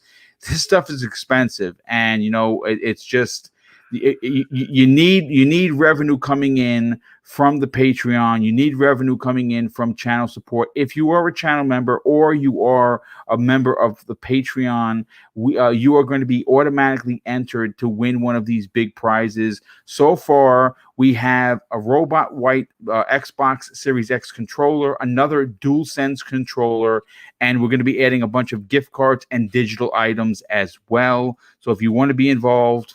this stuff is expensive, and it's just you need revenue coming in from the Patreon. You need revenue coming in from channel support. If you are a channel member or you are a member of the Patreon, you are going to be automatically entered to win one of these big prizes. So far, we have a robot white Xbox Series X controller, another DualSense controller, and we're going to be adding a bunch of gift cards and digital items as well. So if you want to be involved,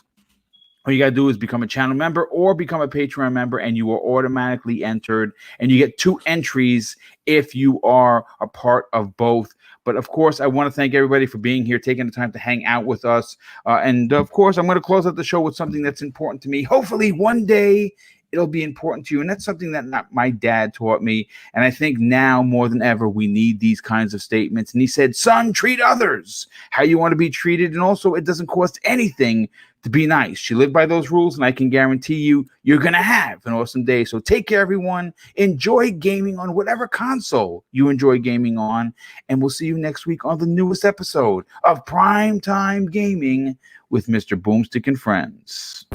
all you got to do is become a channel member or become a Patreon member, and you are automatically entered. And you get 2 entries if you are a part of both. But, of course, I want to thank everybody for being here, taking the time to hang out with us. And, of course, I'm going to close out the show with something that's important to me. Hopefully, one day it'll be important to you. And that's something that my dad taught me. And I think now more than ever, we need these kinds of statements. And he said, son, treat others how you want to be treated. And also, it doesn't cost anything to be nice. You live by those rules, and I can guarantee you, you're going to have an awesome day. So take care, everyone. Enjoy gaming on whatever console you enjoy gaming on. And we'll see you next week on the newest episode of Primetime Gaming with Mr. Boomstick and Friends.